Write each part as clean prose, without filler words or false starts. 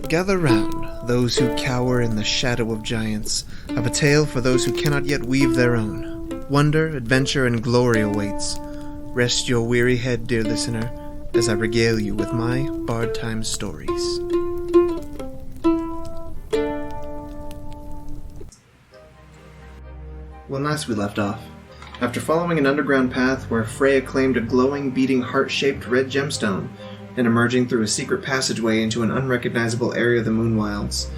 Gather round, those who cower in the shadow of giants. I've a tale for those who cannot yet weave their own. Wonder, adventure, and glory awaits. Rest your weary head, dear listener, as I regale you with my Bard Time stories. When last we left off, after following an underground path where Freya claimed a glowing, beating, heart-shaped red gemstone, and emerging through a secret passageway into an unrecognizable area of the Moonwilds,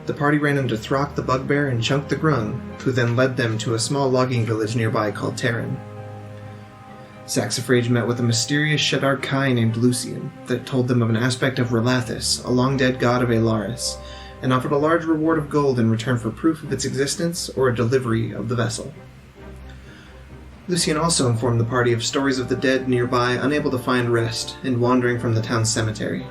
the party ran into Throck the Bugbear and Chunk the Grung, who then led them to a small logging village nearby called Taryn. Saxifrage met with a mysterious Shadar Kai named Lucian that told them of an aspect of Relathis, a long-dead god of Alaris, and offered a large reward of gold in return for proof of its existence or a delivery of the vessel. Lucian also informed the party of stories of the dead nearby unable to find rest and wandering from the town's cemetery.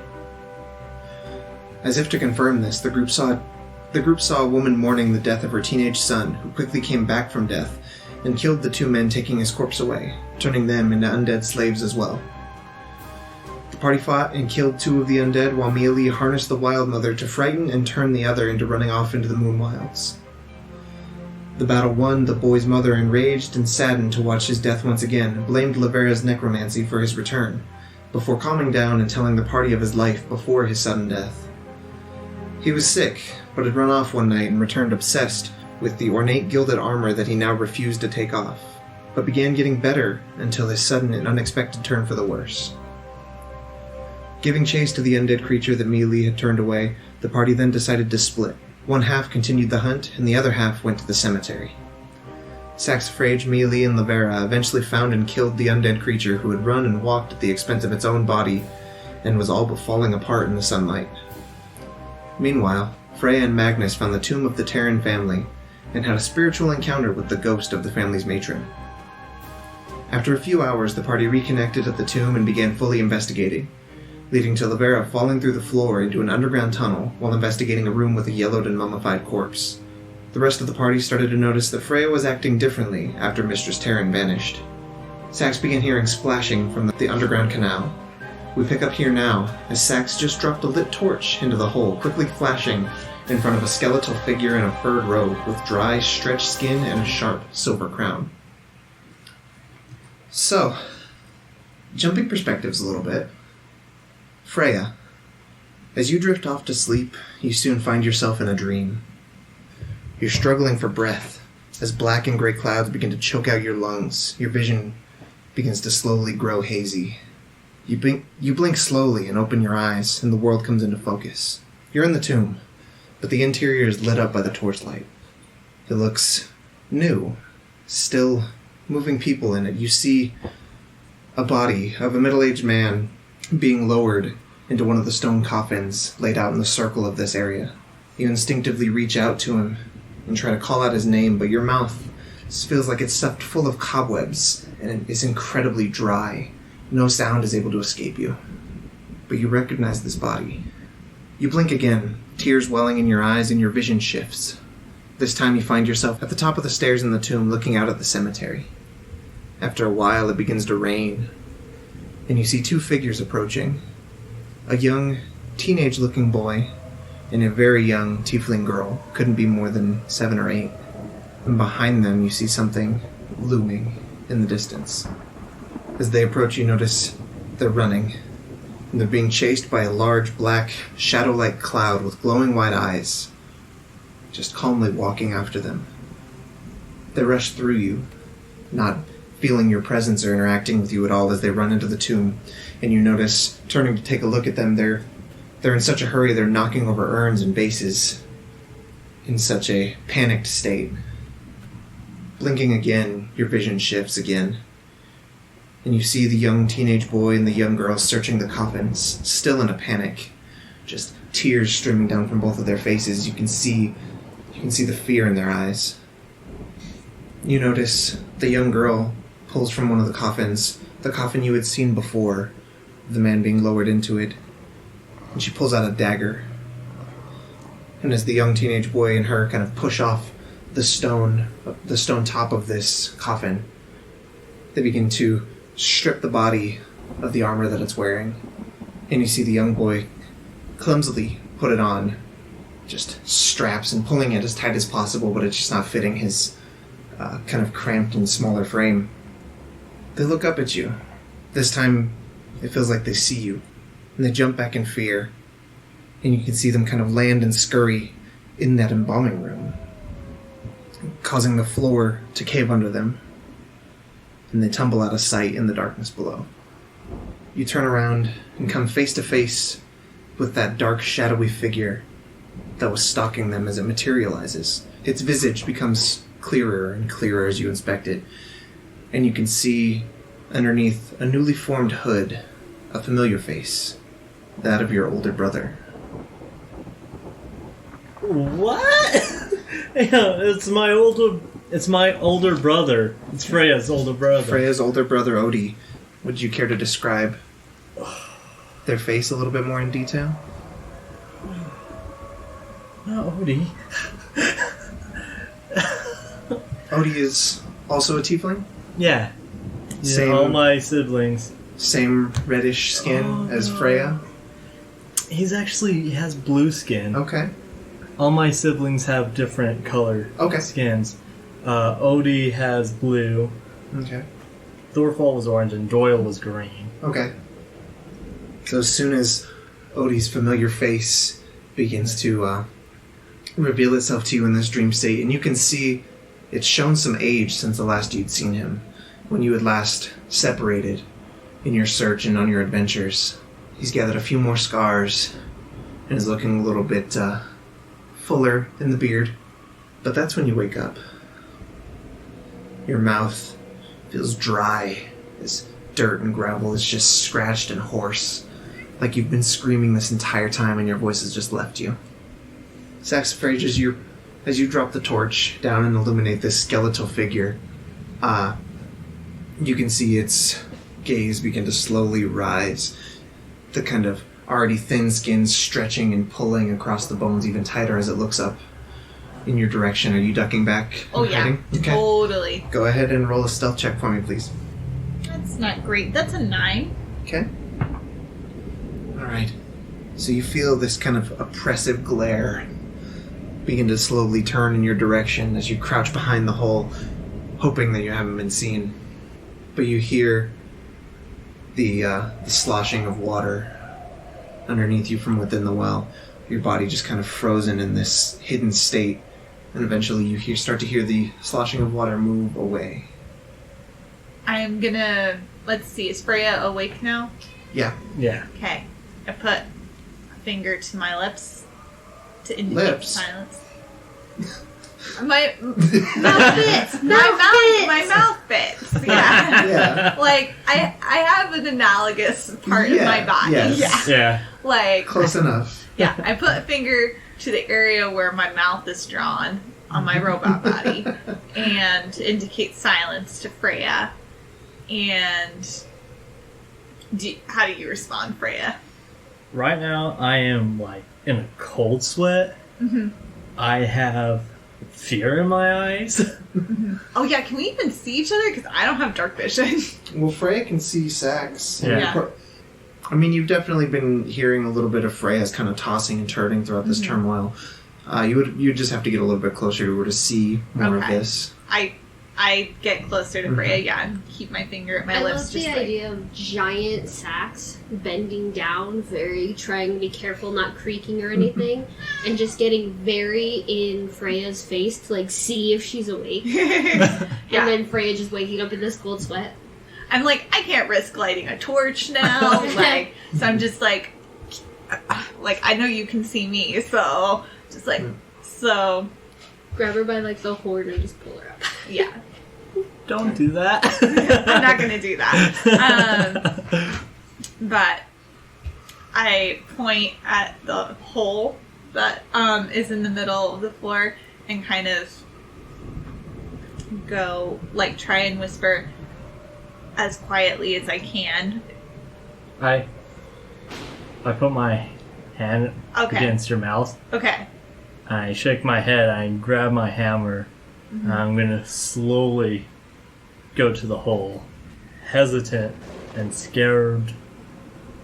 As if to confirm this, the group saw a woman mourning the death of her teenage son, who quickly came back from death and killed the two men taking his corpse away, turning them into undead slaves as well. The party fought and killed two of the undead while Mialee harnessed the Wyldmother to frighten and turn the other into running off into the Moonwilds. The battle won, the boy's mother, enraged and saddened to watch his death once again, blamed Laverra's necromancy for his return, before calming down and telling the party of his life before his sudden death. He was sick, but had run off one night and returned obsessed with the ornate gilded armor that he now refused to take off, but began getting better until his sudden and unexpected turn for the worse. Giving chase to the undead creature that Mialee had turned away, the party then decided to split. One half continued the hunt, and the other half went to the cemetery. Saxifrage, Mialee, and Laverra eventually found and killed the undead creature who had run and walked at the expense of its own body and was all but falling apart in the sunlight. Meanwhile, Freya and Magnus found the tomb of the Taryn family and had a spiritual encounter with the ghost of the family's matron. After a few hours, the party reconnected at the tomb and began fully investigating, leading to Laverra falling through the floor into an underground tunnel while investigating a room with a yellowed and mummified corpse. The rest of the party started to notice that Freya was acting differently after Mistress Taryn vanished. Sax began hearing splashing from the underground canal. We pick up here now, as Sax just dropped a lit torch into the hole, quickly flashing in front of a skeletal figure in a furred robe with dry, stretched skin and a sharp silver crown. So, jumping perspectives a little bit, Freya, as you drift off to sleep, you soon find yourself in a dream. You're struggling for breath as black and gray clouds begin to choke out your lungs. Your vision begins to slowly grow hazy. You blink slowly and open your eyes, and the world comes into focus. You're in the tomb, but the interior is lit up by the torchlight. It looks new, still moving people in it. You see a body of a middle-aged man being lowered into one of the stone coffins laid out in the circle of this area. You instinctively reach out to him and try to call out his name, but your mouth feels like it's stuffed full of cobwebs and it is incredibly dry. No sound is able to escape you. But you recognize this body. You blink again, tears welling in your eyes, and your vision shifts. This time you find yourself at the top of the stairs in the tomb looking out at the cemetery. After a while it begins to rain, and you see two figures approaching. A young, teenage-looking boy and a very young tiefling girl, couldn't be more than 7 or 8. And behind them you see something looming in the distance. As they approach, you notice they're running, and they're being chased by a large, black, shadow-like cloud with glowing white eyes, just calmly walking after them. They rush through you, not feeling your presence or interacting with you at all as they run into the tomb, and you notice, turning to take a look at them, they're in such a hurry they're knocking over urns and vases in such a panicked state. Blinking again, your vision shifts again, and you see the young teenage boy and the young girl searching the coffins, still in a panic, just tears streaming down from both of their faces. You can see the fear in their eyes. You notice the young girl pulls from one of the coffins, the coffin you had seen before, the man being lowered into it, and she pulls out a dagger. And as the young teenage boy and her kind of push off the stone top of this coffin, they begin to strip the body of the armor that it's wearing, and you see the young boy clumsily put it on, just straps and pulling it as tight as possible, but it's just not fitting his kind of cramped and smaller frame. They look up at you. This time, it feels like they see you, and they jump back in fear, and you can see them kind of land and scurry in that embalming room, causing the floor to cave under them, and they tumble out of sight in the darkness below. You turn around and come face to face with that dark, shadowy figure that was stalking them as it materializes. Its visage becomes clearer and clearer as you inspect it, and you can see underneath a newly formed hood a familiar face, that of your older brother. What? Yeah, it's my older brother. It's Freya's older brother. Freya's older brother, Odie. Would you care to describe their face a little bit more in detail? Not Odie. Odie is also a tiefling? Yeah. Same, all my siblings. Same reddish skin as Freya? He has blue skin. Okay. All my siblings have different color skins. Odie has blue. Okay. Thorfall was orange and Doyle was green. Okay. So as soon as Odie's familiar face begins to reveal itself to you in this dream state, and you can see it's shown some age since the last you'd seen him, when you had last separated in your search and on your adventures. He's gathered a few more scars and is looking a little bit fuller in the beard. But that's when you wake up. Your mouth feels dry as dirt and gravel is just scratched and hoarse, like you've been screaming this entire time and your voice has just left you. Saxifrage, as you drop the torch down and illuminate this skeletal figure, you can see its gaze begin to slowly rise. The kind of already thin skin stretching and pulling across the bones even tighter as it looks up in your direction. Are you ducking back? Oh, yeah. Hiding? Okay. Totally. Go ahead and roll a stealth check for me, please. That's not great. That's a 9. Okay. Alright. So you feel this kind of oppressive glare begin to slowly turn in your direction as you crouch behind the hole, hoping that you haven't been seen. But you hear the sloshing of water underneath you from within the well. Your body just kind of frozen in this hidden state, and eventually you start to hear the sloshing of water move away. I'm gonna... Let's see, is Freya awake now? Yeah. Yeah. Okay. I put a finger to my lips to indicate silence. My mouth fits. My mouth fits. Yeah. Yeah. Like I have an analogous part of my body. Yes. Yeah. Like Close enough. Yeah. I put a finger to the area where my mouth is drawn on my robot body, and to indicate silence to Freya. And how do you respond, Freya? Right now, I am like in a cold sweat. Mm-hmm. I have fear in my eyes. Mm-hmm. Oh yeah, can we even see each other? Because I don't have dark vision. Well, Freya can see Sax. Yeah. I mean, you've definitely been hearing a little bit of Freya's kind of tossing and turning throughout this turmoil. You just have to get a little bit closer to her to see more of this. I get closer to Freya, and keep my finger at my lips. I love the idea of giant Sax bending down, trying to be careful, not creaking or anything, and just getting very in Freya's face to see if she's awake. And then Freya just waking up in this cold sweat. I'm like, I can't risk lighting a torch now. So I'm just like I know you can see me, so just so. Grab her by the horn and just pull her up. Yeah. Don't do that. I'm not going to do that. But I point at the hole that is in the middle of the floor and kind of go, try and whisper as quietly as I can. I put my hand against your mouth. Okay. I shake my head. I grab my hammer. Mm-hmm. I'm going to slowly go to the hole, hesitant and scared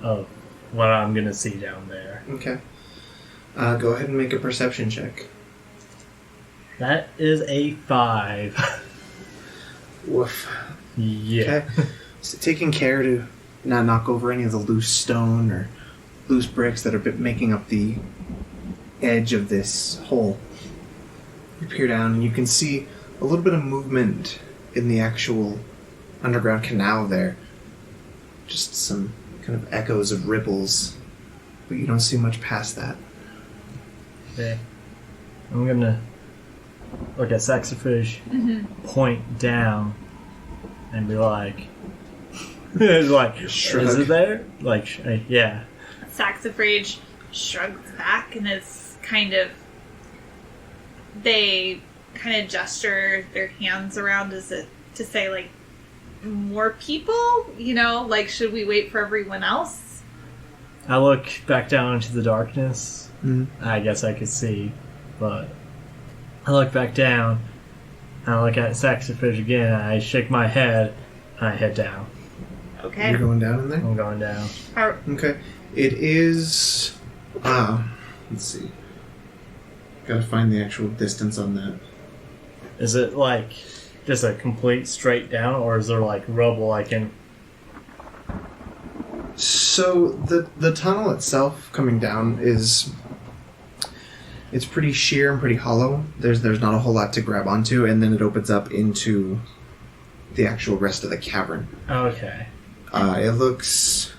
of what I'm going to see down there. Okay. Go ahead and make a perception check. That is a 5. Woof. Yeah. Okay. So taking care to not knock over any of the loose stone or loose bricks that are making up the edge of this hole. You peer down and you can see a little bit of movement in the actual underground canal there. Just some kind of echoes of ripples, but you don't see much past that. Okay. I'm gonna look at Saxifrage, point down, and be like, Shrug. is it there? Like, yeah. Saxifrage shrugs back and is they kind of gesture their hands around as if to say, like, more people? You know, like, should we wait for everyone else? I look back down into the darkness. Mm-hmm. I guess I could see, but I look back down, and I look at Saxifrage again, and I shake my head, and I head down. Okay. You're going down in there? I'm going down. Okay. It is... let's see. Gotta find the actual distance on that. Is it like just a complete straight down, or is there like rubble I can... So the tunnel itself coming down is... It's pretty sheer and pretty hollow. There's not a whole lot to grab onto, and then it opens up into the actual rest of the cavern. Okay. It looks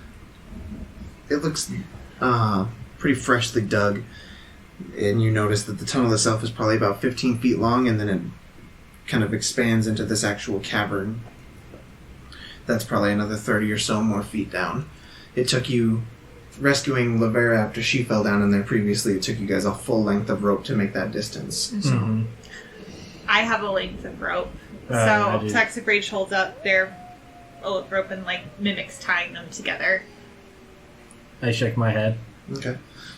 pretty freshly dug, and you notice that the tunnel itself is probably about 15 feet long, and then it kind of expands into this actual cavern. That's probably another 30 or so more feet down. It took you, rescuing Laverra after she fell down in there previously, it took you guys a full length of rope to make that distance. So. Mm-hmm. I have a length of rope. So Saxifrage holds up their rope and, like, mimics tying them together. I shake my head. Okay.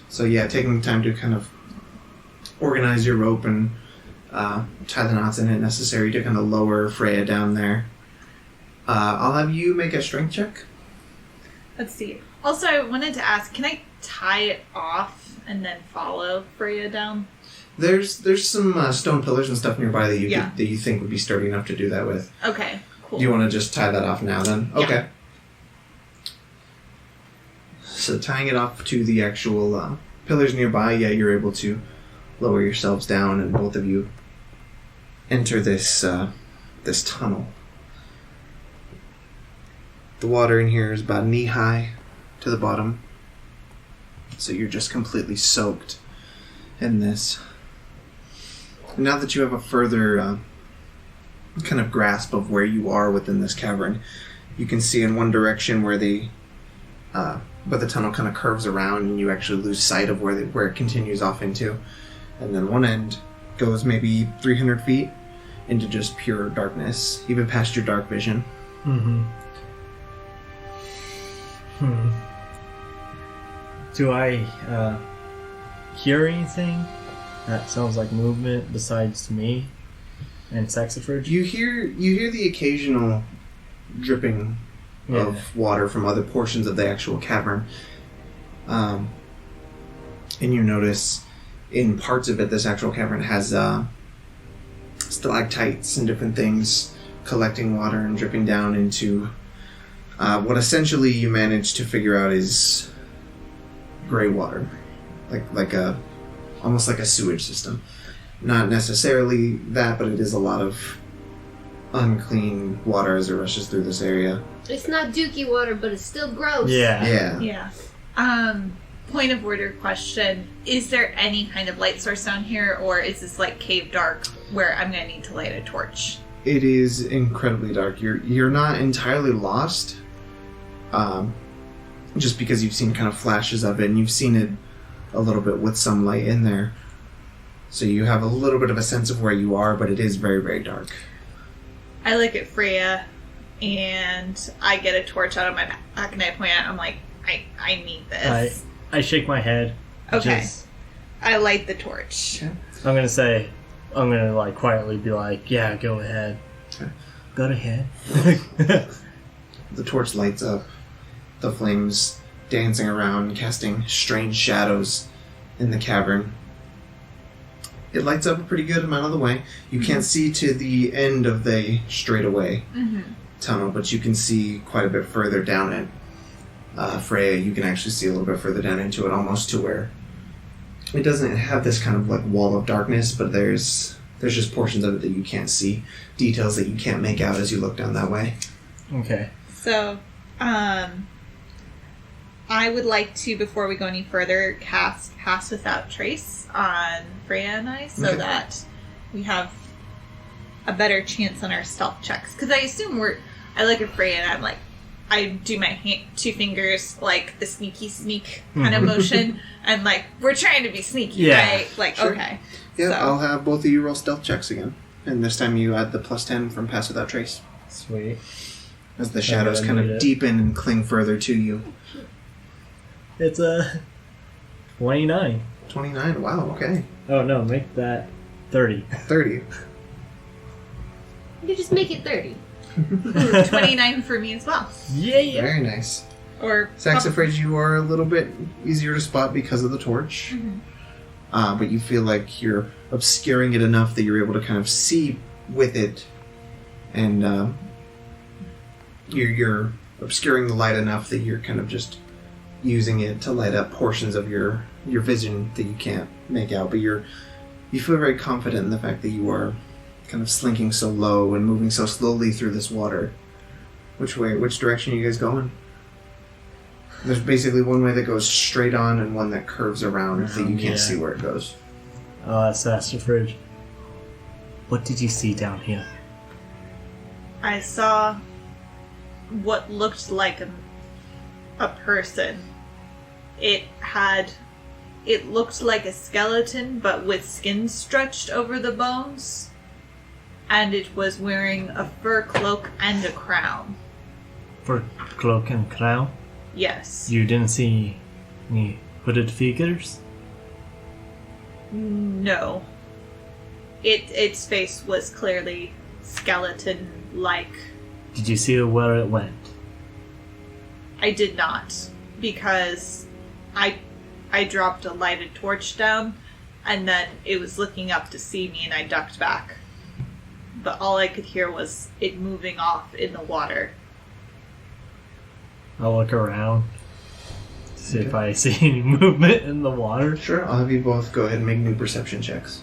So yeah, taking the time to kind of organize your rope and tie the knots in it necessary to kind of lower Freya down there. I'll have you make a strength check. Let's see. Also, I wanted to ask, can I tie it off and then follow Freya down? There's some stone pillars and stuff nearby that you think would be sturdy enough to do that with. Okay, cool. Do you want to just tie that off now then? Yeah. Okay. So tying it off to the actual pillars nearby, you're able to lower yourselves down, and both of you enter this this tunnel. The water in here is about knee high to the bottom, so you're just completely soaked in this. Now that you have a further kind of grasp of where you are within this cavern, you can see in one direction where the tunnel kind of curves around, and you actually lose sight of where it continues off into. And then one end goes maybe 300 feet into just pure darkness, even past your dark vision. Mm-hmm. Do I hear anything that sounds like movement besides me and Saxifrage? You hear the occasional dripping of water from other portions of the actual cavern. And you notice in parts of it, this actual cavern has stalactites and different things collecting water and dripping down into what essentially you manage to figure out is gray water, almost like a sewage system. Not necessarily that, but it is a lot of unclean water as it rushes through this area. It's not dookie water, but it's still gross. Yeah. Point of order question. Is there any kind of light source down here, or is this like cave dark where I'm going to need to light a torch? It is incredibly dark. You're not entirely lost, just because you've seen kind of flashes of it, and you've seen it a little bit with some light in there. So you have a little bit of a sense of where you are, but it is very, very dark. I look at Freya, and I get a torch out of my back, and I point at it. I'm like, I need this. I shake my head. Okay. I light the torch. Okay. I'm gonna like quietly be like, yeah, go ahead. Okay. Go ahead. The torch lights up, the flames dancing around, casting strange shadows in the cavern. It lights up a pretty good amount of the way. You can't see to the end of the straightaway tunnel, but you can see quite a bit further down it. Freya, you can actually see a little bit further down into it, almost to where it doesn't have this kind of like wall of darkness, but there's just portions of it that you can't see, details that you can't make out as you look down that way. Okay. So, I would like to, before we go any further, cast Pass Without Trace on Freya and I, so that we have a better chance on our stealth checks. Because I assume I look at Freya and I'm like, I do my two fingers, like the sneaky sneak kind of motion, and like, we're trying to be sneaky, right? Like, sure. Okay. Yeah, So. I'll have both of you roll stealth checks again. And this time you add the +10 from Pass Without Trace. Sweet. As the shadows kind of deepen and cling further to you. It's a 29. 29, wow, okay. Oh no, make that 30. 30. You could just make it 30. Ooh, 29 for me as well. Yeah. Very nice. Or Saxifrage, you are a little bit easier to spot because of the torch. But you feel like you're obscuring it enough that you're able to kind of see with it. And you're obscuring the light enough that you're kind of just using it to light up portions of your vision that you can't make out. But you feel very confident in the fact that you are kind of slinking so low and moving so slowly through this water. Which direction are you guys going? There's basically one way that goes straight on and one that curves around that you can't see where it goes. Saxifrage. What did you see down here? I saw what looked like a person. It looked like a skeleton, but with skin stretched over the bones. And it was wearing a fur cloak and a crown. For cloak and crown? Yes. You didn't see any hooded figures? No. Its face was clearly skeleton-like. Did you see where it went? I did not, because I dropped a lighted torch down, and then it was looking up to see me, and I ducked back. But all I could hear was it moving off in the water. I'll look around to see if I see any movement in the water. Sure, I'll have you both go ahead and make new perception checks.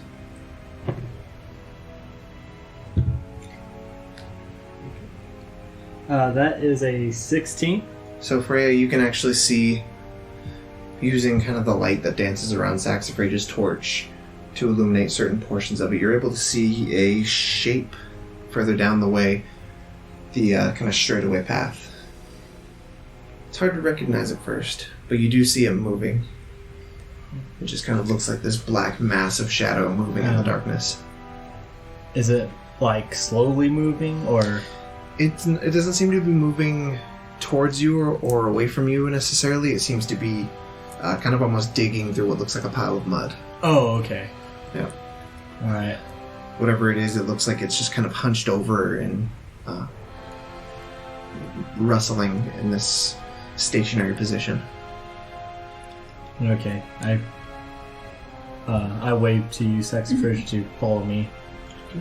That is a 16. So Freya, you can actually see, using kind of the light that dances around Saxifrage's torch to illuminate certain portions of it, you're able to see a shape further down the way, the kind of straightaway path. It's hard to recognize at first, but you do see it moving. It just kind of looks like this black mass of shadow moving in the darkness. Is it like slowly moving, or? It doesn't seem to be moving towards you or away from you necessarily. It seems to be kind of almost digging through what looks like a pile of mud. Oh, okay. Yeah. Alright. Whatever it is, it looks like it's just kind of hunched over and rustling in this stationary position. Okay. I wave to you, Saxifrage, to follow me.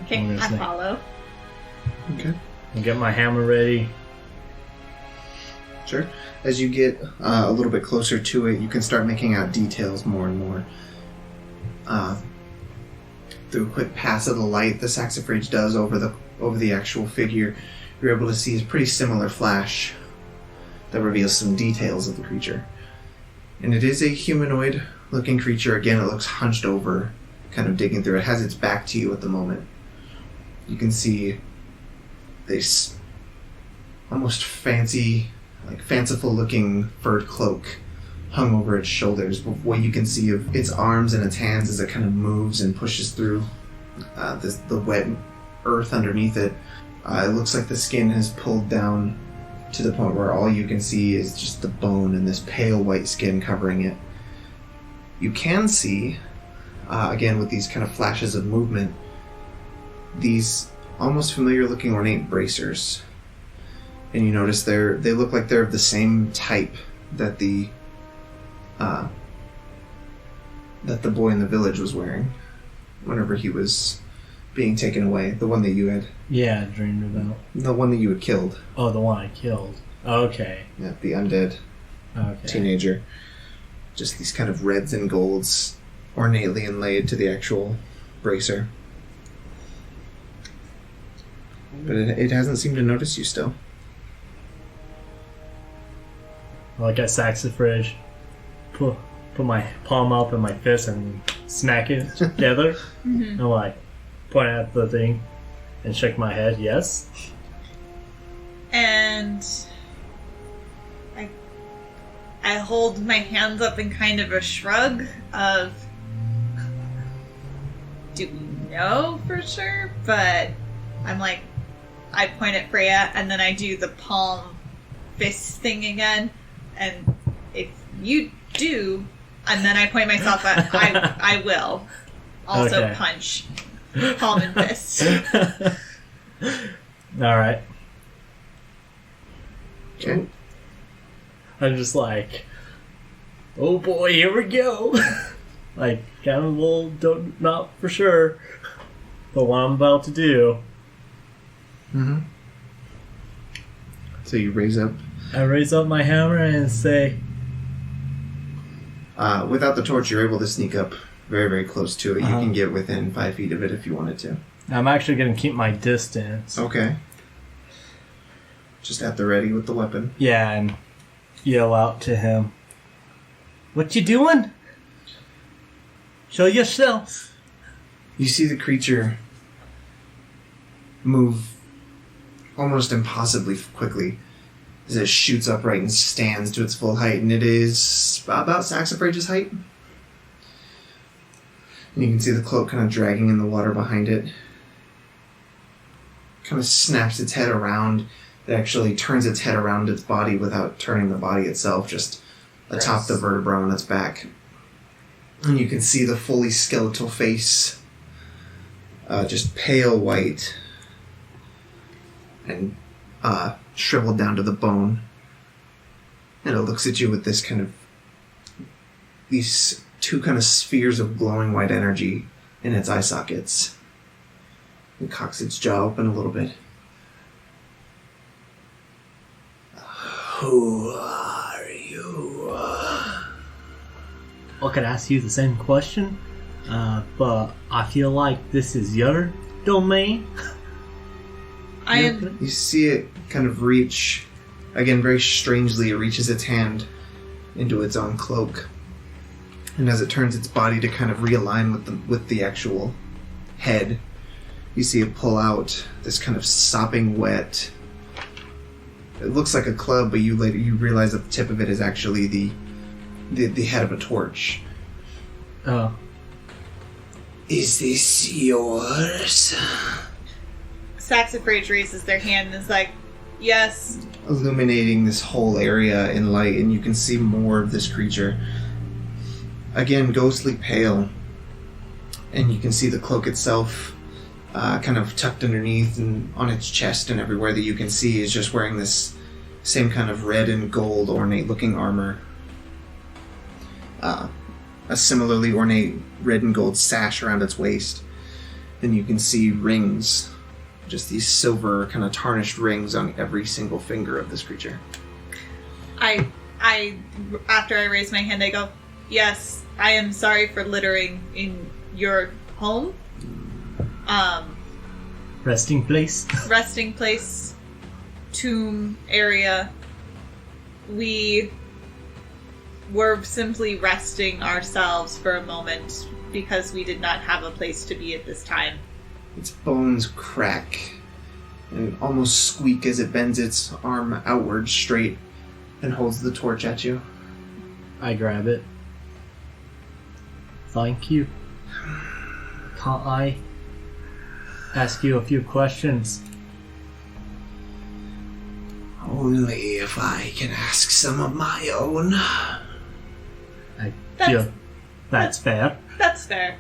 Okay, I'm gonna I say- follow. Okay. And get my hammer ready. Sure. As you get a little bit closer to it, you can start making out details more and more. Through a quick pass of the light the Saxifrage does over the actual figure, you're able to see a pretty similar flash that reveals some details of the creature. And it is a humanoid-looking creature. Again, it looks hunched over, kind of digging through. It has its back to you at the moment. You can see this almost fanciful-looking furred cloak hung over its shoulders. But what you can see of its arms and its hands as it kind of moves and pushes through the wet earth underneath it, it looks like the skin has pulled down to the point where all you can see is just the bone and this pale white skin covering it. You can see, again with these kind of flashes of movement, these almost familiar-looking ornate bracers. And you notice they look like they're of the same type that the that the boy in the village was wearing whenever he was being taken away. The one that you had... Yeah, dreamed about. The one that you had killed. Oh, the one I killed. Okay. Yeah, the undead Okay. teenager. Just these kind of reds and golds ornately inlaid to the actual bracer. But it hasn't seemed to notice you still. Like at Saxifrage, put my palm up in my fist and smack it together. And like point at the thing and shake my head. Yes. And I hold my hands up in kind of a shrug of, do we know for sure? But I'm like, I point at Freya and then I do the palm fist thing again. And if you do, and then I point myself at, I will also Okay. punch palm and fist. Alright. Okay. I'm just like, oh boy, here we go. Like, kind of a little, not for sure, but what I'm about to do. Mm-hmm. So you raise up. I raise up my hammer and say, Without the torch, you're able to sneak up very, very close to it. You Uh-huh. can get within 5 feet of it if you wanted to. I'm actually going to keep my distance. Okay. Just at the ready with the weapon. Yeah, and yell out to him, what you doing? Show yourself. You see the creature move almost impossibly quickly as it shoots upright and stands to its full height, and it is about Saxifrage's height. And you can see the cloak kind of dragging in the water behind it. Kind of snaps its head around. It actually turns its head around its body without turning the body itself, just atop the vertebra on its back. And you can see the fully skeletal face, just pale white and shriveled down to the bone. And it looks at you with this kind of, these two kind of spheres of glowing white energy in its eye sockets. It cocks its jaw open a little bit. Who are you? I could ask you the same question, but I feel like this is your domain. I am. You see it kind of reach, again, very strangely, it reaches its hand into its own cloak. And as it turns its body to kind of realign with the actual head, you see it pull out this kind of sopping wet. It looks like a club, but you realize that the tip of it is actually the head of a torch. Oh. Is this yours? Saxifrage raises their hand and is like, yes. Illuminating this whole area in light, and you can see more of this creature. Again, ghostly pale. And you can see the cloak itself kind of tucked underneath and on its chest, and everywhere that you can see is just wearing this same kind of red and gold ornate looking armor. A similarly ornate red and gold sash around its waist. And you can see rings, just these silver kind of tarnished rings on every single finger of this creature. I after I raise my hand, I go, yes, I am sorry for littering in your home. Resting place. Resting place, tomb area. We were simply resting ourselves for a moment because we did not have a place to be at this time. Its bones crack and almost squeak as it bends its arm outward straight and holds the torch at you. I grab it. Thank you. Can't I ask you a few questions? Only if I can ask some of my own. I That's- feel that's fair. That's fair.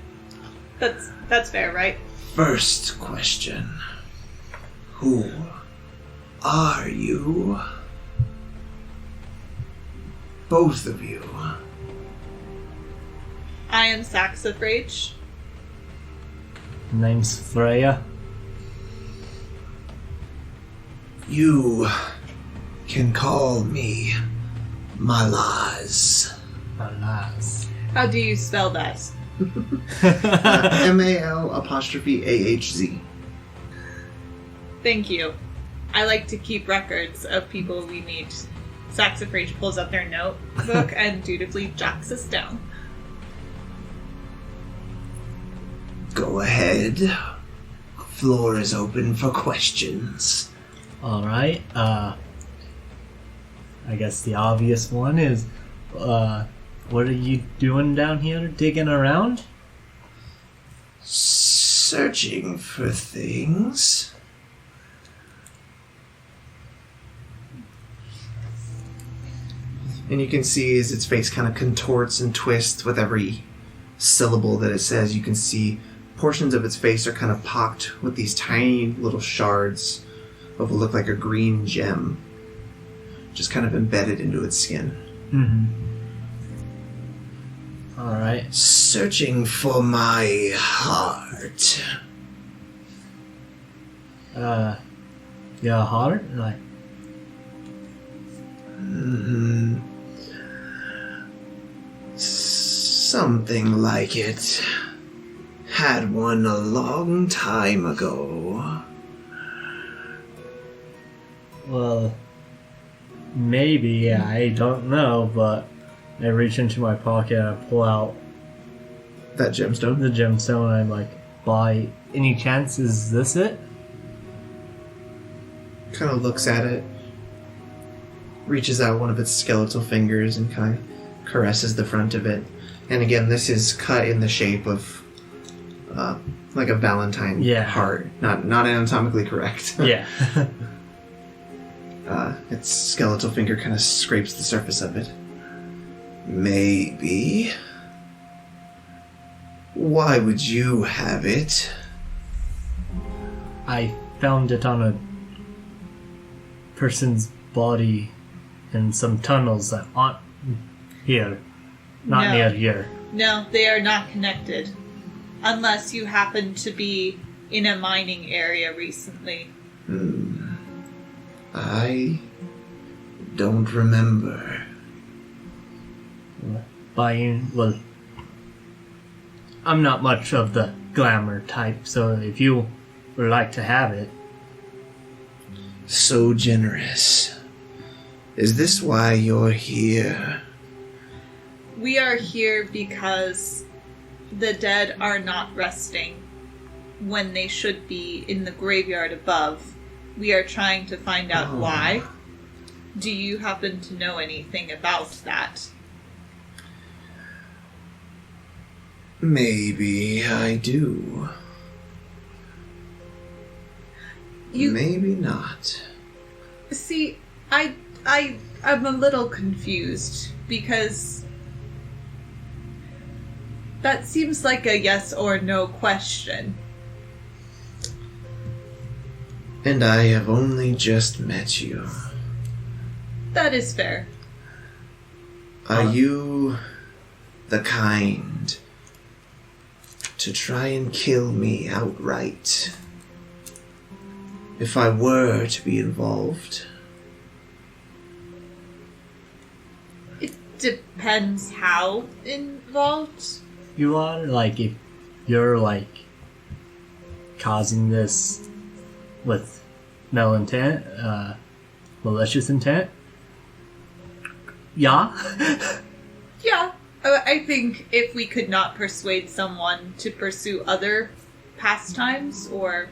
That's fair, right? First question. Who are you? Both of you. I am Saxifrage. Name's Freya. You can call me Malaz. Alas. How do you spell that? MAL''AHZ. Thank you. I like to keep records of people we meet. Saxifrage pulls out their notebook and dutifully jots us down. Go ahead. Floor is open for questions. Alright, I guess the obvious one is, what are you doing down here, digging around? Searching for things. And you can see as its face kind of contorts and twists with every syllable that it says, you can see portions of its face are kind of pocked with these tiny little shards of what look like a green gem, just kind of embedded into its skin. Alright. Searching for my heart. Your heart? Like, Something like it. Had one a long time ago. well, maybe, I don't know, but I reach into my pocket and I pull out That gemstone? the gemstone and I'm like, by any chance, is this it? Kind of looks at it, reaches out one of its skeletal fingers and kind of caresses the front of it. And again, this is cut in the shape of like a Valentine heart. Not anatomically correct. Yeah. Its skeletal finger kind of scrapes the surface of it. Maybe. Why would you have it? I found it on a person's body in some tunnels that aren't here. Not No. near here. No, they are not connected. Unless you happen to be in a mining area recently. I don't remember. Well, I'm not much of the glamour type, so if you would like to have it. So generous. Is this why you're here? We are here because the dead are not resting when they should be in the graveyard above. We are trying to find out why. Do you happen to know anything about that? Maybe I do. Maybe not. See, I'm a little confused because that seems like a yes or no question. And I have only just met you. That is fair. Are you the kind to try and kill me outright? If I were to be involved? It depends how involved. You are, like, if you're, like, causing this with malicious intent? Yeah? Yeah. I think if we could not persuade someone to pursue other pastimes or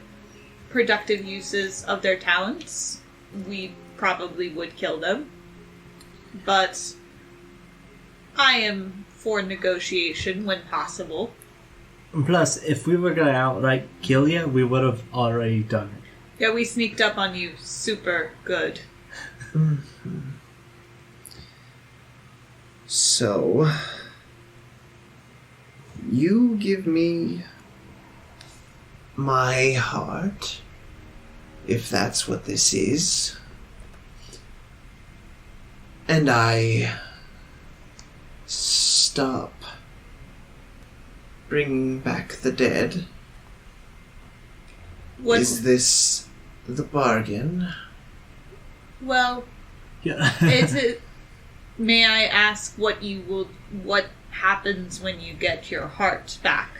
productive uses of their talents, we probably would kill them. But I am for negotiation when possible. And plus, if we were gonna outright kill you, we would have already done it. Yeah, we sneaked up on you super good. So, you give me my heart, if that's what this is, and I stop bringing back the dead. What? Is this the bargain? Well, Yeah. is it? May I ask what happens when you get your heart back?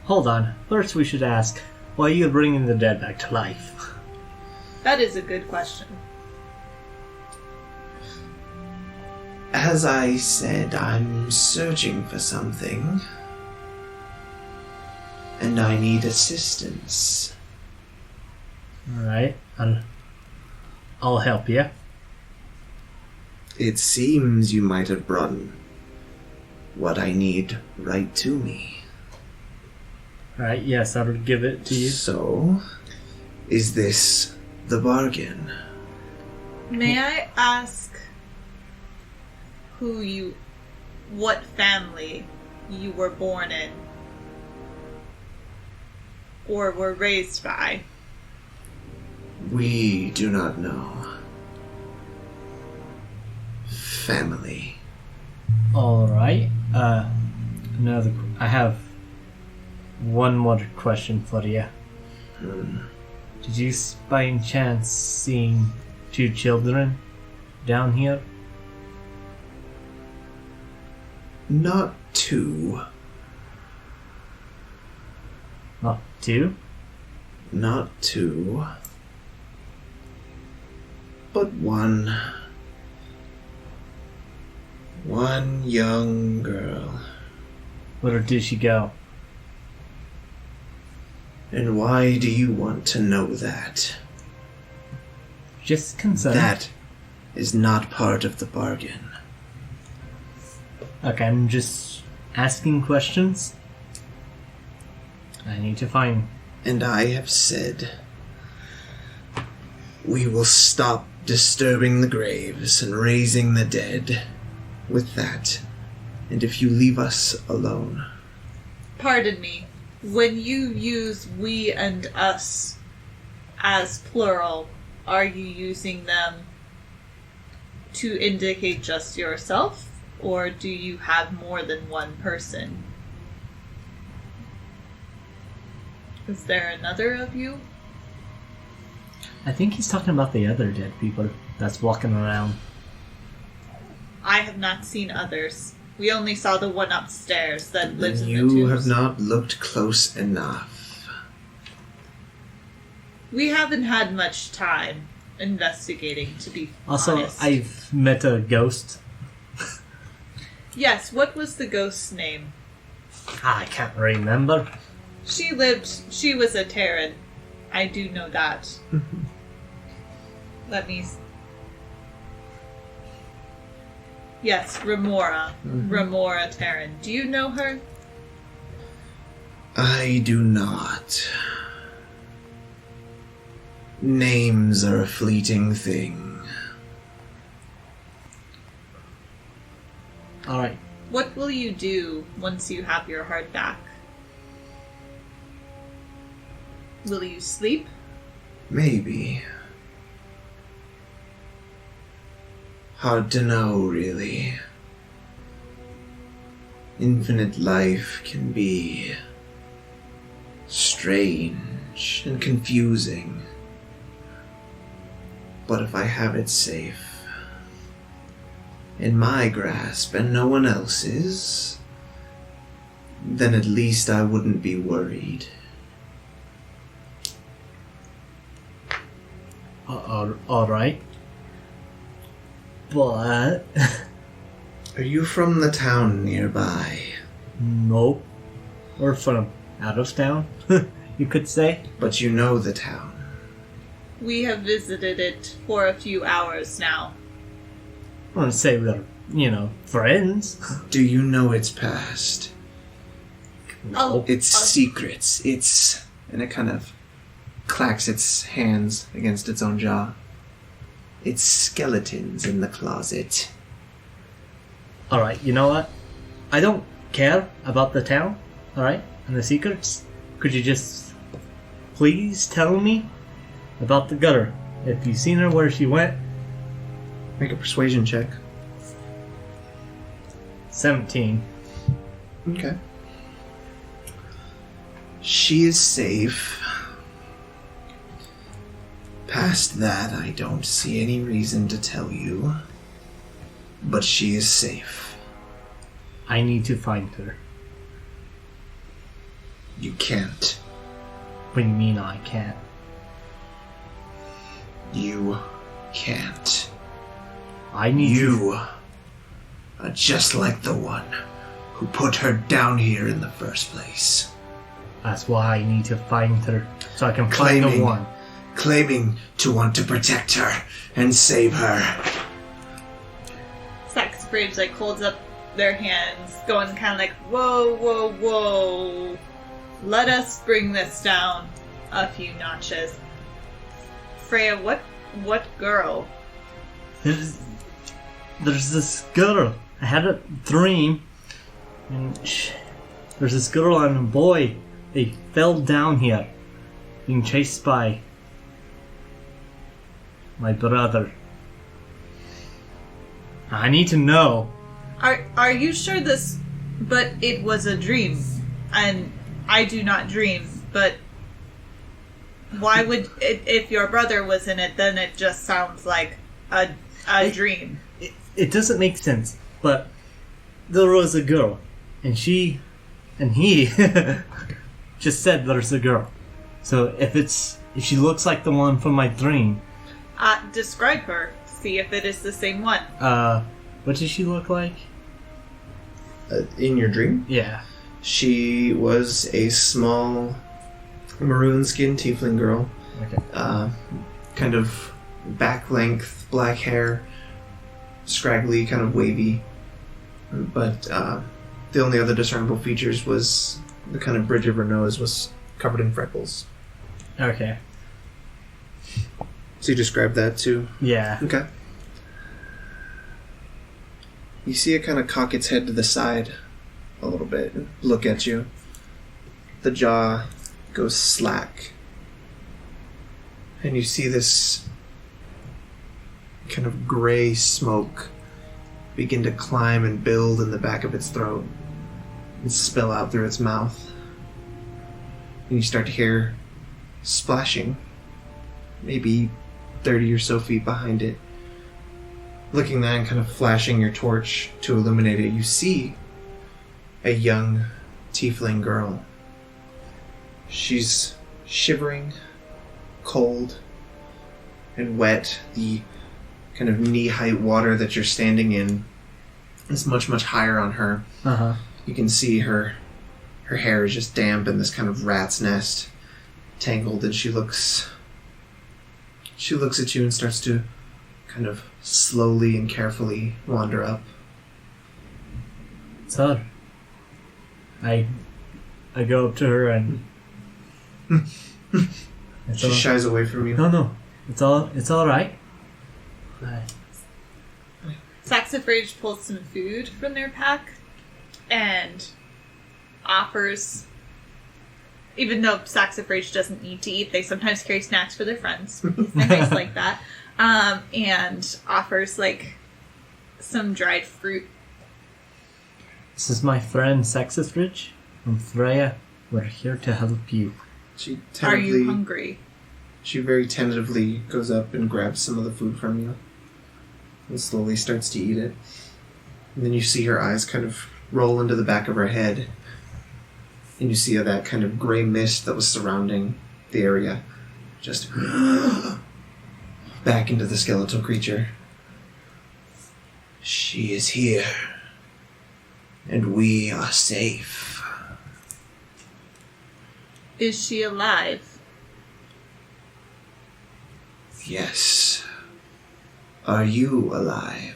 Hold on. First, we should ask, why are you bringing the dead back to life? That is a good question. As I said, I'm searching for something. And I need assistance. Alright, I'll help you. It seems you might have brought what I need right to me. Alright, yes, I'll give it to you. So, is this the bargain? May I ask what family you were born in? Or were raised by? We do not know. Family. Alright, I have one more question for you. Did you by any chance see 2 children down here? Not 2. Not 2? Not 2. But 1. One young girl. Where did she go? And why do you want to know that? Just concerned. That is not part of the bargain. Okay, I'm just asking questions. I need to find... And I have said, we will stop disturbing the graves and raising the dead with that. And if you leave us alone. Pardon me. When you use we and us as plural, are you using them to indicate just yourself? Or do you have more than one person? Is there another of you? I think he's talking about the other dead people that's walking around. I have not seen others. We only saw the one upstairs that lives in the You tombs. have not looked close enough. We haven't had much time investigating, to be Also, honest. I've met a ghost. Yes, what was the ghost's name? I can't remember. She was a Taryn. I do know that. Let me... Yes, Remora. Remora Taryn. Do you know her? I do not. Names are a fleeting thing. Alright. What will you do once you have your heart back? Will you sleep? Maybe. Hard to know, really. Infinite life can be strange and confusing. But if I have it safe, in my grasp and no one else's, then at least I wouldn't be worried. Alright. But... Are you from the town nearby? Nope. Or from out of town, you could say. But you know the town. We have visited it for a few hours now. I want to say we're, friends. Do you know its past? Oh, Its secrets, its... And it kind of clacks its hands against its own jaw. Its skeletons in the closet. Alright, you know what? I don't care about the town, alright? And the secrets. Could you just please tell me about the gutter? If you've seen her, where she went. Make a persuasion check. 17. Okay. She is safe. Past that, I don't see any reason to tell you. But she is safe. I need to find her. You can't. What do you mean I can't? You can't. I need You are just like the one who put her down here in the first place. That's why I need to find her, so I can find the one. Claiming to want to protect her and save her. Saxifrage like holds up their hands, going kind of like, whoa, whoa, whoa. Let us bring this down a few notches. Freya, what girl? There's this girl. I had a dream, and there's this girl and a boy. They fell down here, being chased by my brother. I need to know. Are you sure this? But it was a dream, and I do not dream. But why would if your brother was in it? Then it just sounds like a dream. It doesn't make sense. But there was a girl, and he just said there's a girl. So if she looks like the one from my dream. Describe her. See if it is the same one. What does she look like? In your dream? Yeah. She was a small, maroon-skinned tiefling girl. Okay. Kind of back-length, black hair, scraggly, kind of wavy. But the only other discernible features was the kind of bridge of her nose was covered in freckles. Okay. So you described that too? Yeah. Okay. You see it kind of cock its head to the side a little bit and look at you. The jaw goes slack. And you see this kind of gray smoke begin to climb and build in the back of its throat and spill out through its mouth. And you start to hear splashing, maybe 30 or so feet behind it. Looking that and kind of flashing your torch to illuminate it, you see a young tiefling girl. She's shivering, cold, and wet. The kind of knee-height water that you're standing in is much, much higher on her. Uh-huh. You can see her hair is just damp in this kind of rat's nest, tangled, and she looks at you and starts to kind of slowly and carefully wander up. It's her. I go up to her and She shies away from you. No. It's all right. Saxifrage pulls some food from their pack and offers. Even though Saxifrage doesn't need to eat, they sometimes carry snacks for their friends. They're nice like that. And offers like some dried fruit. This is my friend Saxifrage from Freya. We're here to help you. Are you hungry? She very tentatively goes up and grabs some of the food from you and slowly starts to eat it. And then you see her eyes kind of roll into the back of her head. And you see that kind of gray mist that was surrounding the area just back into the skeletal creature. She is here. And we are safe. Is she alive? Yes. Are you alive?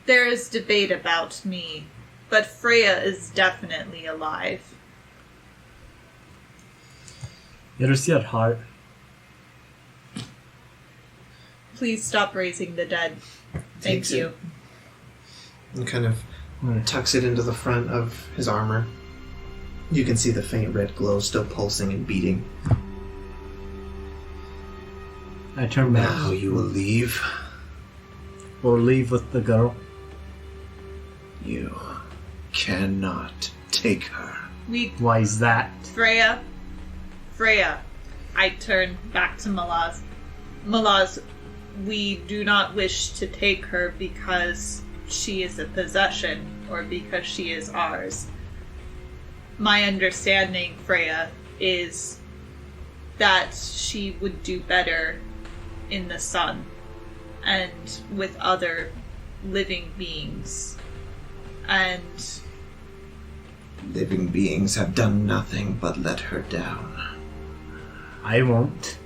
There is debate about me, but Freya is definitely alive. Here's your heart. Please stop raising the dead. Thank Takes you. it and kind of tucks it into the front of his armor. You can see the faint red glow still pulsing and beating. I turn back. Now you will leave. Or leave with the girl. You cannot take her. Why is that? Freya, I turn back to Malaz. Malaz, we do not wish to take her because she is a possession or because she is ours. My understanding, Freya, is that she would do better in the sun and with other living beings. And Living beings have done nothing but let her down. I won't.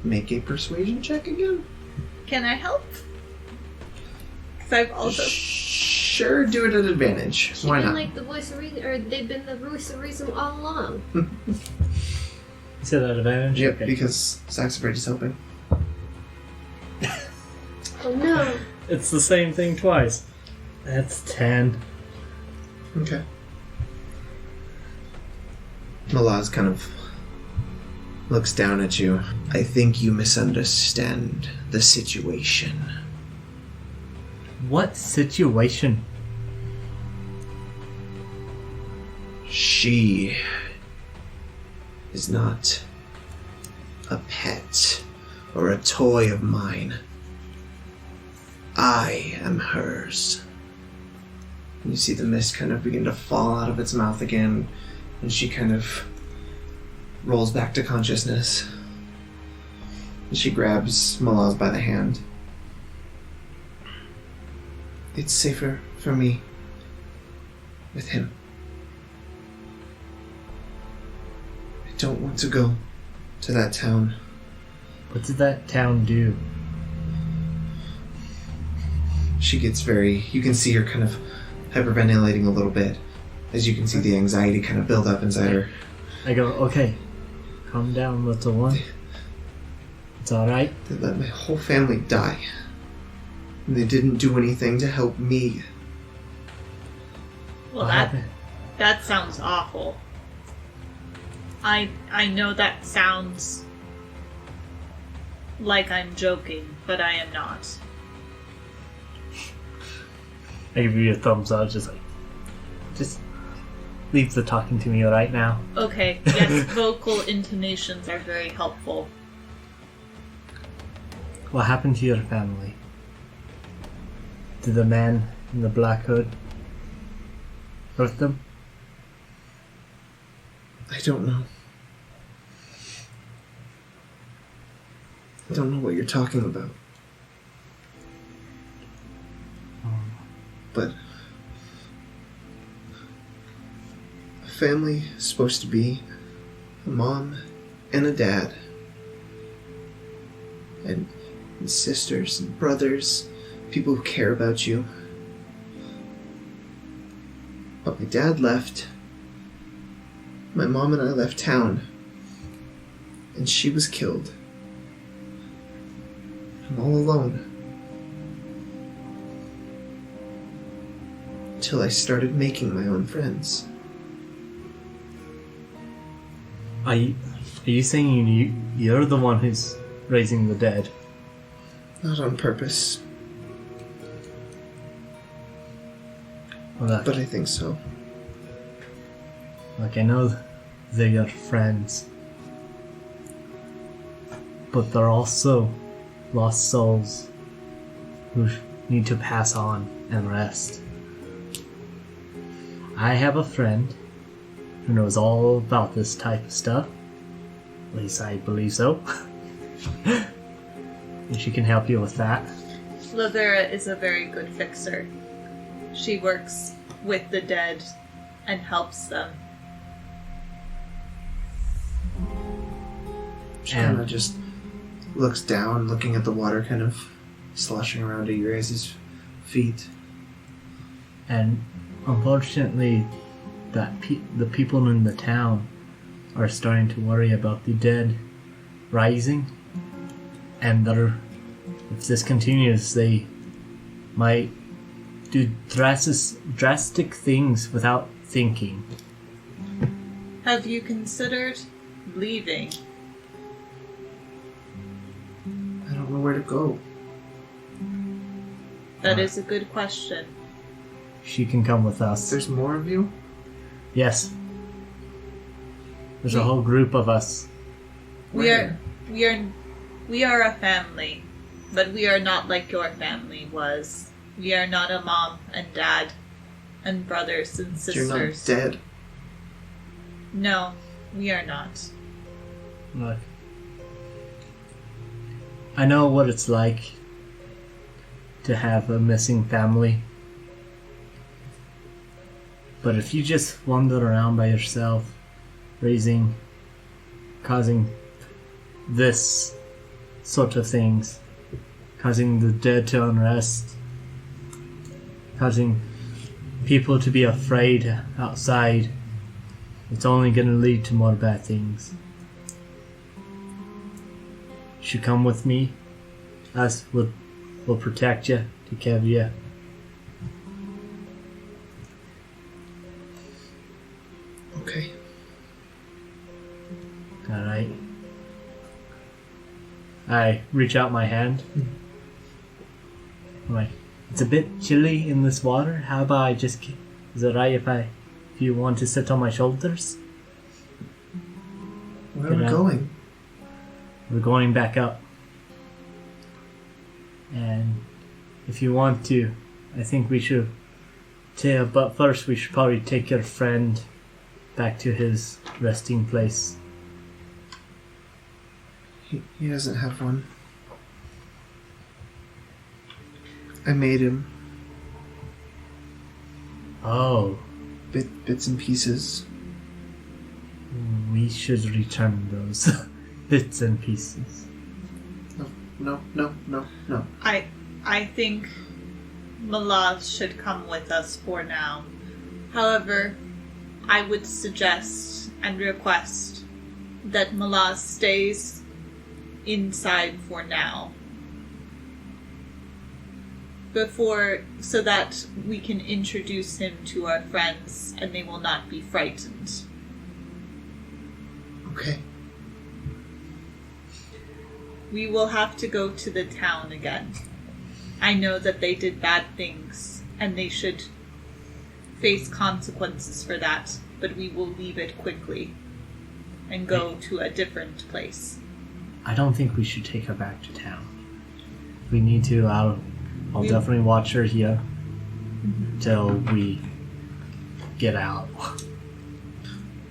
Make a persuasion check again? can I help? Because I've also... Sure, do it at advantage. She's Why been not? like the voice of reason, or they've been the voice of reason all along. You said that advantage? Yep, Okay. because Saxifrage is helping. Oh no! It's the same thing twice. That's 10. Okay. Malaz kind of looks down at you. I think you misunderstand the situation. What situation? She is not a pet or a toy of mine. I am hers. And you see the mist kind of begin to fall out of its mouth again, and she kind of rolls back to consciousness. And she grabs Malaz by the hand. It's safer for me with him. I don't want to go to that town. What did that town do? She gets very... You can see her kind of hyperventilating a little bit, as you can see the anxiety kind of build up inside her. I go, okay, calm down, little one. It's alright. They let my whole family die. And they didn't do anything to help me. Well, What happened? that sounds awful. I know that sounds like I'm joking, but I am not. I give you a thumbs up, just leave the talking to me right now. Okay, yes, vocal intonations are very helpful. What happened to your family? Did the man in the black hood hurt them? I don't know. I don't know what you're talking about. But a family is supposed to be a mom and a dad. And sisters and brothers, people who care about you. But my dad left. My mom and I left town. And she was killed. I'm all alone. Until I started making my own friends. Are you saying you're the one who's raising the dead? Not on purpose, Well, but I think so. like, I know they're your friends, but they're also lost souls who need to pass on and rest. I have a friend who knows all about this type of stuff. At least I believe so. And she can help you with that. Laverra is a very good fixer. She works with the dead and helps them. She kind of just looks down, looking at the water kind of sloshing around at your guys' feet. And unfortunately, the people in the town are starting to worry about the dead rising, and if this continues, they might do drastic things without thinking. Have you considered leaving? I don't know where to go. That is a good question. She can come with us. There's more of you? Yes. There's a whole group of us. We are a family, but we are not like your family was. We are not a mom and dad and brothers and sisters. You're not dead? No, we are not. Look. I know what it's like to have a missing family. But if you just wander around by yourself, causing this sort of things, causing the dead to unrest, causing people to be afraid outside, it's only going to lead to more bad things. You should come with me. Us will protect you, take care of you. Okay. Alright. I reach out my hand. I'm like, it's a bit chilly in this water. How about I just... Is it right if you want to sit on my shoulders? Where are we going? We're going back up. And if you want to, I think we should... But first we should probably take your friend back to his resting place. He doesn't have one. I made him. Oh. Bits and pieces. We should return those bits and pieces. No. I think Mialee should come with us for now. However, I would suggest and request that Mialee stays inside for now. So that we can introduce him to our friends and they will not be frightened. Okay. We will have to go to the town again. I know that they did bad things and they should face consequences for that, but we will leave it quickly and go to a different place. I don't think we should take her back to town. If we need to, I'll definitely watch her here till we get out.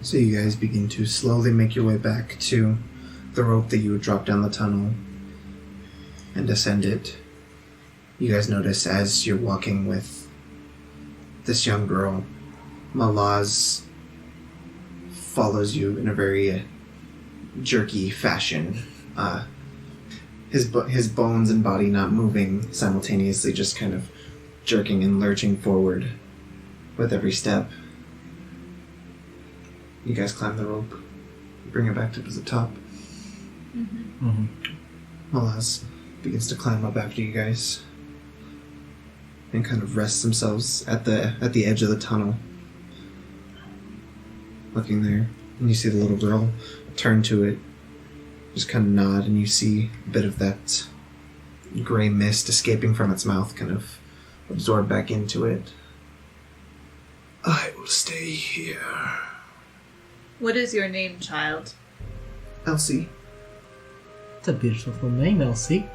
So you guys begin to slowly make your way back to the rope that you would drop down the tunnel and ascend it. You guys notice as you're walking with this young girl, Malaz follows you in a very jerky fashion. His bones and body not moving simultaneously, just kind of jerking and lurching forward with every step. You guys climb the rope, bring it back to the top. Malaz begins to climb up after you guys and kind of rests themselves at the edge of the tunnel, looking there. And you see the little girl turn to it, just kind of nod, and you see a bit of that gray mist escaping from its mouth kind of absorb back into it. I will stay here. What is your name, child? Elsie. It's a beautiful name, Elsie.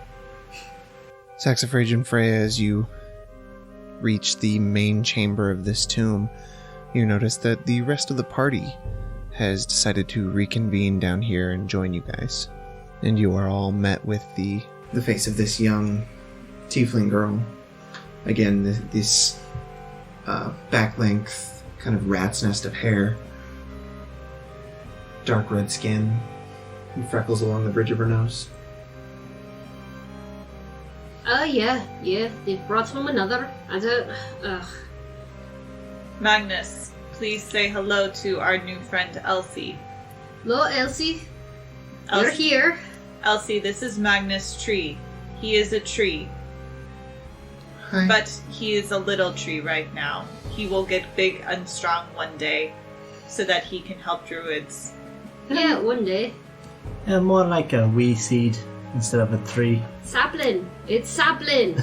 Saxifrage and Freya, as you reach the main chamber of this tomb, you notice that the rest of the party has decided to reconvene down here and join you guys. And you are all met with the face of this young tiefling girl. Again, this back-length, kind of rat's nest of hair, dark red skin, and freckles along the bridge of her nose. Yeah, they've brought home another. Magnus, please say hello to our new friend Elsie. Hello, Elsie. You're here. Elsie, this is Magnus Tree. He is a tree. Hi. But he is a little tree right now. He will get big and strong one day so that he can help druids. Yeah, one day. More like a wee seed instead of a tree. Sapling. It's sapling.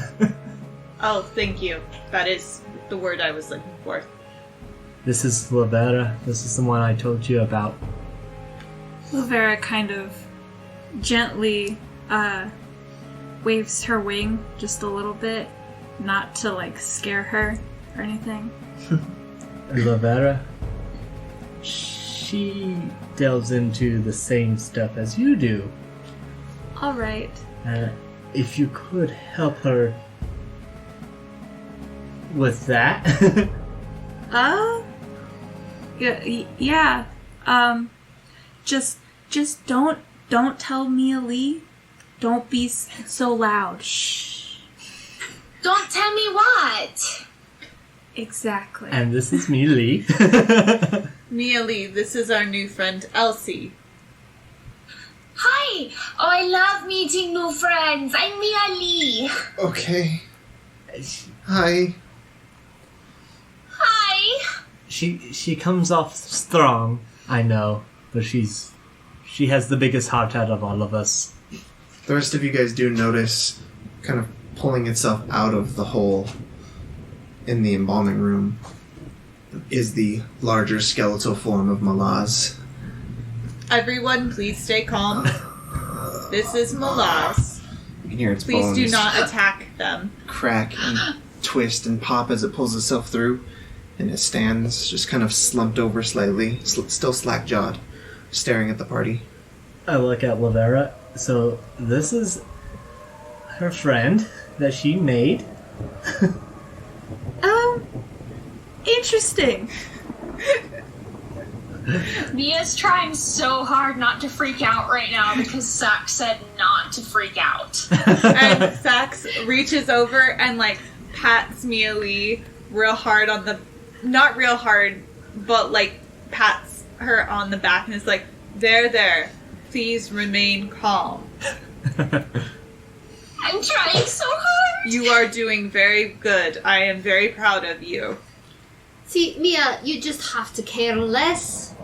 Oh, thank you. That is the word I was looking for. This is Laverra. This is the one I told you about. Laverra kind of gently waves her wing just a little bit, not to like scare her or anything. Laverra, she delves into the same stuff as you do. All right. If you could help her with that. Yeah. Just don't tell Mialee. Don't be so loud. Shh. Don't tell me what. Exactly. And this is Mialee. Mialee, this is our new friend Elsie. Hi. Oh, I love meeting new friends. I'm Mialee. Okay. Hi. Hi. She comes off strong, I know, but she has the biggest heart out of all of us. The rest of you guys do notice kind of pulling itself out of the hole in the embalming room is the larger skeletal form of Malaz. Everyone, please stay calm. This is Malaz. You can hear its Please bones do not attack them. crack and twist and pop as it pulls itself through, and it stands just kind of slumped over slightly, still slack-jawed, staring at the party. I look at Laverra. So this is her friend that she made. Interesting. Mia's trying so hard not to freak out right now because Sax said not to freak out. And Sax reaches over and, like, pats Mialee real hard on the... Not real hard, but, like, pats her on the back and is like, there. Please remain calm. I'm trying so hard. You are doing very good. I am very proud of you. See, Mia, you just have to care less.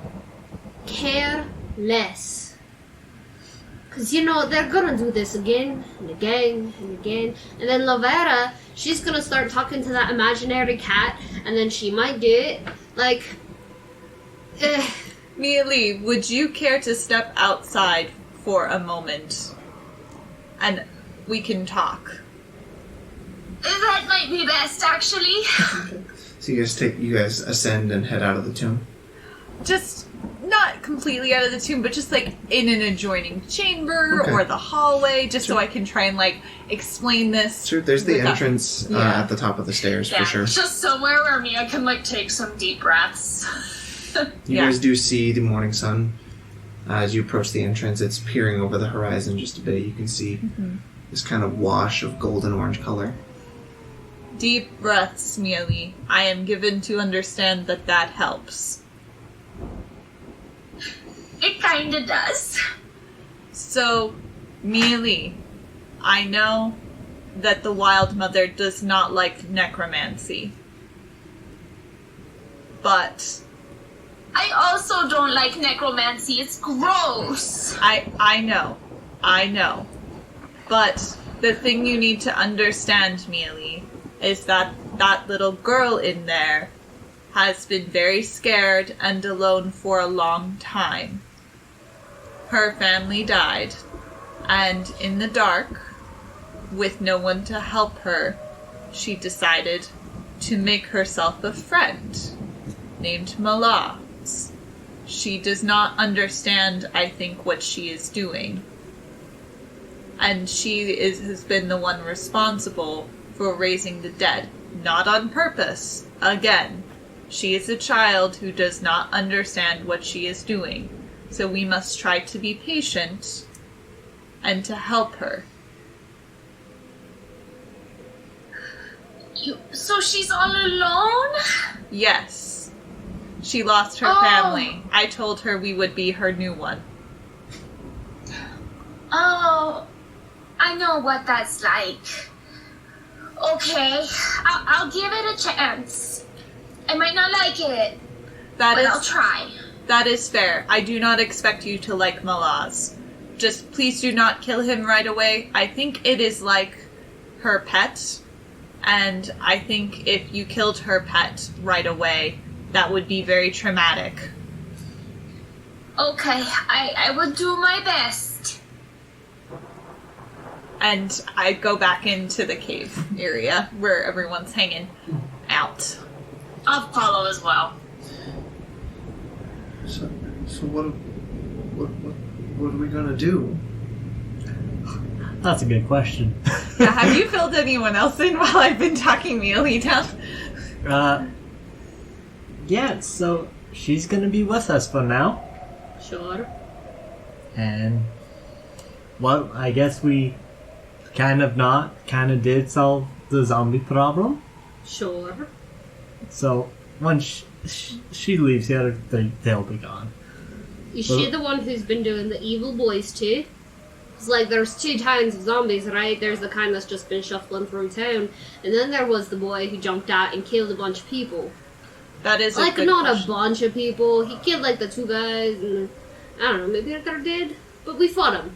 Care less. Because, they're gonna do this again and again and again. And then Laverra, she's gonna start talking to that imaginary cat, and then she might do it. Like, Mialee, would you care to step outside for a moment? And we can talk. That might be best, actually. So you guys ascend and head out of the tomb. Just not completely out of the tomb, but just like in an adjoining chamber Okay. or the hallway, just so I can try and like explain this. Sure, there's the without- entrance Yeah. at the top of the stairs, Yeah, for sure. just somewhere where Mia can take some deep breaths. You guys do see the morning sun. As you approach the entrance, it's peering over the horizon just a bit. You can see this kind of wash of golden orange color. Deep breaths, Mialee. I am given to understand that helps. It kinda does. So, Mialee, I know that the Wyldmother does not like necromancy. But I also don't like necromancy. It's gross. I know. But the thing you need to understand, Mialee, is that little girl in there has been very scared and alone for a long time. Her family died, and in the dark, with no one to help her, she decided to make herself a friend named Malaz. She does not understand, I think, what she is doing. And she has been the one responsible for raising the dead. Not on purpose. Again, she is a child who does not understand what she is doing. So we must try to be patient and to help her. So she's all alone? Yes. She lost her Oh. family. I told her we would be her new one. Oh, I know what that's like. Okay, I'll give it a chance. I might not like it, but I'll try. That is fair. I do not expect you to like Malaz. Just please do not kill him right away. I think it is like her pet, And I think if you killed her pet right away, that would be very traumatic. Okay, I will do my best. And I go back into the cave area where everyone's hanging out. I'll follow as well. So what are we gonna do? That's a good question. Yeah, have you filled anyone else in while I've been talking Mialee down? Yeah, so she's gonna be with us for now. Sure. And, well, I guess we kind of did solve the zombie problem. Sure. So, once she leaves here, they'll be gone. Is she the one who's been doing the evil boys too? It's like there's two kinds of zombies, right? There's the kind that's just been shuffling through town, and then there was the boy who jumped out and killed a bunch of people. That is Like, a good not question. a bunch of people. He killed like the two guys, and I don't know, maybe they're dead, but we fought him.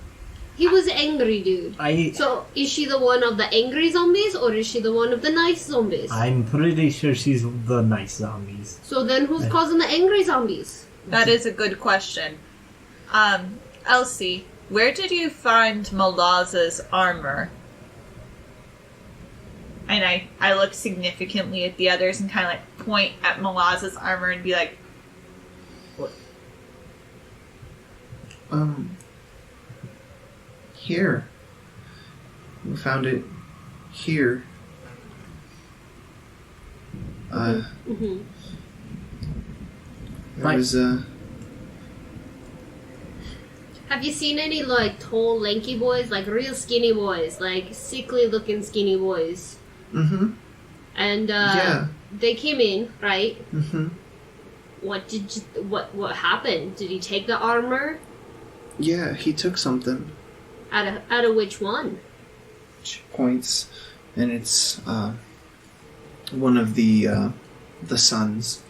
He was an angry dude. So, is she the one of the angry zombies, or is she the one of the nice zombies? I'm pretty sure she's the nice zombies. So then who's causing the angry zombies? That is a good question. Elsie, where did you find Malaz's armor? And I look significantly at the others and kind of like point at Malaz's armor and be like, what? Here. We found it here. Mm-hmm. There was Have you seen any, like, tall, lanky boys? Like, real skinny boys? Like, sickly-looking skinny boys? Mm-hmm. And, Yeah. they came in, right? Mm-hmm. What happened? Did he take the armor? Yeah, he took something. Out of which one? She points, and it's one of the sons.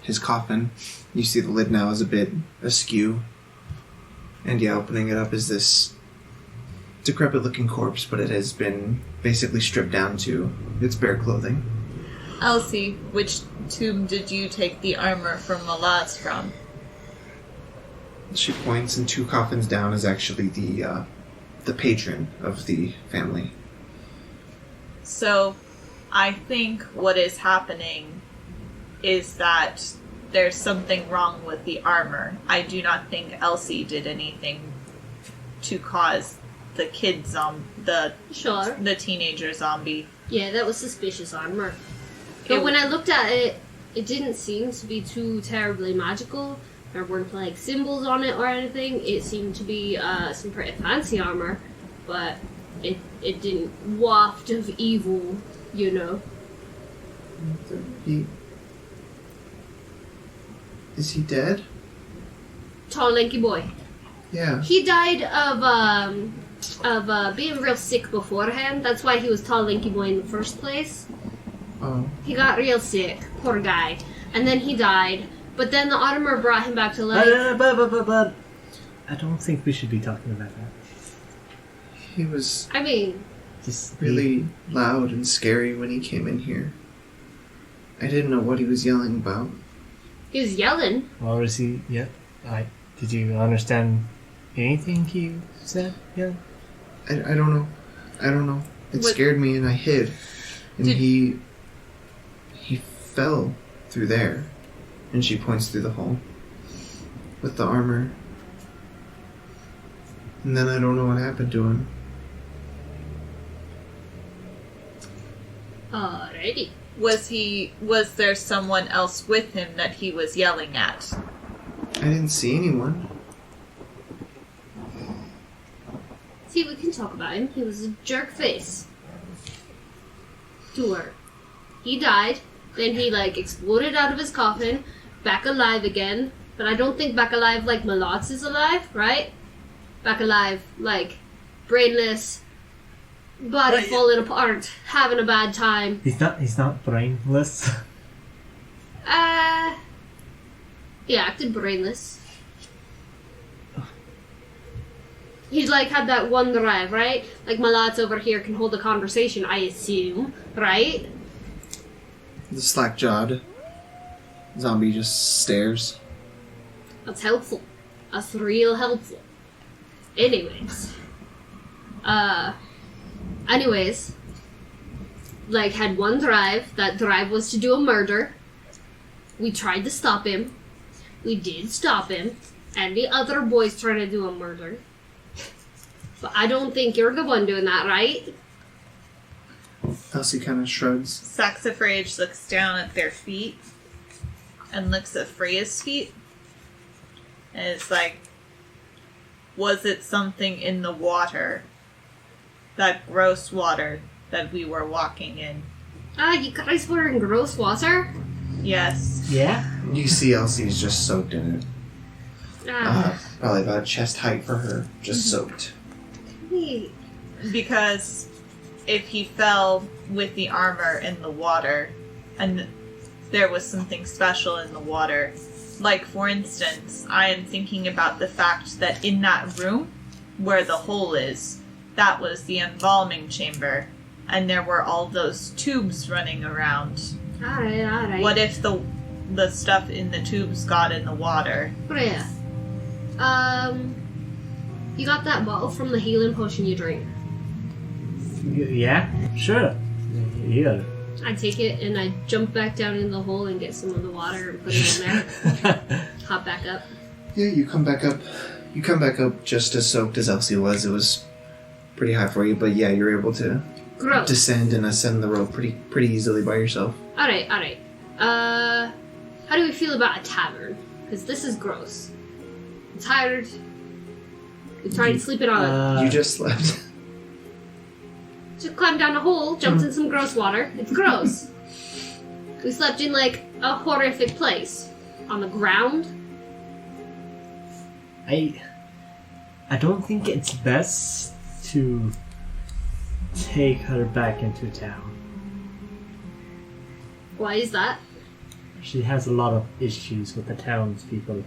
His coffin. You see the lid now is a bit askew. And yeah, opening it up is this decrepit-looking corpse, but it has been basically stripped down to its bare clothing. Elsie, which tomb did you take the armor from Malaz from? She points, and 2 coffins down is actually the patron of the family. So, I think what is happening is that there's something wrong with the armor. I do not think Elsie did anything to cause the kid Sure. the teenager zombie. Yeah, that was suspicious armor. But when I looked at it, it didn't seem to be too terribly magical. There weren't, like, symbols on it or anything. It seemed to be some pretty fancy armor, but it didn't waft of evil, you know. Is he dead? Tall, lanky boy. Yeah. He died of being real sick beforehand. That's why he was tall, lanky boy in the first place. Oh. He got real sick, poor guy, and then he died. But then the armor brought him back to life. But I don't think we should be talking about that. He was I mean, Just really loud and scary when he came in here. I didn't know what he was yelling about. he was yelling. Or is he? Yeah. Did you understand anything he said? Yeah. I don't know. I don't know. It scared me and I hid. And he fell through there. And she points through the hole with the armor. And then I don't know what happened to him. Alrighty. Was there someone else with him that he was yelling at? I didn't see anyone. See, we can talk about him. He was a jerk face to her. He died. Then he, like, exploded out of his coffin, back alive again. But I don't think back alive like Malotz is alive, right? Back alive, like, brainless, body falling apart, having a bad time. He's not brainless. He acted brainless. He's like had that one drive, right? Like my lads over here can hold a conversation, I assume, right? The slack-jawed zombie just stares. That's helpful. That's real helpful. Anyways, like had one drive. That drive was to do a murder. We tried to stop him. We did stop him. And the other boys tried to do a murder. But I don't think you're the one doing that, right? Elsie kind of shrugs. Saxifrage looks down at their feet and looks at Freya's feet. And it's like, was it something in the water? That gross water that we were walking in? You guys were in gross water? Yes. Yeah? You see Elsie's just soaked in it. Probably about chest height for her. Just soaked. Wait. Because if he fell with the armor in the water, and there was something special in the water, like for instance, I am thinking about the fact that in that room, where the hole is, that was the embalming chamber, and there were all those tubes running around. Alright. What if the stuff in the tubes got in the water? Freya, you got that bottle from the healing potion you drink? Yeah? Sure. You got it. I take it and I jump back down in the hole and get some of the water and put it in there. Hop back up. Yeah, you come back up. You come back up just as soaked as Elsie was. It was pretty high for you, but yeah, you're able to descend and ascend the rope pretty easily by yourself. Alright. How do we feel about a tavern? Because this is gross. I'm tired. We tried sleeping on it. You just slept. Just climbed down a hole, jumped in some gross water. It's gross. We slept in like a horrific place. On the ground. I don't think it's best to take her back into town. Why is that? She has a lot of issues with the townspeople.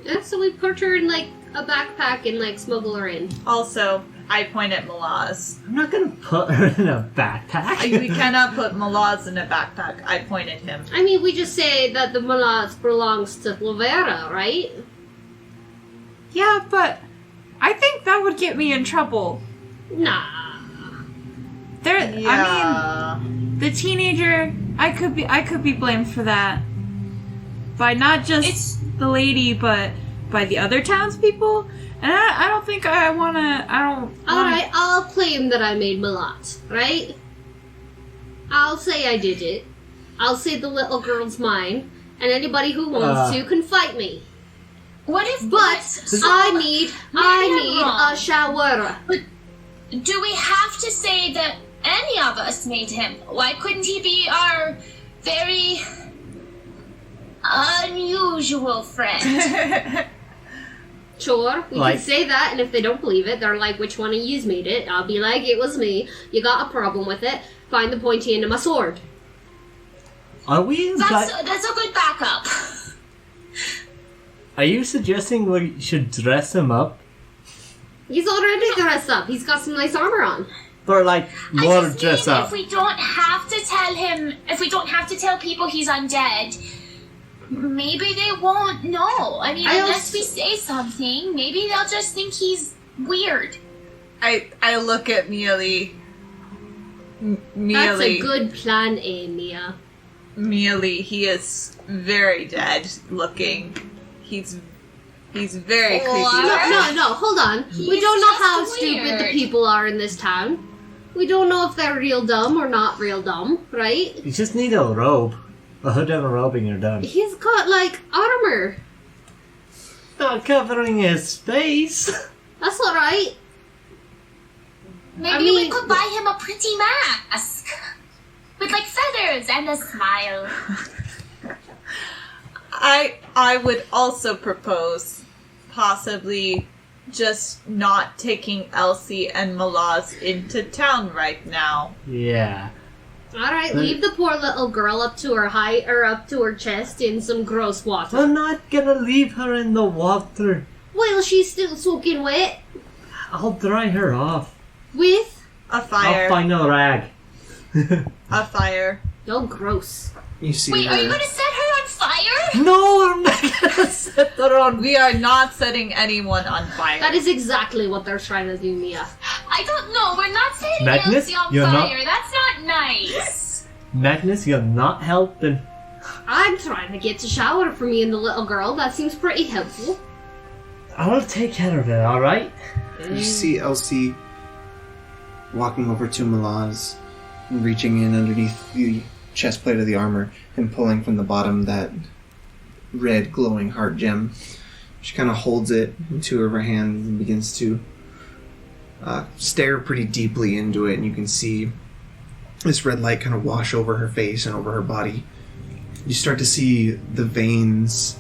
Yeah, so we put her in like a backpack and like smuggle her in. Also, I point at Malaz. I'm not gonna put her in a backpack. We cannot put Malaz in a backpack. I point at him. I mean, we just say that the Malaz belongs to Laverra, right? Yeah, but I think that would get me in trouble. Nah. I mean, the teenager, I could be blamed for that. By not just the lady, but by the other townspeople. And I don't think I wanna. Alright, I'll claim that I made Malaz, right? I'll say I did it. I'll say the little girl's mine, and anybody who wants to can fight me. What if? But I need a shower. But do we have to say that any of us made him? Why couldn't he be our very unusual friend? Sure, we can say that, and if they don't believe it, they're like, which one of yous made it? I'll be like, it was me. You got a problem with it? Find the pointy end of my sword. Are we? That's a good backup. Are you suggesting we should dress him up? He's already dressed up. He's got some nice armor on. Or like more dress up? If we don't have to tell him, if we don't have to tell people he's undead, maybe they won't know. I mean, unless we say something, maybe they'll just think he's weird. I look at Mialee. That's a good plan, Mia. Mialee, he is very dead looking. He's very creepy. No, hold on. We don't know how stupid the people are in this town. We don't know if they're real dumb or not real dumb, right? You just need a robe. A hood and a robe and you're done. He's got, like, armor. Not covering his face. That's alright. Maybe we could buy him a pretty mask. With, like, feathers and a smile. I would also propose possibly just not taking Elsie and Malaz into town right now. Yeah. Alright, leave the poor little girl up to her height or up to her chest in some gross water. We're not gonna leave her in the water. Well, she's still soaking wet. I'll dry her off. With A fire. I'll find a rag. A fire. oh, gross. You see Wait, her, are you gonna set her on fire? No, I'm not gonna set her on. We are not setting anyone on fire. That is exactly what they're trying to do, Mia. I don't know. We're not setting Magnus, Elsie on you're not- fire. That's not nice. Magnus, you're not helping. I'm trying to get to shower for me and the little girl. That seems pretty helpful. I'll take care of it, alright? you see Elsie walking over to Malaz and reaching in underneath the chest plate of the armor and pulling from the bottom that red glowing heart gem. She kind of holds it in two of her hands and begins to stare pretty deeply into it, and you can see this red light kind of wash over her face and over her body. You start to see the veins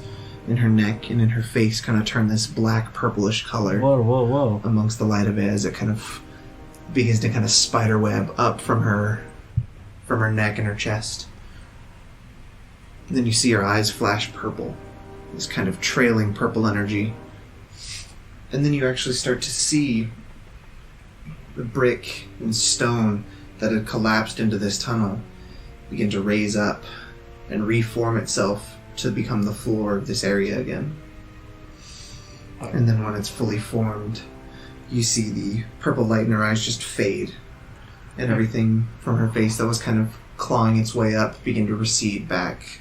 in her neck and in her face kind of turn this black purplish color Whoa. amongst the light of it as it kind of begins to kind of spiderweb up from her neck and her chest. And then you see her eyes flash purple, this kind of trailing purple energy. And then you actually start to see the brick and stone that had collapsed into this tunnel begin to raise up and reform itself to become the floor of this area again. And then when it's fully formed, you see the purple light in her eyes just fade, and everything from her face that was kind of clawing its way up begin to recede back.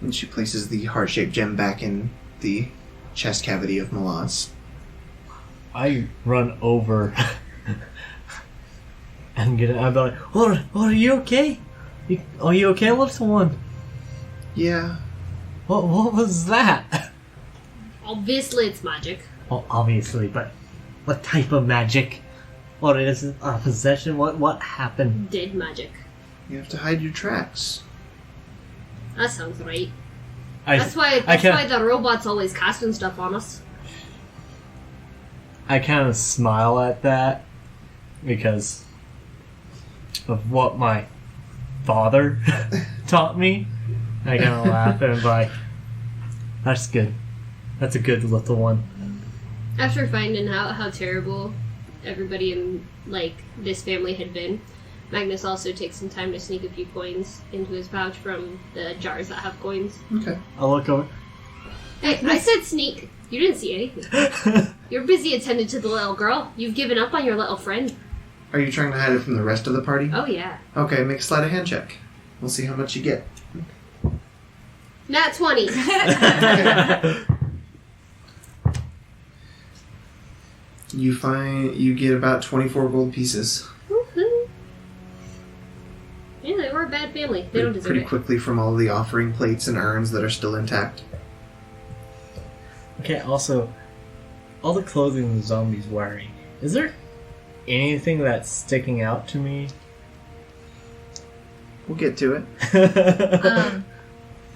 And she places the heart-shaped gem back in the chest cavity of Malaz. I run over and get it. I'm like, oh, are you okay? Are you okay, little one? Yeah. What was that? Obviously, it's magic. Oh, obviously, but what type of magic? Or is it a possession? What happened? Dead magic. You have to hide your tracks. That sounds right. I That's why the robot's always casting stuff on us. I kind of smile at that because of what my father taught me. I kind of laugh and I'm like, that's good. That's a good little one. After finding out how terrible everybody in this family had been, Magnus also takes some time to sneak a few coins into his pouch from the jars that have coins. Okay. I'll look over. Hey, I said sneak. You didn't see anything. You're busy attending to the little girl. You've given up on your little friend. Are you trying to hide it from the rest of the party? Oh, yeah. Okay, make a sleight of hand check. We'll see how much you get. Nat 20. You get about 24 gold pieces. Woohoo. Yeah, they were a bad family. They don't deserve Pretty it. quickly from all the offering plates and urns that are still intact. Okay, also, all the clothing the zombie's wearing, is there anything that's sticking out to me? We'll get to it.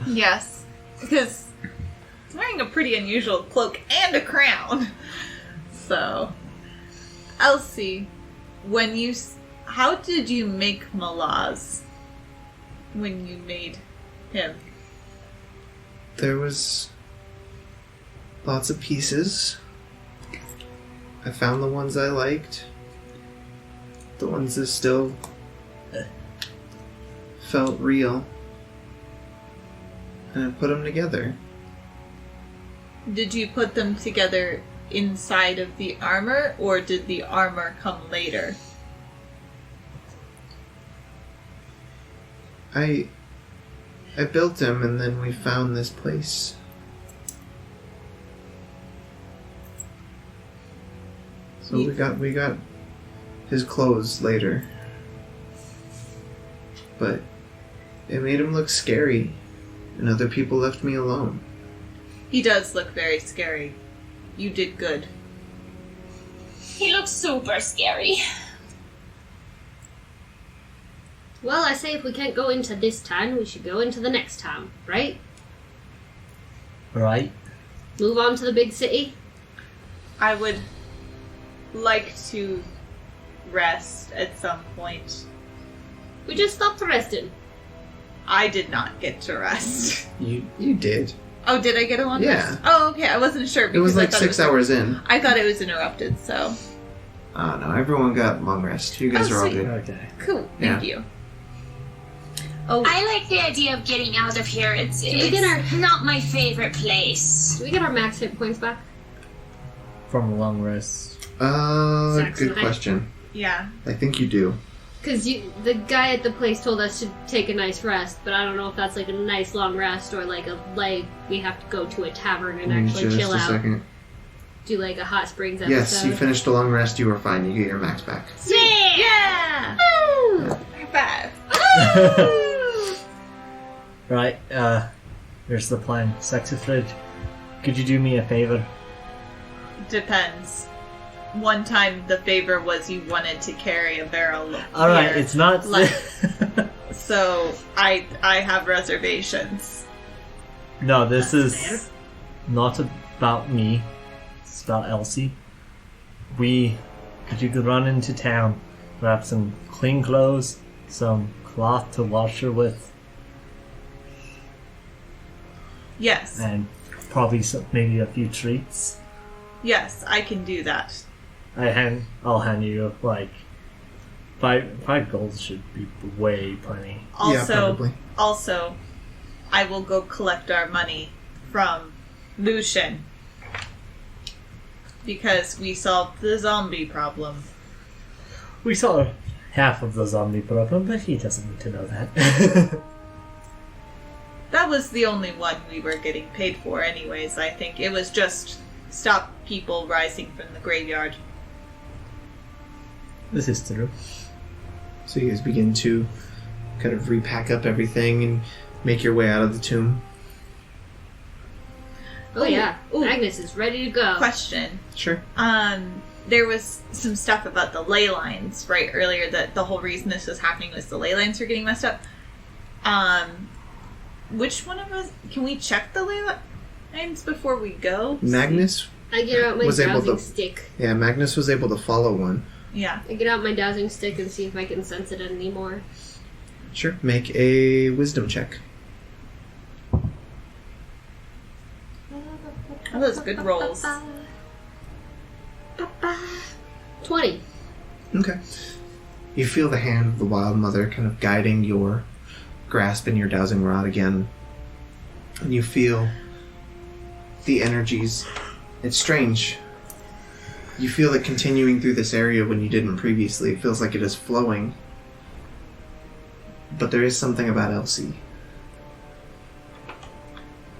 Yes, because he's wearing a pretty unusual cloak and a crown. So, Elsie, how did you make Malaz when you made him? There was lots of pieces. I found the ones I liked. The ones that still felt real. And I put them together. Did you put them together inside of the armor, or did the armor come later? I built them, and then we found this place. So we got his clothes later. But it made him look scary, and other people left me alone. He does look very scary. You did good. He looks super scary. Well, I say if we can't go into this town, we should go into the next town, right? Right? Move on to the big city. I would like to rest at some point. We just stopped resting. I did not get to rest. You did. Oh, did I get a long Yeah. rest? Oh, okay. I wasn't sure. It was because I like thought 6 hours in. I thought it was interrupted, so. Oh, no, everyone got long rest. You guys Oh, are all sweet. good. Okay. Cool. Yeah. Thank you. Oh, I like the idea of getting out of here. It's not my favorite place. Do we get our max hit points back? From a long rest. Saxon, Good question. yeah. I think you do. Because the guy at the place told us to take a nice rest, but I don't know if that's like a nice long rest or like we have to go to a tavern and actually Just chill a out. second. Do like a hot springs episode. Yes, you finished a long rest. You are fine. You get your max back. Yeah! Woo! High five. Right, here's the plan. Saxifrage, could you do me a favor? Depends. One time the favor was you wanted to carry a barrel of Alright, beer. it's not... Like- So I have reservations. No, this That's is not about me. It's about Elsie. You could run into town, grab some clean clothes, some cloth to wash her with, Yes. and probably maybe a few treats. Yes, I can do that. I'll hand you like five gold should be way plenty. Yeah, probably. Also, I will go collect our money from Lucian. Because we solved the zombie problem. We saw half of the zombie problem, but he doesn't need to know that. That was the only one we were getting paid for anyways, I think. It was just stop people rising from the graveyard. This is true. So you guys begin to kind of repack up everything and make your way out of the tomb. Oh yeah, Ooh. Magnus is ready to go. Question. Sure. There was some stuff about the ley lines, right, earlier, that the whole reason this was happening was the ley lines were getting messed up. Which one of us... Can we check the ley lines before we go? Magnus? I get out my Was able dowsing to- stick. Yeah, Magnus was able to follow one. Yeah. I get out my dowsing stick and see if I can sense it anymore. Sure. Make a wisdom check. Oh, those good rolls. 20. Okay. You feel the hand of the Wyldmother kind of guiding your grasp in your dowsing rod again. And you feel the energies. It's strange. You feel it continuing through this area when you didn't previously. It feels like it is flowing. But there is something about Elsie.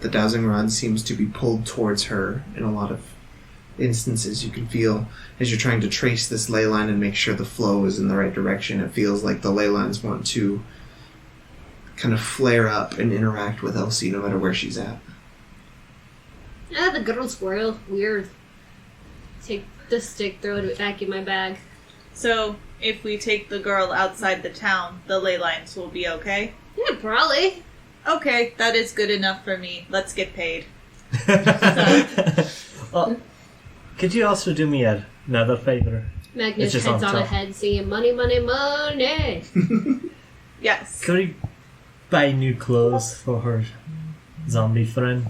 The dowsing rod seems to be pulled towards her in a lot of instances. You can feel, as you're trying to trace this ley line and make sure the flow is in the right direction, it feels like the ley lines want to kind of flare up and interact with Elsie no matter where she's at. Ah, the girl squirrel. Weird. Take the stick, throw it back in my bag. So, if we take the girl outside the town, the ley lines will be okay? Yeah, probably. Okay, that is good enough for me. Let's get paid. Well, could you also do me another favor? Magnus It's just heads on on top. ahead singing money, money, money. Yes. Could we buy new clothes for her zombie friend?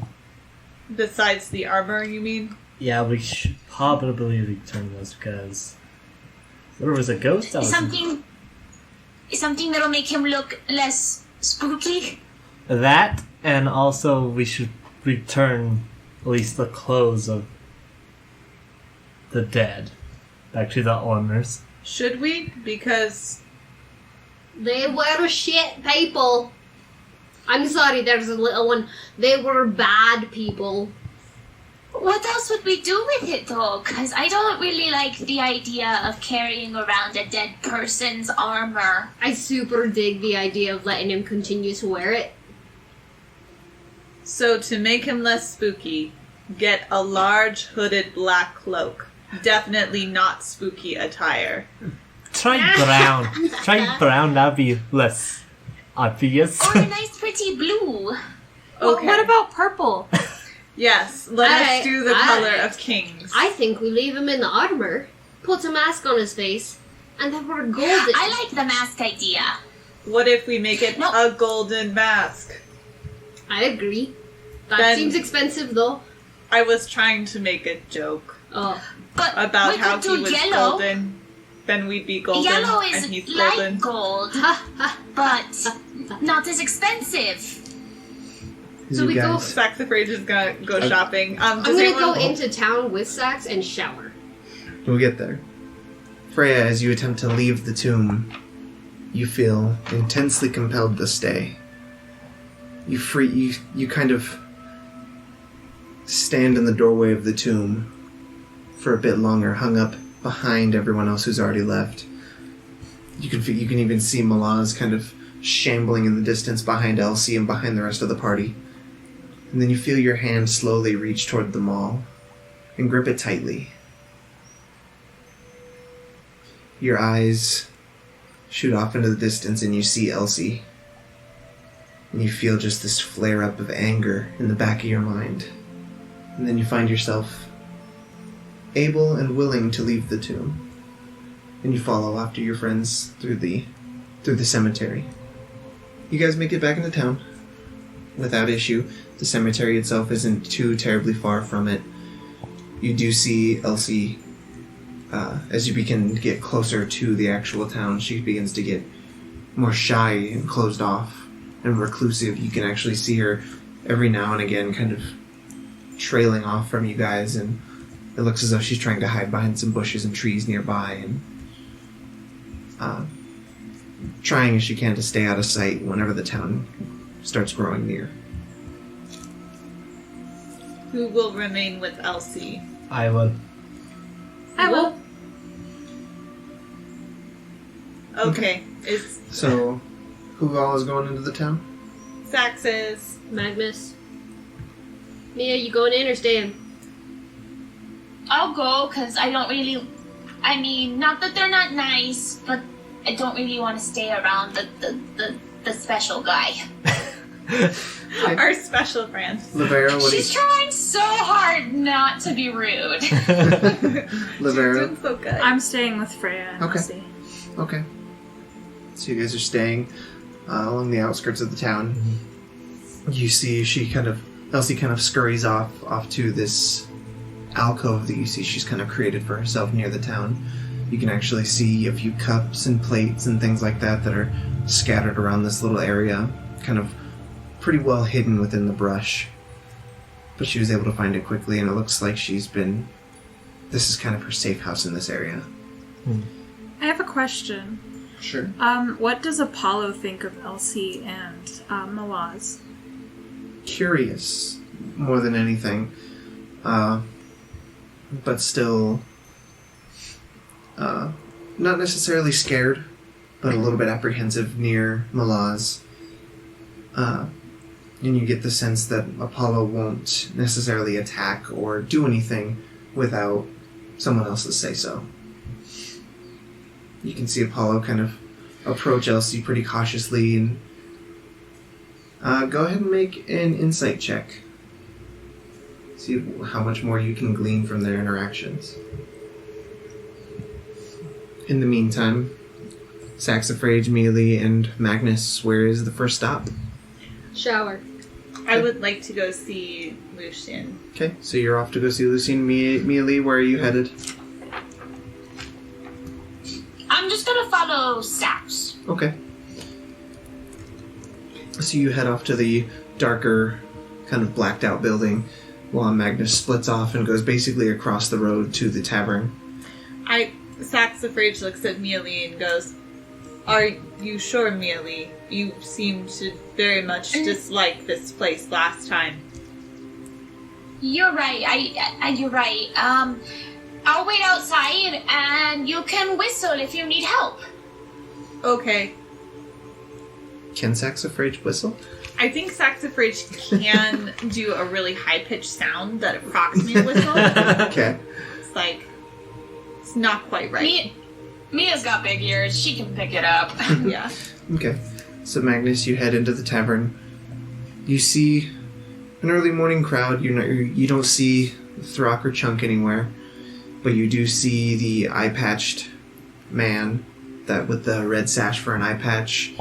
Besides the armor, you mean? Yeah, we should probably return those because there was a ghost out Something that'll make him look less spooky. That, and also we should return at least the clothes of the dead back to the owners. Should we? Because They were shit people. I'm sorry, there's a little one. They were bad people. What else would we do with it, though? Because I don't really like the idea of carrying around a dead person's armor. I super dig the idea of letting him continue to wear it. So to make him less spooky, get a large hooded black cloak. Definitely not spooky attire. Try brown. Try brown, that'd be less obvious. Or a nice pretty blue. Okay. What about purple? Yes, let us do the color Alright. of kings. I think we leave him in the armor, puts a mask on his face, and then we're golden. I like the mask idea. What if we make it No. a golden mask? I agree. That seems expensive, though. I was trying to make a joke Oh. But about we how could do he was yellow. golden. Then we'd be golden, Yellow and is he's like golden. gold, but not as expensive. So we go. Saxifrage is gonna go shopping. I'm gonna go into town with Sax and shower. We'll get there. Freya, as you attempt to leave the tomb, you feel intensely compelled to stay. You kind of stand in the doorway of the tomb for a bit longer, hung up behind everyone else who's already left. You can even see Malaz kind of shambling in the distance behind Elsie and behind the rest of the party. And then you feel your hand slowly reach toward the maul and grip it tightly. Your eyes shoot off into the distance and you see Elsie. And you feel just this flare-up of anger in the back of your mind. And then you find yourself able and willing to leave the tomb. And you follow after your friends through the cemetery. You guys make it back into town without issue. The cemetery itself isn't too terribly far from it. You do see Elsie, as you begin to get closer to the actual town, she begins to get more shy and closed off and reclusive. You can actually see her every now and again kind of trailing off from you guys, and it looks as though she's trying to hide behind some bushes and trees nearby, and trying as she can to stay out of sight whenever the town starts growing near. Who will remain with Elsie? I will. I will. Okay. It's So, who all is going into the town? Sax's. Magnus. Mia, you going in or staying? I'll go because I don't really. I mean, not that they're not nice, but I don't really want to stay around the special guy. Our special friend. Laverra, what do you... She's trying so hard not to be rude. Laverra. Doing so good. I'm staying with Freya and Okay. Elsie. Okay. So you guys are staying along the outskirts of the town. You see Elsie kind of scurries off to this alcove that you see she's kind of created for herself near the town. You can actually see a few cups and plates and things like that are scattered around this little area, kind of pretty well hidden within the brush. But she was able to find it quickly, and it looks like this is kind of her safe house in this area. I have a question. Sure. What does Apollo think of Elsie and Malaz? Curious, more than anything. But still, not necessarily scared, but a little bit apprehensive near Malaz. And you get the sense that Apollo won't necessarily attack or do anything without someone else's say-so. You can see Apollo kind of approach Elsie pretty cautiously, and go ahead and make an insight check. See how much more you can glean from their interactions. In the meantime, Saxifrage, Mialee, and Magnus, where is the first stop? Shower. I would like to go see Lucian. Okay, so you're off to go see Lucian. Mialee, where are you headed? I'm just gonna follow Sax. Okay. So you head off to the darker, kind of blacked out building, while Magnus splits off and goes basically across the road to the tavern. Saxifrage looks at Mialee and goes, "Are you sure, Mialee? You seem to very much dislike this place last time." You're right. You're right. I'll wait outside, and you can whistle if you need help. Okay. Can Saxifrage whistle? I think Saxifrage can do a really high-pitched sound that approximates a whistle. Okay. It's like, it's not quite right. Mia's got big ears. She can pick it up. Yeah. Okay. So Magnus, you head into the tavern. You see an early morning crowd. You don't see Throck or Chunk anywhere, but you do see the eye-patched man that with the red sash for an eye patch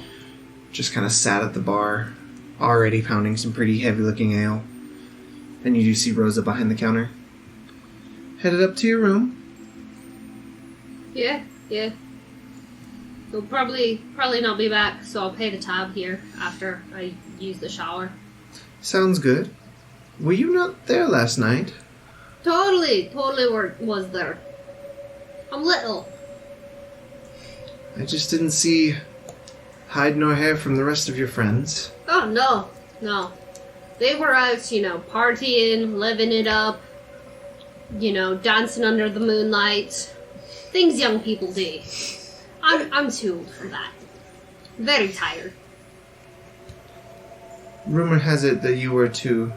just kind of sat at the bar, already pounding some pretty heavy-looking ale. And you do see Rosa behind the counter. Headed up to your room. Yeah. We'll probably not be back, so I'll pay the tab here after I use the shower. Sounds good. Were you not there last night? Totally was there. I'm little. I just didn't see hide nor hair from the rest of your friends. Oh, no. They were out, partying, living it up, dancing under the moonlight. Things young people do. I'm too old for that. Very tired. Rumor has it that you were to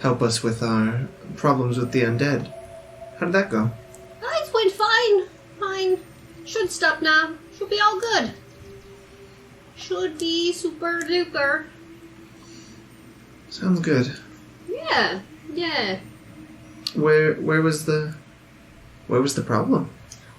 help us with our problems with the undead. How did that go? It went fine. Should stop now. Should be all good. Should be super duper. Sounds good. Yeah. Where was the problem?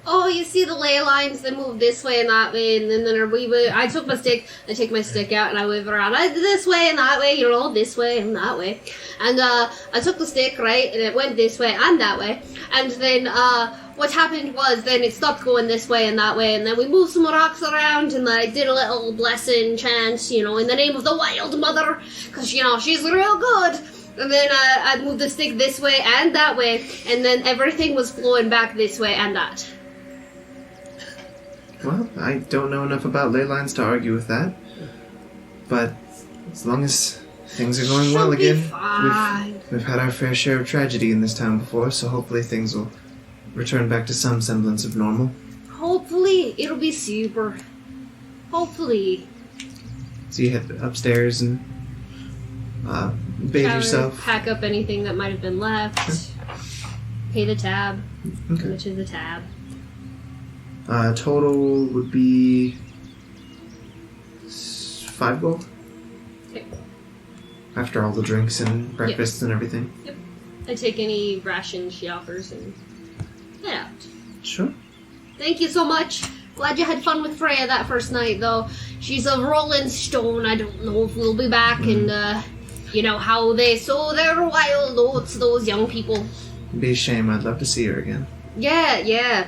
Oh, you see the ley lines, they move this way and that way, and then I took my stick, I take my stick out and I wave around, this way and that way, this way and that way. And I took the stick, right, and it went this way and that way. And then what happened was then it stopped going this way and that way, and then we moved some rocks around and I did a little blessing chant, in the name of the Wyldmother, because, she's real good. And then I moved the stick this way and that way, and then everything was flowing back this way and that. Well, I don't know enough about ley lines to argue with that. But as long as things are going well again, we've had our fair share of tragedy in this town before, so hopefully things will return back to some semblance of normal. Hopefully, it'll be super. Hopefully. So you head upstairs and bathe Shower, yourself. Pack up anything that might have been left. Pay the tab. Okay. Which is the tab. Total would be 5 gold. Okay. After all the drinks and breakfasts and everything. Yep. I take any rations she offers and head out. Sure. Thank you so much. Glad you had fun with Freya that first night, though. She's a rolling stone. I don't know if we'll be back, and how they sow their wild oats, those young people. It'd be a shame. I'd love to see her again. Yeah.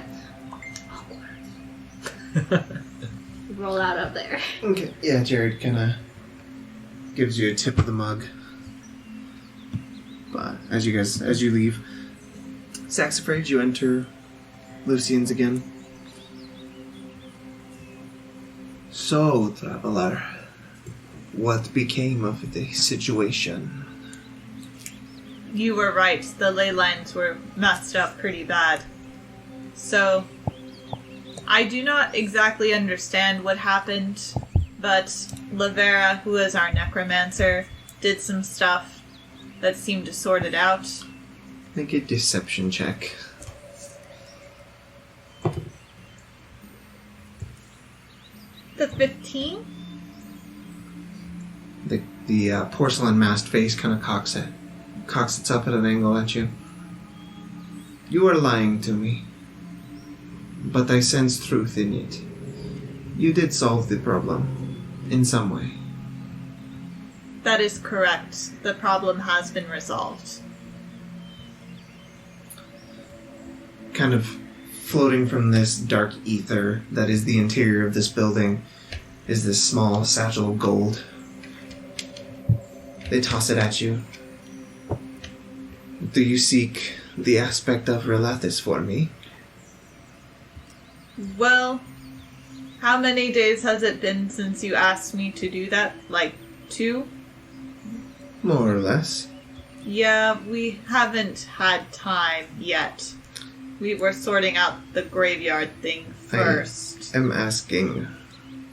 Roll out up there. Okay. Yeah, Jared kind of gives you a tip of the mug. But as you leave, Saxifrage, you enter Lucian's again. So, traveler, what became of the situation? You were right. The ley lines were messed up pretty bad. So, I do not exactly understand what happened, but Laverra, who is our necromancer, did some stuff that seemed to sort it out. Make a deception check. The 15? The porcelain masked face kind of cocks its up at an angle at you. You are lying to me, but I sense truth in it. You did solve the problem, in some way. That is correct. The problem has been resolved. Kind of floating from this dark ether that is the interior of this building is this small satchel of gold. They toss it at you. Do you seek the aspect of Relathis for me? Well, how many days has it been since you asked me to do that? Like 2? More or less. Yeah, we haven't had time yet. We were sorting out the graveyard thing first. I am asking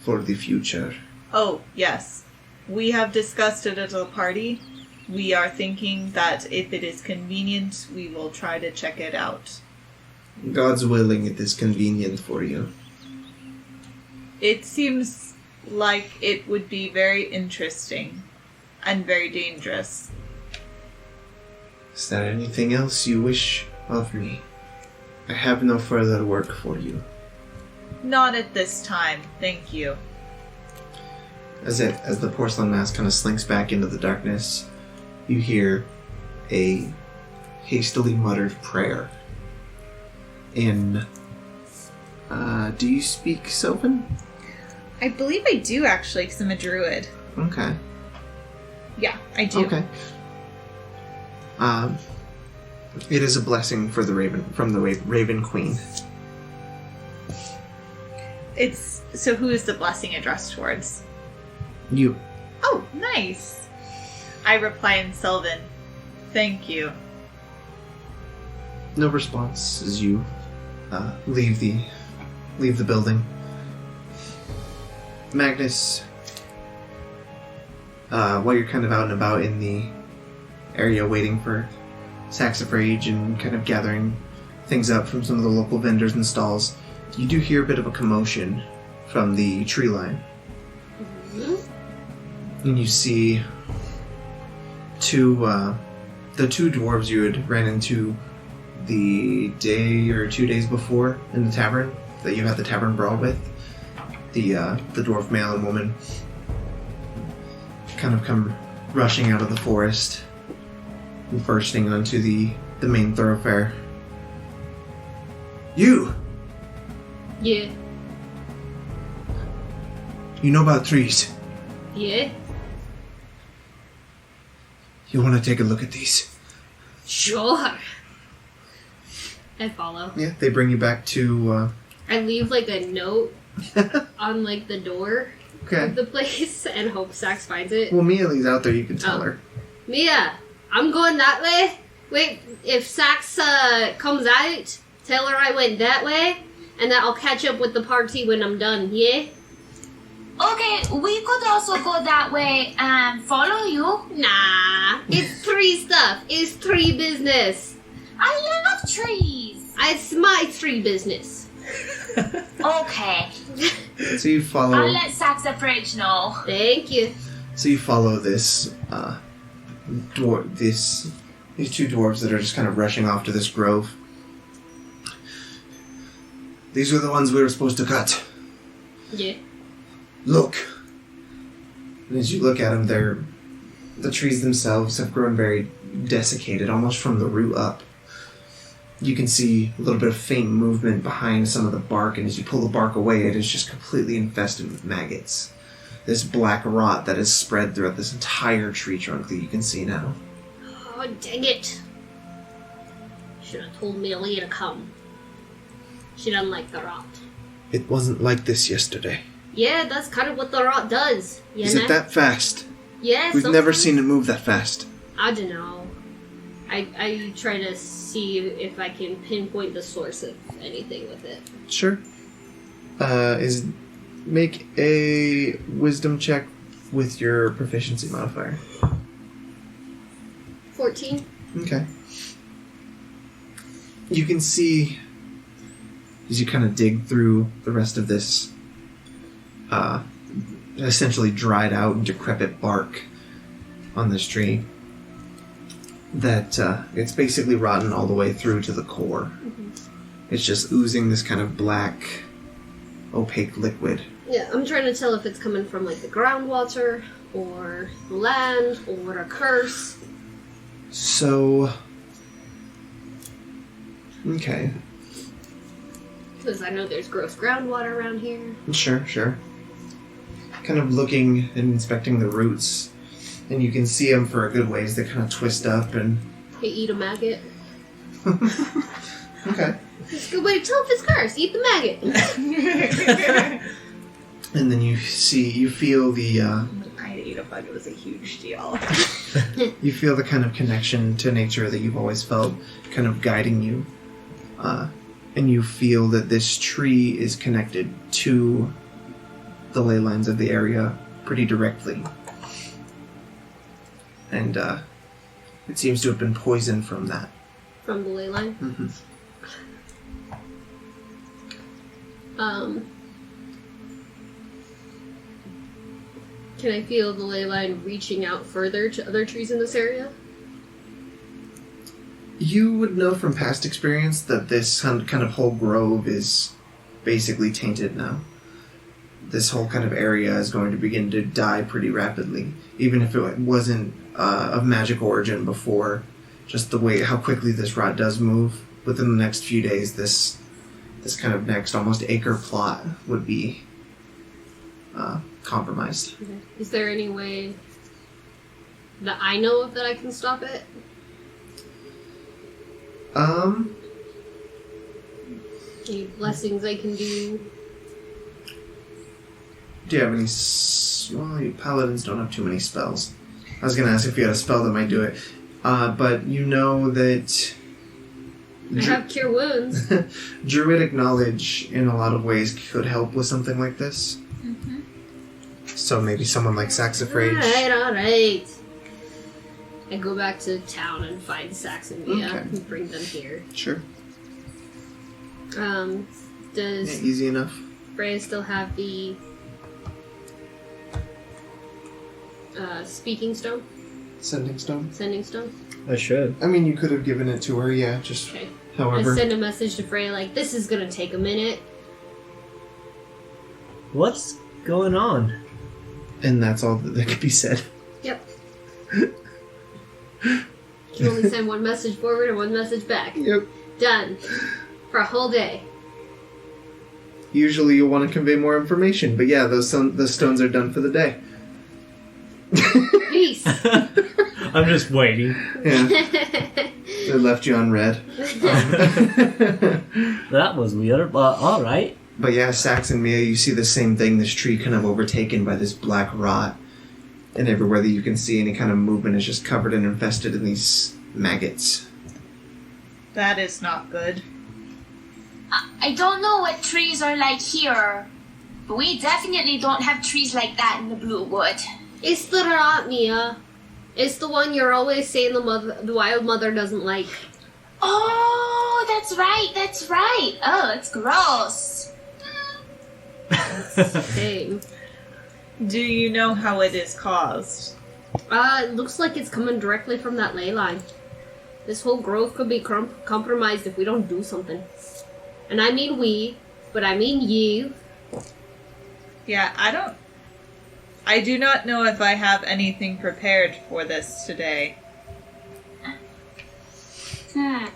for the future. Oh, yes. We have discussed it at a party. We are thinking that if it is convenient, we will try to check it out. God's willing it is convenient for you. It seems like it would be very interesting and very dangerous. Is there anything else you wish of me? I have no further work for you. Not at this time, thank you. As the porcelain mask kind of slinks back into the darkness, you hear a hastily muttered prayer in... do you speak Sylvan? I believe I do, actually, because I'm a druid. Okay. Yeah, I do. Okay. It is a blessing for the Raven from the Raven Queen. So who is the blessing addressed towards? You. Oh, nice. I reply in Sylvan. Thank you. No response as you leave the building. Magnus, while you're kind of out and about in the area waiting for Saxifrage and kind of gathering things up from some of the local vendors and stalls, you do hear a bit of a commotion from the tree line. And you see the two dwarves you had ran into the day or 2 days before in the tavern that you had the tavern brawl with. The dwarf male and woman kind of come rushing out of the forest and bursting onto the main thoroughfare. You! Yeah. You know about trees. Yeah. You want to take a look at these? Sure. I follow. Yeah, they bring you back to... I leave like a note on like the door Okay. of the place and hope Sax finds it. Well, Mialee's out there, you can tell her. Mia, I'm going that way. Wait, if Sax comes out, tell her I went that way, and that I'll catch up with the party when I'm done, yeah? Okay, we could also go that way and follow you. Nah, it's tree stuff. It's tree business. I love trees. It's my tree business. Okay. So you follow... I'll let Saxifrage know. Thank you. So you follow this, these two dwarves that are just kind of rushing off to this grove. These are the ones we were supposed to cut. Yeah. Look! And as you look at them, the trees themselves have grown very desiccated, almost from the root up. You can see a little bit of faint movement behind some of the bark, and as you pull the bark away, it is just completely infested with maggots. This black rot that is spread throughout this entire tree trunk that you can see now. Oh, dang it. Should have told Mialee to come. She doesn't like the rot. It wasn't like this yesterday. Yeah, that's kind of what the rot does. Is it that fast? Yeah, We've never seen it move that fast. I don't know. I try to see if I can pinpoint the source of anything with it. Sure. Make a wisdom check with your proficiency modifier. 14. Okay. You can see, as you kind of dig through the rest of this essentially dried out and decrepit bark on this tree, that it's basically rotten all the way through to the core. Mm-hmm. It's just oozing this kind of black, opaque liquid. Yeah, I'm trying to tell if it's coming from like the groundwater or the land or a curse. So, okay. Because I know there's gross groundwater around here. Sure. Kind of looking and inspecting the roots, and you can see them for a good ways. They kind of twist up and... They eat a maggot. Okay. It's a good way to tell if it's cursed. Eat the maggot. And then you feel the... I ate a bug. It was a huge deal. You feel the kind of connection to nature that you've always felt kind of guiding you. And you feel that this tree is connected to the ley lines of the area pretty directly. And it seems to have been poisoned from that. From the ley line? Mm-hmm. Can I feel the ley line reaching out further to other trees in this area? You would know from past experience that this kind of whole grove is basically tainted now. This whole kind of area is going to begin to die pretty rapidly, even if it wasn't of magic origin before, just the way how quickly this rot does move. Within the next few days, this kind of next almost acre plot would be compromised. Okay. Is there any way that I know of that I can stop it? Any blessings I can do? Do you have any... Well, you paladins don't have too many spells. I was going to ask if you had a spell that might do it. But you know that... I have cure wounds. Druidic knowledge, in a lot of ways, could help with something like this. Mm-hmm. So maybe someone like Saxifrage. Alright. I go back to town and find Sax and Freya and bring them here. Sure. Does easy enough. Freya still have the speaking stone? Sending stone? Sending stone? I should. I mean, you could have given it to her, yeah, just... Okay. However... I send a message to Freya like, this is gonna take a minute. What's going on? And that's all that could be said. Yep. You can only send one message forward and one message back. Yep. Done. For a whole day. Usually you'll want to convey more information, but yeah, those stones are done for the day. Peace. I'm just waiting. Yeah. They left you on red. That was weird, but alright. But yeah, Sax and Mia, you see the same thing, this tree kind of overtaken by this black rot. And everywhere that you can see any kind of movement is just covered and infested in these maggots. That is not good. I don't know what trees are like here, but we definitely don't have trees like that in the Bluewood. It's the rot, Mia. It's the one you're always saying the Wyldmother doesn't like. Oh, that's right. Oh, it's gross. Same. Do you know how it is caused? It looks like it's coming directly from that ley line. This whole grove could be compromised if we don't do something. And I mean we, but I mean you. Yeah, I do not know if I have anything prepared for this today. Well,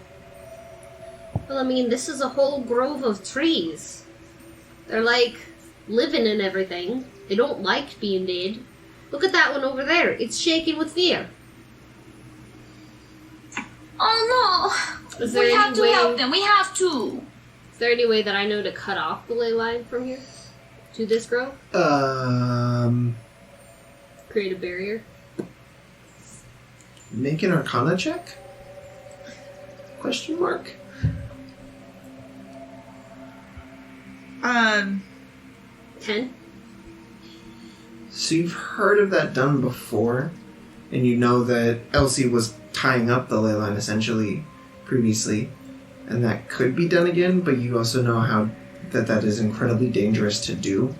I mean, this is a whole grove of trees. They're like living and everything. They don't like being dead. Look at that one over there. It's shaking with fear. Oh no! Is there We any have to way- help them. We have to. Is there any way that I know to cut off the ley line from here? To this grove? Create a barrier? Make an Arcana check? Question mark? 10? So you've heard of that done before, and you know that Elsie was tying up the ley line essentially previously, and that could be done again, but you also know how that is incredibly dangerous to do.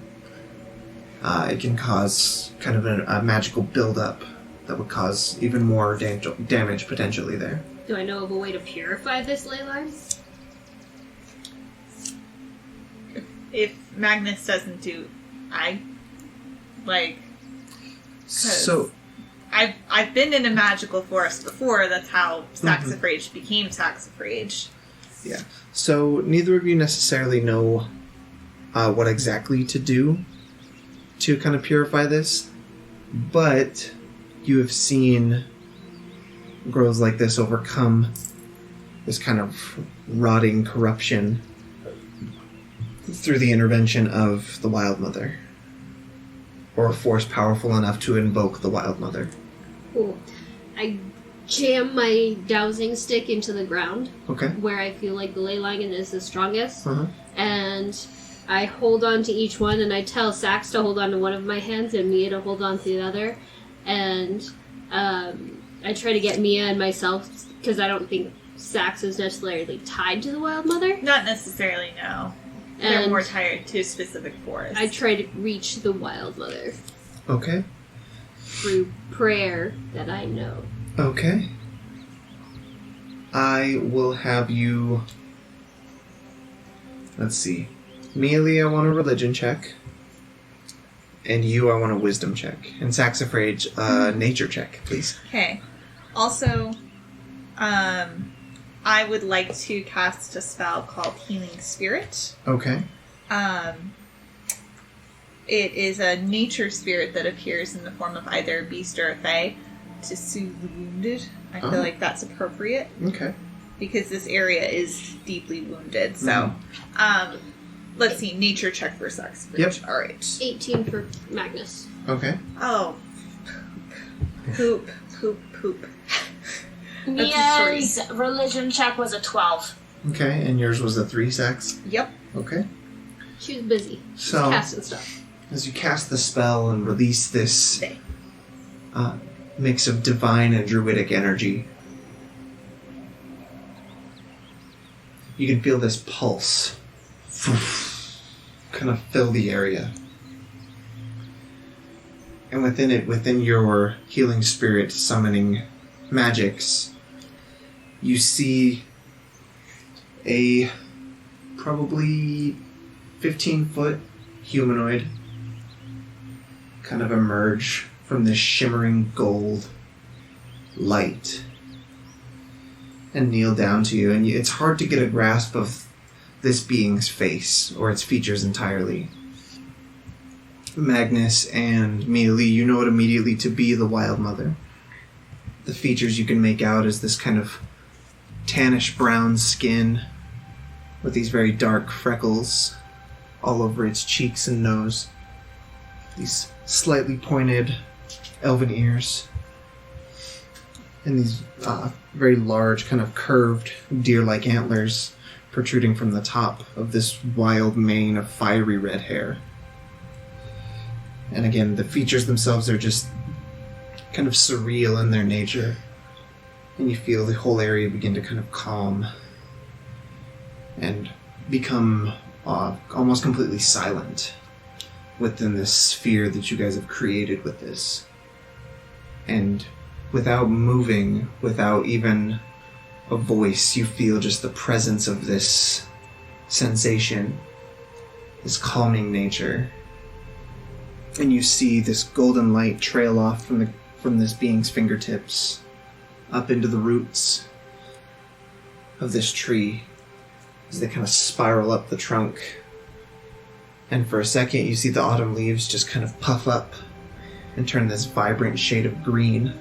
It can cause kind of a magical buildup that would cause even more damage potentially there. Do I know of a way to purify this ley line? If Magnus doesn't do, So, I've been in a magical forest before. That's how Saxifrage became Saxifrage. yeah. So neither of you necessarily know what exactly to do to kind of purify this, but you have seen groves like this overcome this kind of rotting corruption through the intervention of the Wyldmother, or a force powerful enough to invoke the Wyldmother. Cool. I jam my dowsing stick into the ground, Okay. where I feel like the ley line is the strongest, Uh-huh. and I hold on to each one, and I tell Sax to hold on to one of my hands and Mia to hold on to the other, and I try to get Mia and myself, because I don't think Sax is necessarily tied to the Wyldmother. Not necessarily, no. They're And more tied to a specific forest. I try to reach the Wyldmother Okay. through prayer that I know. Okay. I will have you... Let's see. Mialee, I want a religion check. And you, I want a wisdom check. And Saxifrage, nature check, please. Okay. Also, I would like to cast a spell called Healing Spirit. Okay. It is a nature spirit that appears in the form of either a beast or a fae to soothe the wounded. I feel like that's appropriate. Okay. Because this area is deeply wounded. So, let's see. Nature check for Saxifrage. Yep. All right. 18 for Magnus. Okay. Oh. Poop. Mia's religion check was a 12. Okay, and yours was a 3, Sax? Yep. Okay. She was busy. So, Casting stuff. as you cast the spell and release this mix of divine and druidic energy, you can feel this pulse kind of fill the area. And within your healing spirit summoning magics, you see a probably 15-foot humanoid kind of emerge from this shimmering gold light and kneel down to you. And it's hard to get a grasp of this being's face or its features entirely. Magnus and Mialee, you know it immediately to be the Wyldmother. The features you can make out is this kind of tannish brown skin with these very dark freckles all over its cheeks and nose. These slightly pointed elven ears. And these very large, kind of curved, deer-like antlers protruding from the top of this wild mane of fiery red hair. And again, the features themselves are just kind of surreal in their nature. And you feel the whole area begin to kind of calm and become almost completely silent within this sphere that you guys have created with this. And without moving, without even a voice, you feel just the presence of this sensation, this calming nature. And you see this golden light trail off from this being's fingertips up into the roots of this tree as they kind of spiral up the trunk. And for a second, you see the autumn leaves just kind of puff up and turn this vibrant shade of green.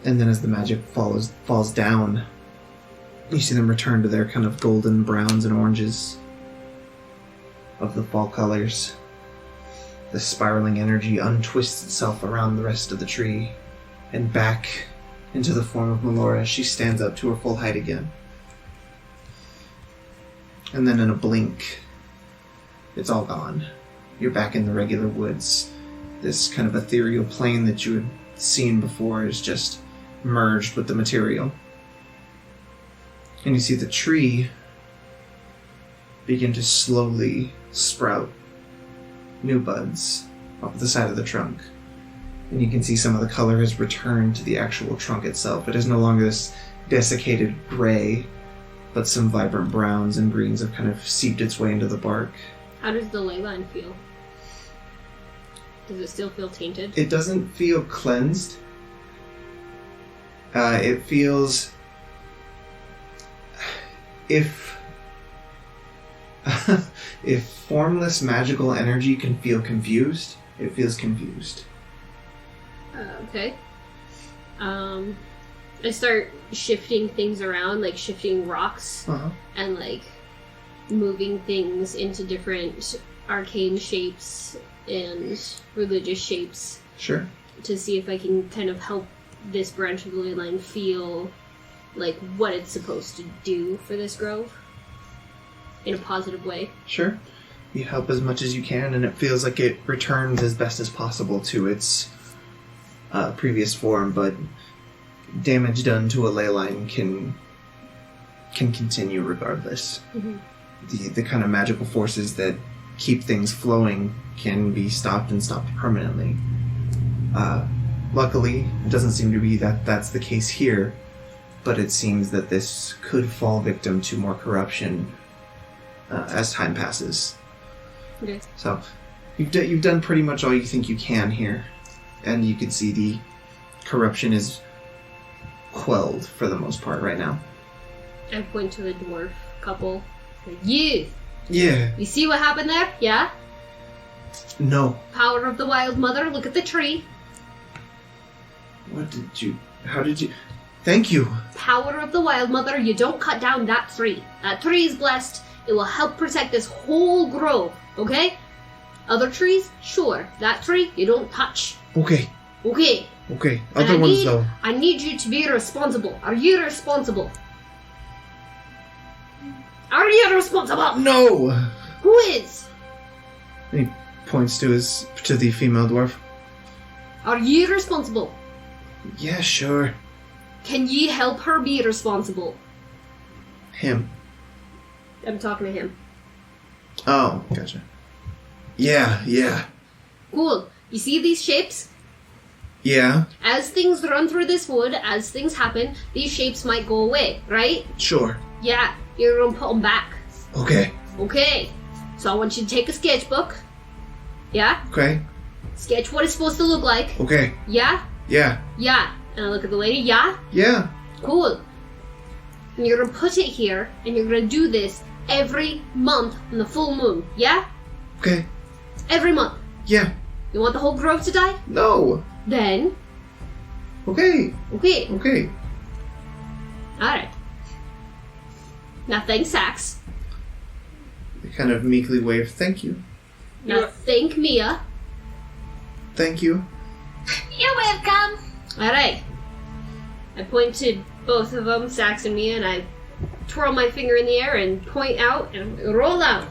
And then as the magic falls down, you see them return to their kind of golden browns and oranges of the fall colors. The spiraling energy untwists itself around the rest of the tree and back into the form of Melora as she stands up to her full height again. And then in a blink, it's all gone. You're back in the regular woods. This kind of ethereal plane that you had seen before is just merged with the material. And you see the tree begin to slowly sprout new buds off the side of the trunk. And you can see some of the color has returned to the actual trunk itself. It is no longer this desiccated gray, but some vibrant browns and greens have kind of seeped its way into the bark. How does the ley line feel? Does it still feel tainted? It doesn't feel cleansed. It feels... If formless magical energy can feel confused, it feels confused. Okay. I start shifting things around, like shifting rocks and like moving things into different arcane shapes and religious shapes. Sure. To see if I can kind of help this branch of the ley line feel like what it's supposed to do for this grove in a positive way. Sure. You help as much as you can, and it feels like it returns as best as possible to its previous form, but damage done to a ley line can continue regardless. Mm-hmm. The kind of magical forces that keep things flowing can be stopped and stopped permanently. Luckily, it doesn't seem to be that's the case here, but it seems that this could fall victim to more corruption as time passes. Okay. So, you've done pretty much all you think you can here, and you can see the corruption is quelled for the most part right now. I point to the dwarf couple. You! Yeah. You see what happened there? Yeah? No. Power of the Wyldmother, look at the tree. How did you... Thank you. Power of the Wyldmother, you don't cut down that tree. That tree is blessed. It will help protect this whole grove, okay? Other trees? Sure. That tree, you don't touch. Okay. Okay. Okay. Other ones, though. I need you to be responsible. Are you responsible? Are you responsible? No! Who is? And he points to the female dwarf. Are you responsible? Yeah, sure. Can you help her be responsible? Him. I'm talking to him. Oh, gotcha. Yeah. Cool. You see these shapes? Yeah, As things run through this wood, as things happen, these shapes might go away, right? sure. Yeah, you're gonna put them back. Okay. Okay. So I want you to take a sketchbook. Yeah? Okay. Sketch what it's supposed to look like. Okay. Yeah? Yeah. Yeah. And I look at the lady. Yeah? Yeah. Cool. And you're gonna put it here, and you're gonna do this every month on the full moon. Yeah? Okay. Every month. Yeah. You want the whole grove to die? No. Then. Okay. Okay. Alright. Now thank Sax. They kind of meekly wave. Thank you. Now thank Mia. Thank you. You're welcome. Alright. I point to both of them, Sax and Mia, and I twirl my finger in the air and point out and roll out.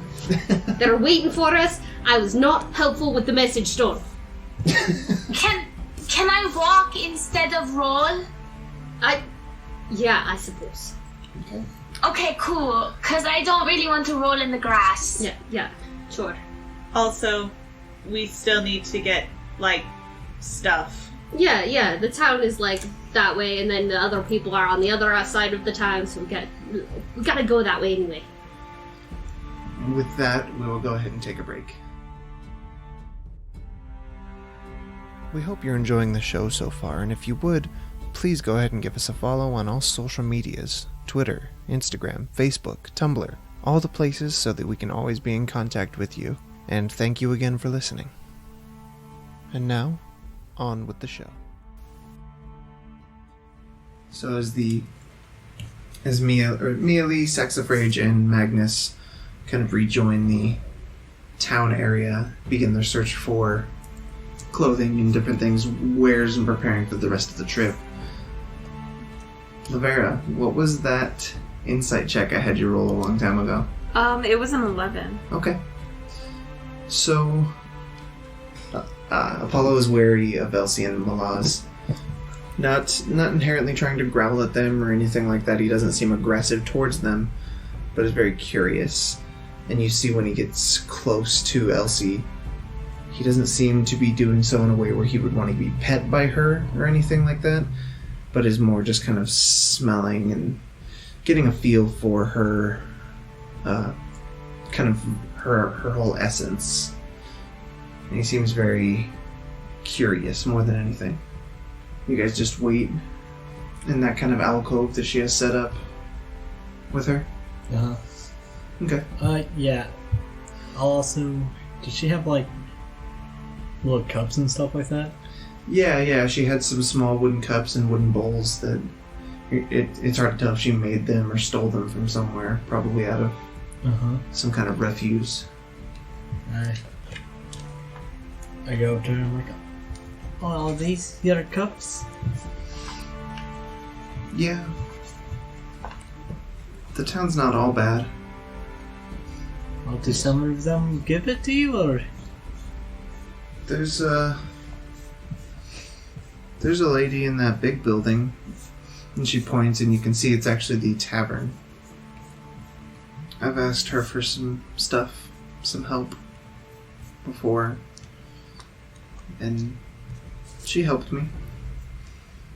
They're waiting for us. I was not helpful with the message storm. Can I walk instead of roll? Yeah, I suppose. Okay, cool. Cause I don't really want to roll in the grass. Yeah, sure. Also, we still need to get, stuff. Yeah, the town is that way, and then the other people are on the other side of the town, so we gotta go that way anyway. With that, we will go ahead and take a break. We hope you're enjoying the show so far, and if you would, please go ahead and give us a follow on all social medias, Twitter, Instagram, Facebook, Tumblr, all the places so that we can always be in contact with you. And thank you again for listening. And now, on with the show. So as Mialee, Saxifrage, and Magnus kind of rejoin the town area, begin their search for clothing and different things, wares, and preparing for the rest of the trip. Laverra, what was that insight check I had you roll a long time ago? It was an 11. Okay. So, Apollo is wary of Elsie and Malaz. Not inherently trying to growl at them or anything like that. He doesn't seem aggressive towards them, but is very curious. And you see when he gets close to Elsie, he doesn't seem to be doing so in a way where he would want to be pet by her or anything like that, but is more just kind of smelling and getting a feel for her, kind of her whole essence. And he seems very curious more than anything. You guys just wait in that kind of alcove that she has set up with her? Uh-huh. Okay. Yeah. I'll also... Did she have, little cups and stuff like that? Yeah, she had some small wooden cups and wooden bowls that... It's hard to tell if she made them or stole them from somewhere, probably out of some kind of refuse. I go up to her and I'm like, oh, are these your cups? Yeah. The town's not all bad. Well, do some of them give it to you, or...? There's a lady in that big building, and she points, and you can see it's actually the tavern. I've asked her for some stuff, some help, before, and she helped me.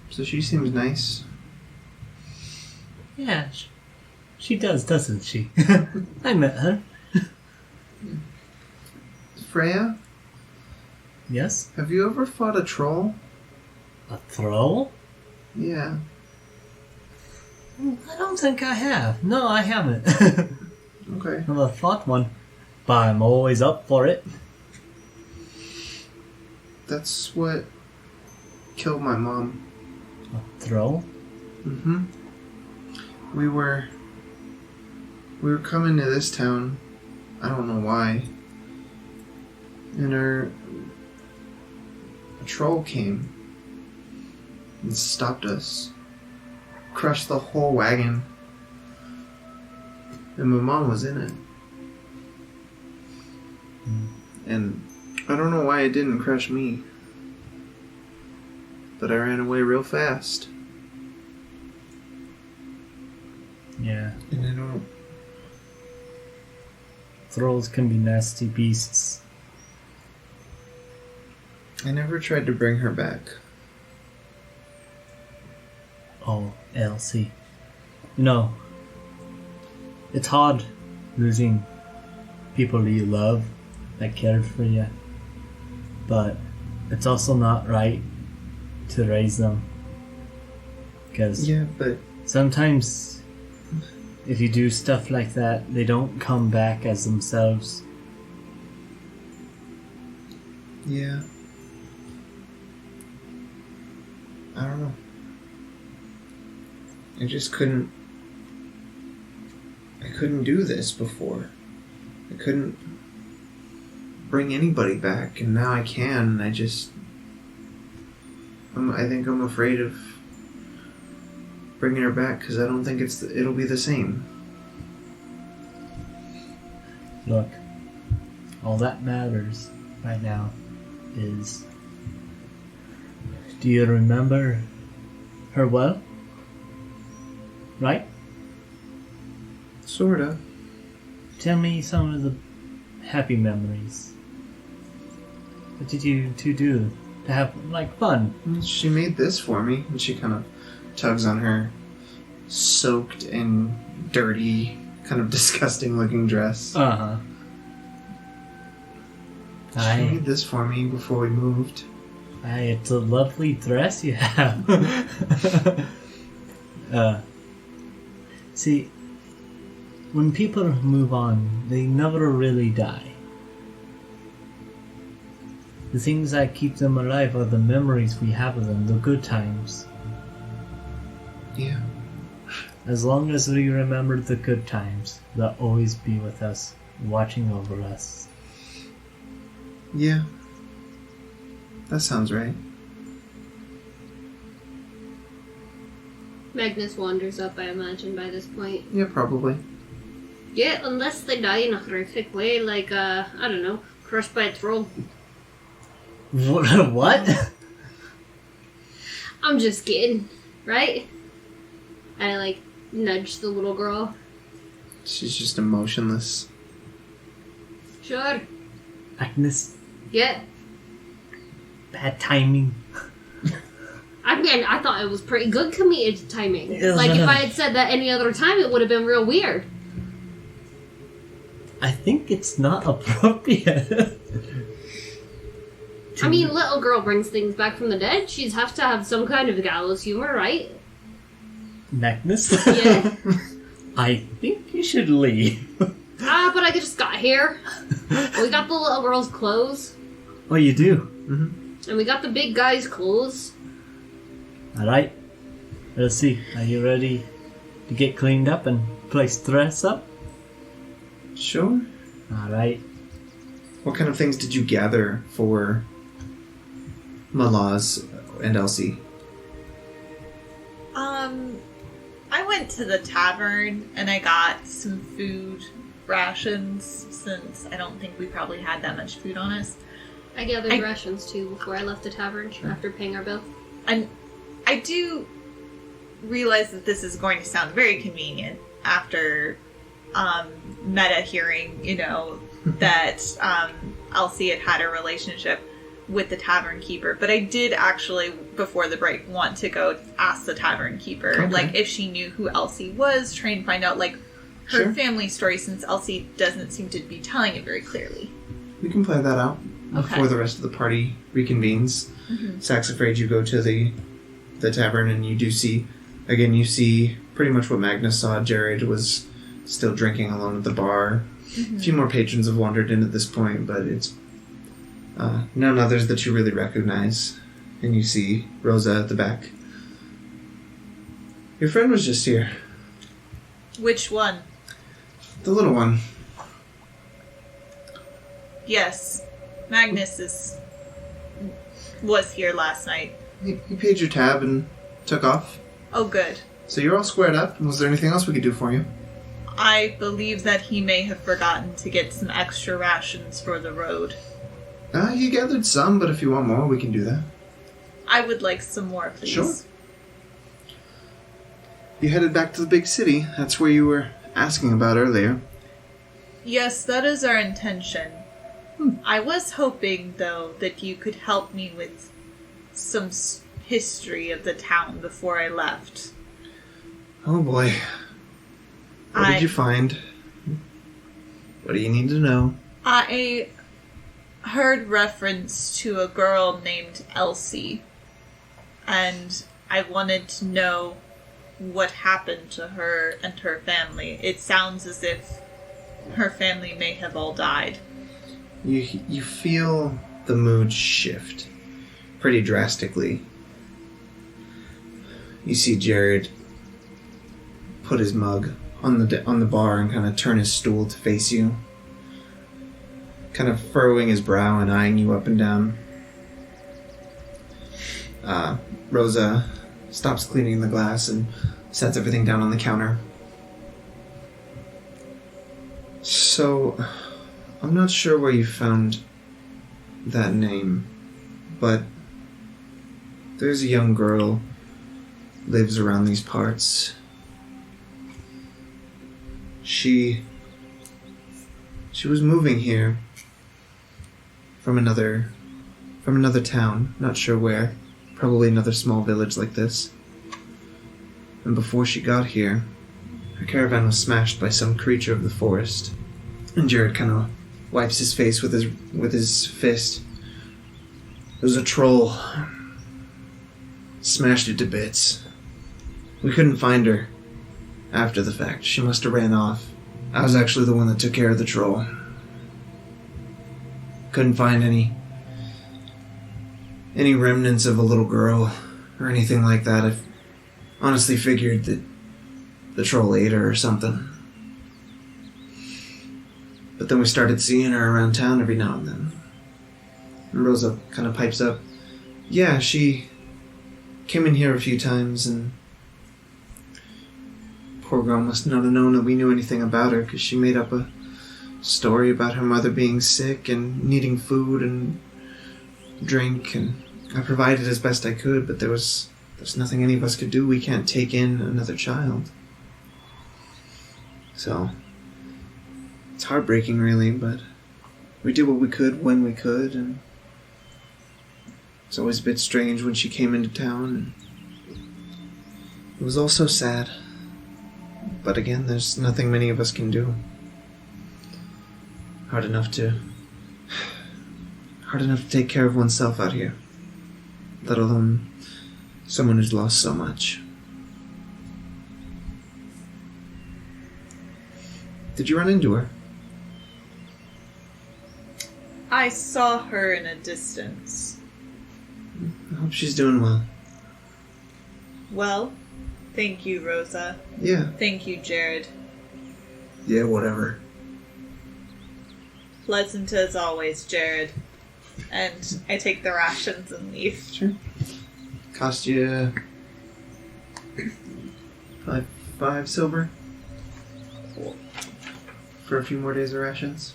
So she seems nice. Yeah, she does, doesn't she? I met her. Freya, Yes? have you ever fought a troll? A troll? Yeah. I don't think I have. No, I haven't. Okay. Never fought one. But I'm always up for it. That's what killed my mom. A throw? Mm-hmm. We were coming to this town. I don't know why. And a troll came and stopped us. Crushed the whole wagon. And my mom was in it. And I don't know why it didn't crush me. But I ran away real fast. Yeah. And I don't... Thralls can be nasty beasts. I never tried to bring her back. Oh, Elsie. You know, it's hard losing people you love that cared for you. But it's also not right to raise them. Because Yeah, but... sometimes if you do stuff like that, they don't come back as themselves. Yeah. I don't know. I just couldn't... I couldn't do this before. I couldn't bring anybody back, and now I can, and I think I'm afraid of bringing her back, because I don't think it'll be the same. Look, all that matters right now is... Do you remember her well? Right? Sorta. Tell me some of the happy memories. What did you two do to have, like, fun? She made this for me, and she kind of tugs on her soaked and dirty, kind of disgusting looking dress. Uh-huh. She made this for me before we moved. It's a lovely dress you have. See, when people move on, they never really die. The things that keep them alive are the memories we have of them, the good times. Yeah. As long as we remember the good times, they'll always be with us, watching over us. Yeah. That sounds right. Magnus wanders up, I imagine, by this point. Yeah, probably. Yeah, unless they die in a horrific way, like, I don't know, crushed by a troll. What? I'm just kidding, right? And I, like, nudge the little girl. She's just emotionless. Sure. Agnes, Yeah. bad timing. I mean, I thought it was pretty good comedic timing. Like, if I had said that any other time, it would have been real weird. I think it's not appropriate. I mean, little girl brings things back from the dead. She'd have to have some kind of gallows humor, right? Magnus? Yeah. I think you should leave. But I just got here. We got the little girl's clothes. Oh, you do? Mm-hmm. And we got the big guy's clothes. Alright. Let's see. Are you ready to get cleaned up and place dress up? Sure. Alright. What kind of things did you gather for Malaz and Elsie? I went to the tavern and I got some food rations since I don't think we probably had that much food on us. I gathered rations too before I left the tavern after paying our bill. And I do realize that this is going to sound very convenient after Meta hearing, that Elsie had a relationship with the tavern keeper. But I did actually, before the break, want to go ask the tavern keeper, if she knew who Elsie was, try and find out, her family story, since Elsie doesn't seem to be telling it very clearly. We can play that out before the rest of the party reconvenes. Mm-hmm. Saxifrage, you go to the tavern and you do see, again, you see pretty much what Magnus saw. Jared was still drinking alone at the bar. A few more patrons have wandered in at this point, but it's none others that you really recognize. And you see Rosa at the back. Your friend was just here. Which one? The little one. Yes. Magnus was here last night. He paid your tab and took off. Oh, good. So you're all squared up. Was there anything else we could do for you? I believe that he may have forgotten to get some extra rations for the road. He gathered some, but if you want more, we can do that. I would like some more, please. Sure. You headed back to the big city. That's where you were asking about earlier. Yes, that is our intention. I was hoping, though, that you could help me with some history of the town before I left. Oh boy. What did you find? What do you need to know? I heard reference to a girl named Elsie, and I wanted to know what happened to her and her family. It sounds as if her family may have all died. You feel the mood shift pretty drastically. You see Jared put his mug on the bar and kind of turn his stool to face you, kind of furrowing his brow and eyeing you up and down. Rosa stops cleaning the glass and sets everything down on the counter. So, I'm not sure where you found that name, but there's a young girl lives around these parts. She was moving here from another town, not sure where, probably another small village like this. And before she got here, her caravan was smashed by some creature of the forest. And Jared kind of wipes his face with his fist. It was a troll. Smashed it to bits. We couldn't find her after the fact. She must have ran off. I was actually the one that took care of the troll. Couldn't find any remnants of a little girl or anything like that. I honestly figured that the troll ate her or something. But then we started seeing her around town every now and then. And Rosa kind of pipes up. Yeah, she came in here a few times, and poor girl must not have known that we knew anything about her, because she made up a story about her mother being sick and needing food and drink, and I provided as best I could, but there's nothing any of us could do. We can't take in another child. So, it's heartbreaking, really, but we did what we could when we could, and it's always a bit strange when she came into town, and it was all so sad. But again, there's nothing many of us can do. Hard enough to take care of oneself out here, let alone someone who's lost so much. Did you run into her? I saw her in a distance. I hope she's doing well. Well, thank you, Rosa. Yeah. Thank you, Jared. Yeah, whatever. Pleasant as always, Jared. And I take the rations and leave. Sure. Cost you five silver for a few more days of rations.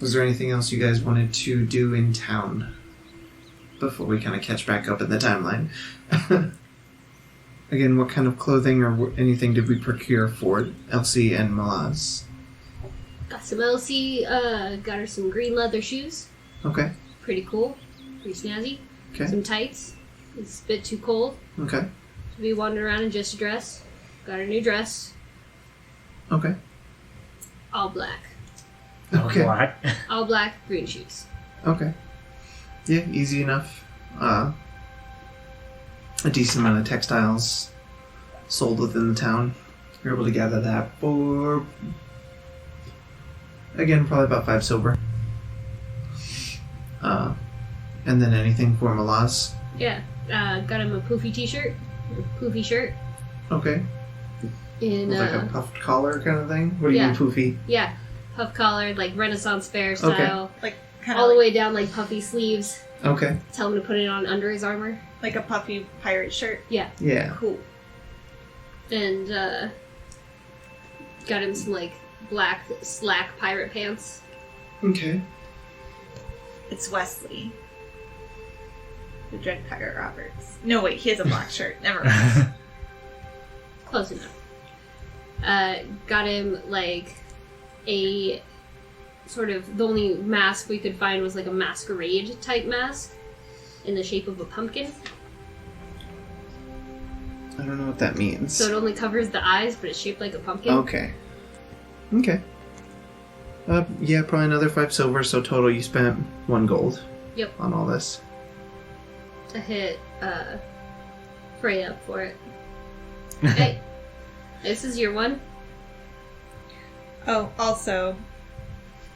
Was there anything else you guys wanted to do in town before we kind of catch back up in the timeline? Again, what kind of clothing or anything did we procure for Elsie and Malaz? Got some Elsie, got her some green leather shoes. Okay. Pretty cool. Pretty snazzy. Okay. Some tights. It's a bit too cold Okay. to be wandering around in just a dress. Got her new dress. Okay. All black. Okay. Black. All black, green shoes. Okay. Yeah, easy enough. A decent amount of textiles sold within the town. You're able to gather that for, again, probably about 5 silver. And then anything for Malaz? Yeah, got him a poofy t-shirt, poofy shirt. Okay. In With like a puffed collar kind of thing? What do you mean poofy? Yeah, puff collared, like Renaissance fair style. Like kind all of the way down, like puffy sleeves. Okay. Tell him to put it on under his armor. like a puffy pirate shirt. Yeah. Yeah. Cool. And got him some like black slack pirate pants. Okay. It's Wesley. The Dread Pirate Roberts. No, wait, he has a black shirt. Never mind. Close enough. Got him like a sort of, the only mask we could find was like a masquerade type mask in the shape of a pumpkin. I don't know what that means. So it only covers the eyes, but it's shaped like a pumpkin. Okay. Okay. Yeah, probably another 5 silver, so total you spent 1 gold. Yep. On all this. To hit Freya up for it. Hey, this is your one. Oh, also,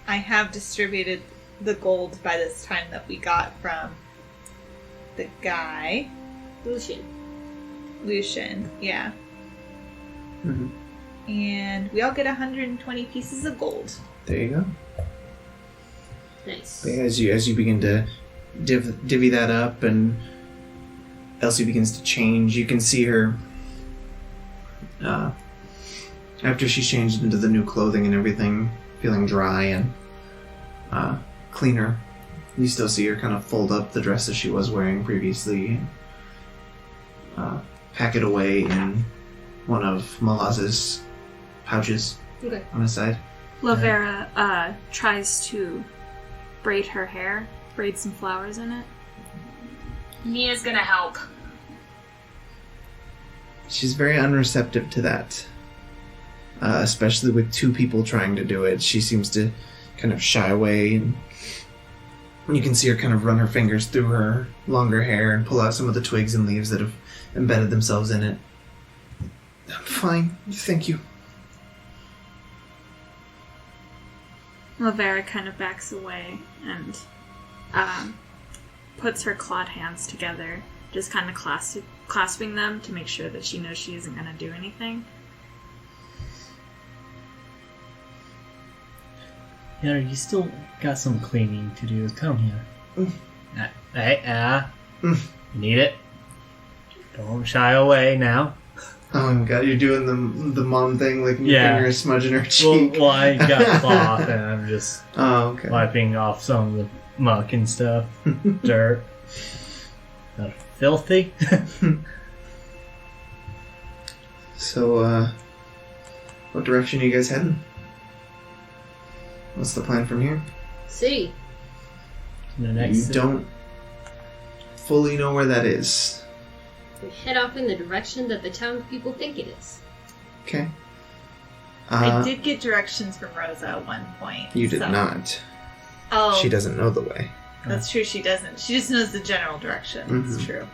I have distributed the gold by this time that we got from the guy. Lucian, yeah. Mm-hmm. And we all get 120 pieces of gold. There you go. Nice. But as you begin to divvy that up, and Elsie begins to change, you can see her. After she's changed into the new clothing and everything, feeling dry and cleaner, you still see her kind of fold up the dresses she was wearing previously, and pack it away in one of Malaz's pouches on his side. Laverra tries to braid her hair, braid some flowers in it. Nia's gonna help. She's very unreceptive to that. Especially with 2 people trying to do it. She seems to kind of shy away, and you can see her kind of run her fingers through her longer hair and pull out some of the twigs and leaves that have embedded themselves in it. I'm fine, thank you. Laverra kind of backs away and puts her clawed hands together, just kind of clasping them to make sure that she knows she isn't going to do anything. Yeah, you still got some cleaning to do. Come here. You need it? Don't shy away now. Oh my god, you're doing the mom thing, like your finger is smudging her cheek. Well, I got cloth and I'm just wiping off some of the muck and stuff. Dirt. Not filthy. So, what direction are you guys heading? What's the plan from here? City. You don't fully know where that is. We head off in the direction that the townspeople think it is. Okay. I did get directions from Rosa at one point. You did not. Oh. She doesn't know the way. That's true, she doesn't. She just knows the general direction. Mm-hmm. It's true.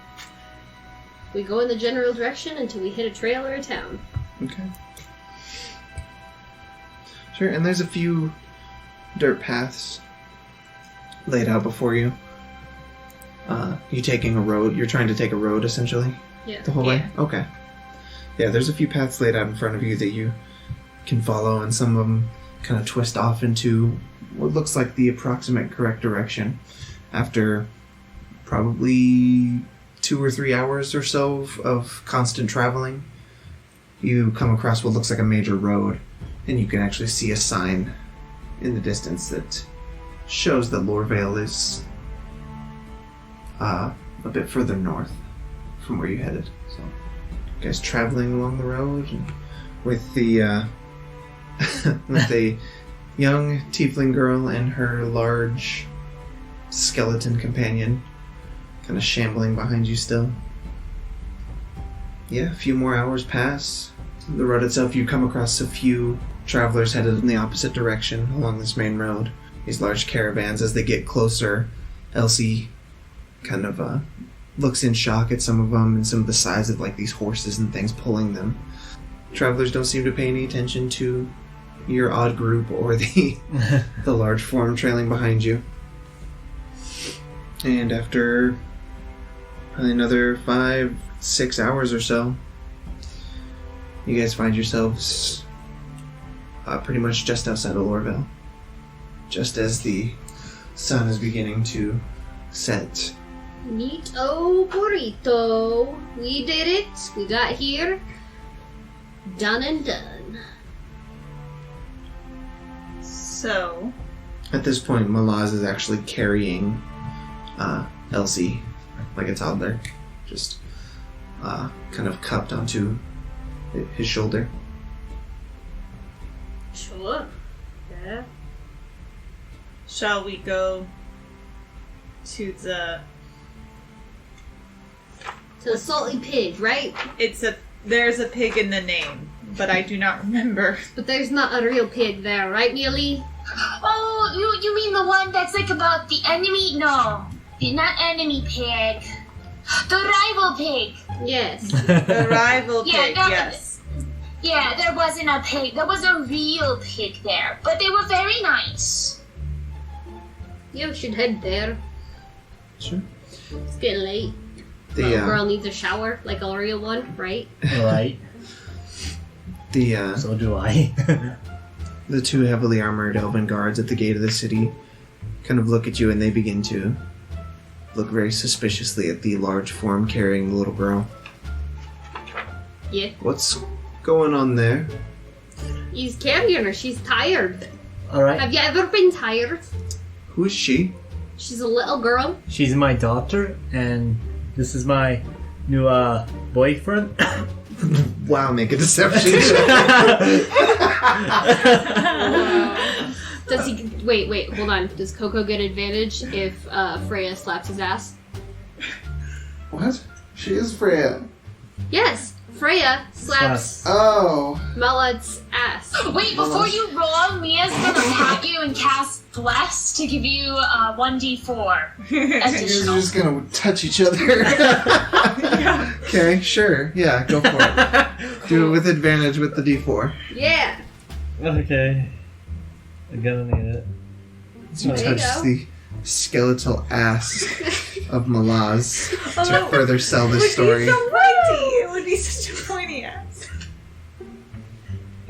We go in the general direction until we hit a trail or a town. Okay. Sure, and there's a few dirt paths laid out before you. You taking a road? You're trying to take a road, essentially? Yeah. The whole way? Okay. Yeah, there's a few paths laid out in front of you that you can follow, and some of them kind of twist off into what looks like the approximate correct direction. After probably 2 or 3 hours or so of constant traveling, you come across what looks like a major road, and you can actually see a sign in the distance that shows that Lorvale is a bit further north from where you headed. So, you guys traveling along the road, and with the with a young tiefling girl and her large skeleton companion kind of shambling behind you still. Yeah, a few more hours pass. The road itself, you come across a few travelers headed in the opposite direction along this main road. These large caravans, as they get closer, Elsie kind of looks in shock at some of them and some of the size of like these horses and things pulling them. Travelers don't seem to pay any attention to your odd group or the large form trailing behind you. And after probably another 5-6 hours or so, you guys find yourselves pretty much just outside of Lorville, just as the sun is beginning to set. Neato burrito. We did it. We got here. Done and done. So, At this point, Malaz is actually carrying Elsie like a toddler, just kind of cupped onto his shoulder. Sure. Yeah. shall we go to the... To the salty pig, right? There's a pig in the name, but I do not remember. But there's not a real pig there, right, Mialee? Oh, you mean the one that's like about the enemy? No, not enemy pig. The rival pig. Yes. The rival Yeah, pig, that- yes. Yeah, there wasn't a pig. There was a real pig there, but they were very nice. You should head there. Sure. It's getting late. The Little girl needs a shower, like a real one, right? Right. So do I. The two heavily armored elven guards at the gate of the city kind of look at you, and they begin to look very suspiciously at the large form carrying the little girl. Yeah. What's going on there? He's carrying her. She's tired. Alright. Have you ever been tired? Who is she? She's a little girl. She's my daughter, and this is my new boyfriend. Wow, make a deception check. Does he... Wait, hold on. Does Coco get advantage if Freya slaps his ass? What? She is Freya. Yes! Freya slaps Oh. Malad's ass. Wait, before you roll, Mia's gonna pat you and cast Bless to give you 1d4 You're additional. just gonna touch each other. Okay, sure. Yeah, go for it. Do it with advantage with the D4. Yeah! Okay. I'm gonna need it. You There you touch go. the skeletal ass of Malaz to Although, further sell it this would story. be so pointy. It would be such a pointy ass.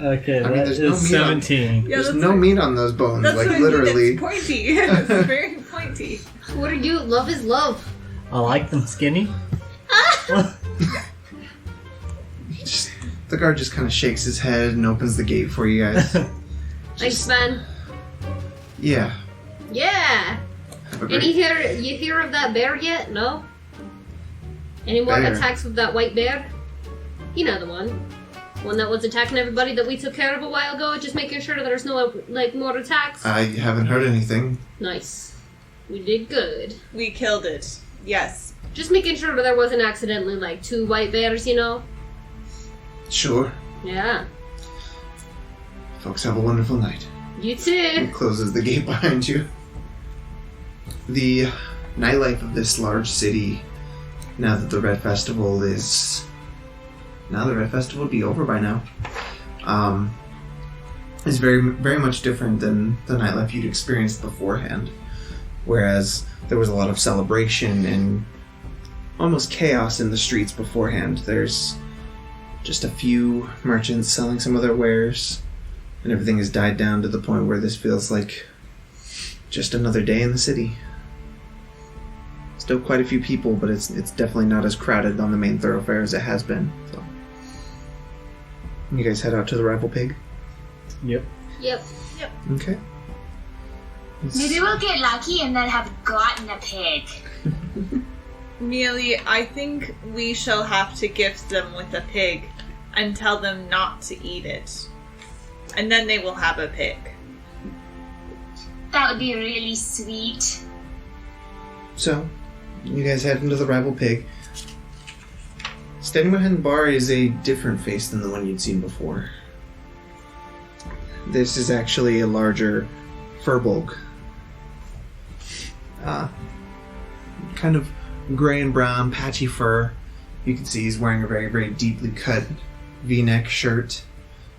Okay, I mean, that there's is no meat on- 17. Yeah, There's that's no what- meat on those bones, That's like what literally. I mean, it's pointy. It's very pointy. What are you? Love is love. I like them skinny. The guard just kind of shakes his head and opens the gate for you guys. Thanks, man. Yeah. Yeah! Have a Any great... you hear of that bear yet? No? Any more Bear? attacks with that white bear? You know the one. One that was attacking everybody that we took care of a while ago, just making sure that there's no, more attacks? I haven't heard anything. Nice. We did good. We killed it. Yes. Just making sure that there wasn't accidentally, 2 white bears, you know? Sure. Yeah. Folks, have a wonderful night. You It too. closes the gate behind you. The nightlife of this large city, now that the Red Festival is... Now the Red Festival would be over by now. Is very, very much different than the nightlife you'd experienced beforehand. Whereas there was a lot of celebration and almost chaos in the streets beforehand. There's just a few merchants selling some of their wares, and everything has died down to the point where this feels like just another day in the city. Still quite a few people, but it's definitely not as crowded on the main thoroughfare as it has been. So, you guys head out to the rival pig. Yep. Yep. Okay. Maybe we'll get lucky and then have gotten a pig. Mialee, I think we shall have to gift them with a pig and tell them not to eat it. And then they will have a pig. That would be really sweet. So, you guys head into the rival pig. Standing behind the bar is a different face than the one you'd seen before. This is actually a larger Firbolg. Kind of gray and brown, patchy fur. You can see he's wearing a very, very deeply cut V-neck shirt,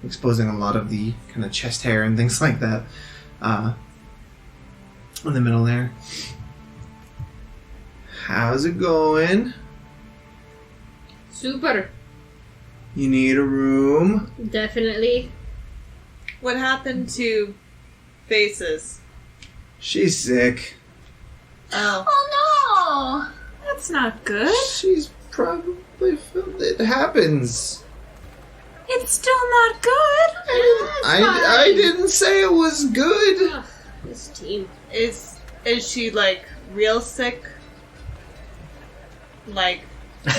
exposing a lot of the kind of chest hair and things like that in the middle there. How's it going? Super. You need a room? Definitely. What happened to Faces? She's sick. Oh. Oh That's not good. She's probably... It happens. It's still not good. I didn't say it was good. Ugh, this team. Is she like real sick? Like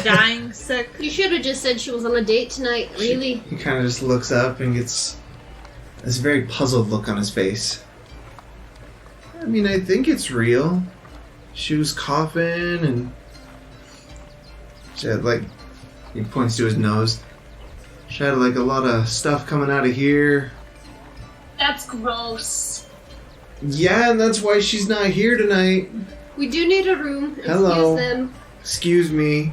dying sick? You should have just said she was on a date tonight, really. He kind of just looks up and gets this very puzzled look on his face. I mean, I think it's real. She was coughing and she had like... He points to his nose. She had like a lot of stuff coming out of here. That's gross. Yeah, and that's why she's not here tonight. We do need a room. Hello. Excuse them. Excuse me.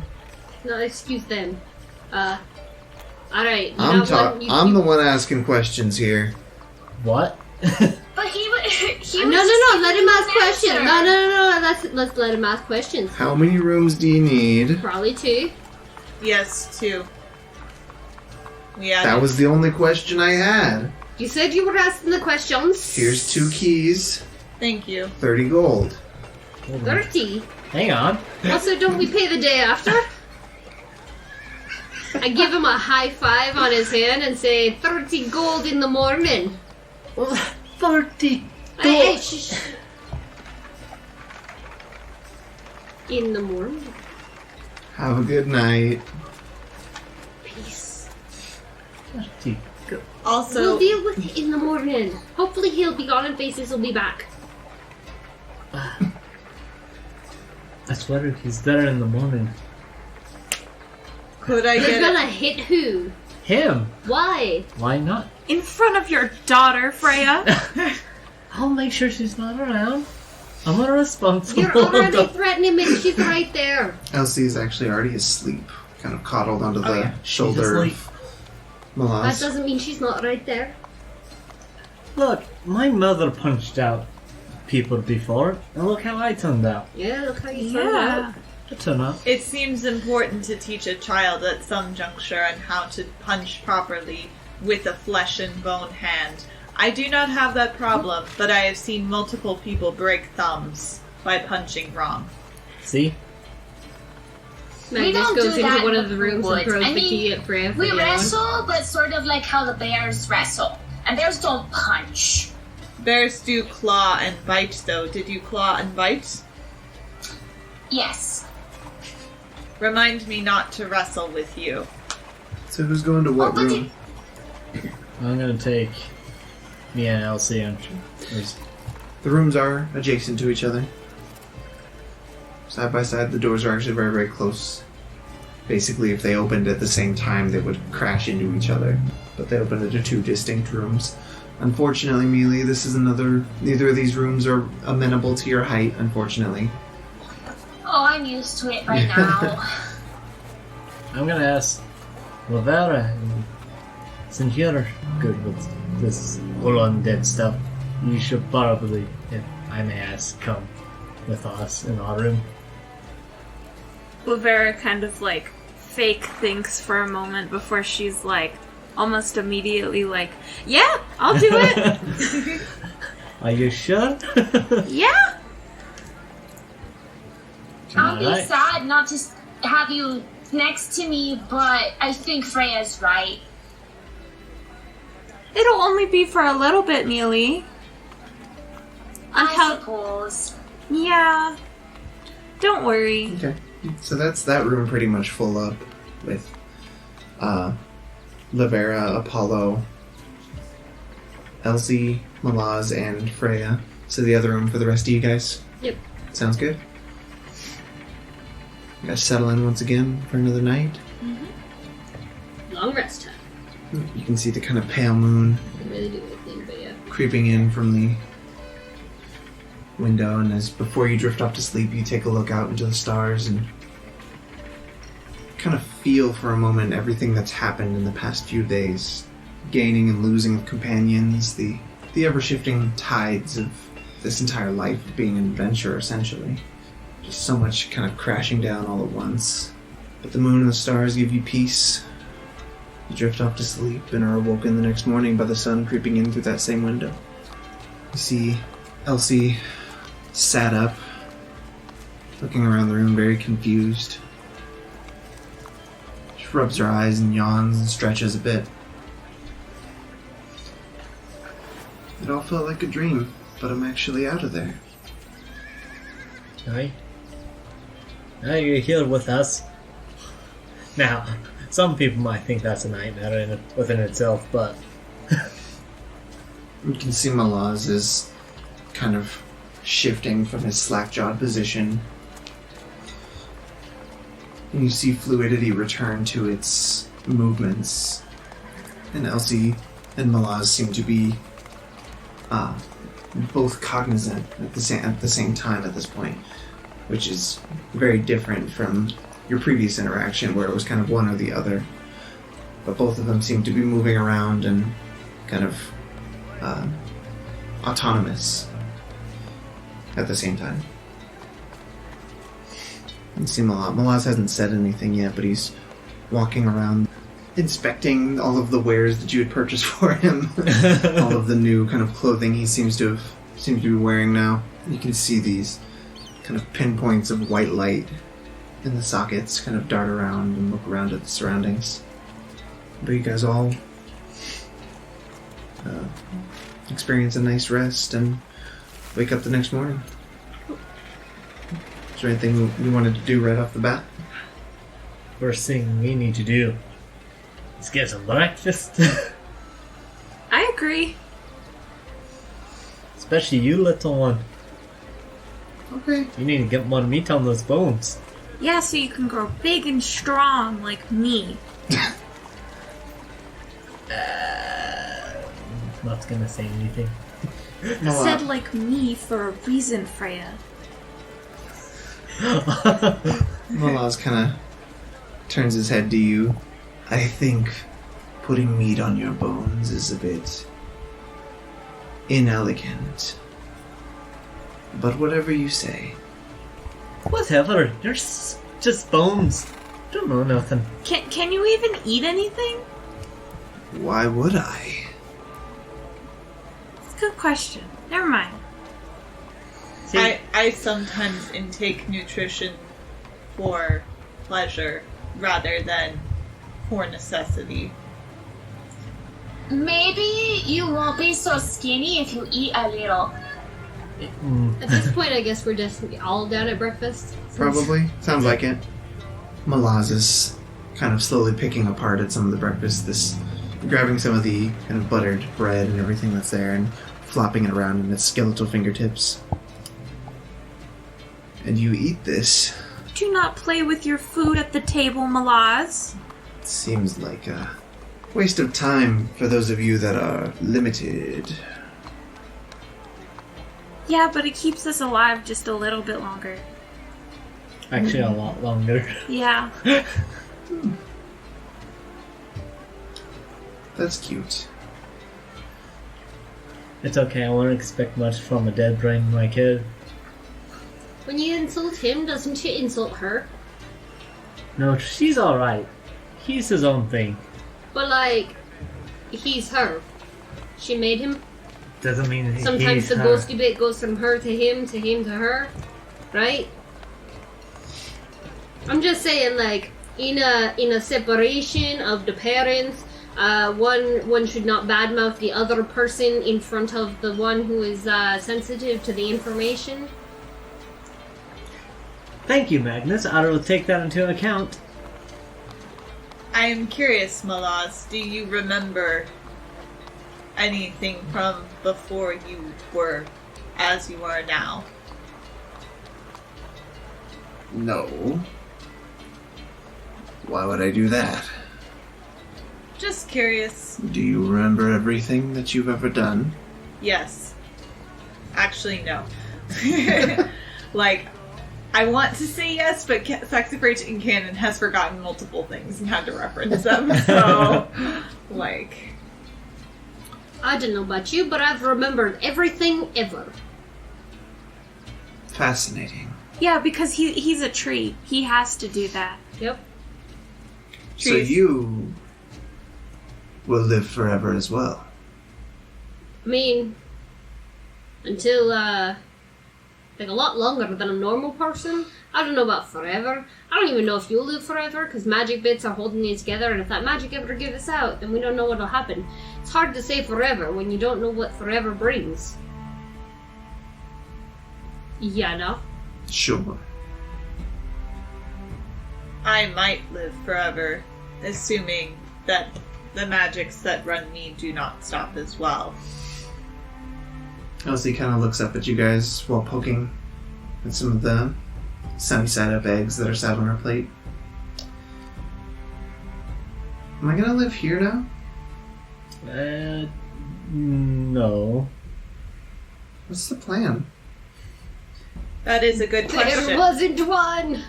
No, excuse them. Alright. I'm the one asking questions here. What? But he was No, let him ask questions. No. Let's let him ask questions. How many rooms do you need? Probably 2. Yes, 2. Yeah. That was the only question I had. You said you were asking the questions. Here's 2 keys. Thank you. 30 gold. 30. Hang on. Also, don't we pay the day after? I give him a high five on his hand and say, 30 gold in the morning. 30 Hey, shh. In the morning. Have a good night. Peace. 30 go. Also, We'll deal with it in the morning. Hopefully he'll be gone and Faces will be back. I swear he's there in the morning. could I You're get gonna hit who? Him? Why? Why not? In front of your daughter, Freya. I'll make sure she's not around. I'm a responsible You're already adult. threatening me. She's right there. Elsie is actually already asleep, kind of coddled onto the yeah. shoulder She's of That Malaz. doesn't mean she's not right there. Look, my mother punched out people before, and look how I turned out. Yeah, look how you turned Yeah. out. I turned out. It seems important to teach a child at some juncture on how to punch properly with a flesh and bone hand. I do not have that problem, but I have seen multiple people break thumbs by punching wrong. See? Magnus don't goes do into that one in of the the rooms and woods. throws I the mean, key at Freya. for We the other one. wrestle, but sort of like how the bears wrestle. And bears don't punch. Bears do claw and bite, though. Did you claw and bite? Yes. Remind me not to wrestle with you. So who's going to what Oh, but room? I'm gonna take me and Elsie and The rooms are adjacent to each other. Side by side, the doors are actually very, very close. Basically, if they opened at the same time, they would crash into each other. But they opened into 2 distinct rooms. Unfortunately, Mialee, this is neither of these rooms are amenable to your height, unfortunately. Oh, I'm used to it right now. I'm gonna ask Laverra, since you're good with this whole undead stuff, you should probably, if I may ask, come with us in our room. Laverra kind of like fake thinks for a moment before she's like almost immediately like, yeah, I'll do it. Are you sure? Yeah. I'll be Alright. sad not to have you next to me, but I think Freya's right. It'll only be for a little bit, Mialee. I suppose. Yeah. Don't worry. Okay. So that's that room pretty much full up with Laverra, Apollo, Elsie, Malaz, and Freya. So the other room for the rest of you guys? Yep. Sounds good. You guys settle in once again for another night. Long rest time. You can see the kind of pale moon Didn't really do anything, but yeah. creeping in from the window, and as before you drift off to sleep, you take a look out into the stars and kind of feel for a moment everything that's happened in the past few days. Gaining and losing of companions, the ever-shifting tides of this entire life being an adventure, essentially. Just so much kind of crashing down all at once. But the moon and the stars give you peace. You drift off to sleep and are awoken the next morning by the sun creeping in through that same window. You see Elsie sat up, looking around the room very confused. She rubs her eyes and yawns and stretches a bit. It all felt like a dream, but I'm actually out of there. Aye. Now you're here with us. Now, some people might think that's a nightmare within itself, but... You can see Malaz is kind of shifting from his slack-jawed position. And you see fluidity return to its movements. And Elsie and Malaz seem to be both cognizant at the same time at this point, which is very different from your previous interaction where it was kind of one or the other. But both of them seem to be moving around and kind of autonomous at the same time. You see Malaz hasn't said anything yet, but he's walking around inspecting all of the wares that you had purchased for him. All of the new kind of clothing he seems to be wearing now. You can see these kind of pinpoints of white light in the sockets kind of dart around and look around at the surroundings. But you guys all experience a nice rest and wake up the next morning. Is there anything you wanted to do right off the bat? First thing we need to do is get some breakfast. I agree. Especially you, little one. Okay. You need to get more meat on those bones. Yeah, so you can grow big and strong like me. Not gonna say anything. I said like me for a reason, Freya. Malaz kind of turns his head to you. I think putting meat on your bones is a bit inelegant. But whatever you say. Whatever, you're just bones. Don't know nothing. Can you even eat anything? Why would I? It's a good question. Never mind. See, I sometimes intake nutrition for pleasure rather than for necessity. Maybe you won't be so skinny if you eat a little. At this point, I guess we're just all down at breakfast. Probably. Sounds like it. Malaz is kind of slowly picking apart at some of the breakfast, grabbing some of the kind of buttered bread and everything that's there and flopping it around in its skeletal fingertips. And you eat this. Do not play with your food at the table, Malaz. It seems like a waste of time for those of you that are limited. Yeah, but it keeps us alive just a little bit longer. actually a lot longer. Yeah. That's cute. It's okay, I won't expect much from a dead brain like kid. When you insult him, doesn't you insult her? No, she's alright. He's his own thing. But like, he's her. She made him. Doesn't mean Sometimes he's the her. ghosty bit goes from her to him to her, right? I'm just saying, like, in a separation of the parents, one should not badmouth the other person in front of the one who is sensitive to the information. Thank you, Magnus. I will take that into account. I am curious, Malaz, do you remember anything from before you were as you are now? No. Why would I do that? Just curious. Do you remember everything that you've ever done? Yes. Actually, no. Like, I want to say yes, but Saxifrage in canon has forgotten multiple things and had to reference them. So, like... I don't know about you, but I've remembered everything ever. Fascinating. Yeah, because he's a tree. He has to do that. Yep. So you will live forever as well. I mean, until, like a lot longer than a normal person. I don't know about forever. I don't even know if you'll live forever, because magic bits are holding you together, and if that magic ever gives us out, then we don't know what'll happen. It's hard to say forever when you don't know what forever brings. Yeah, no? Sure. I might live forever, assuming that the magics that run me do not stop as well. Elsie kind of looks up at you guys while poking at some of the sunny-side-up eggs that are sat on her plate. Am I gonna live here now? No. What's the plan? That is a good question. There wasn't one!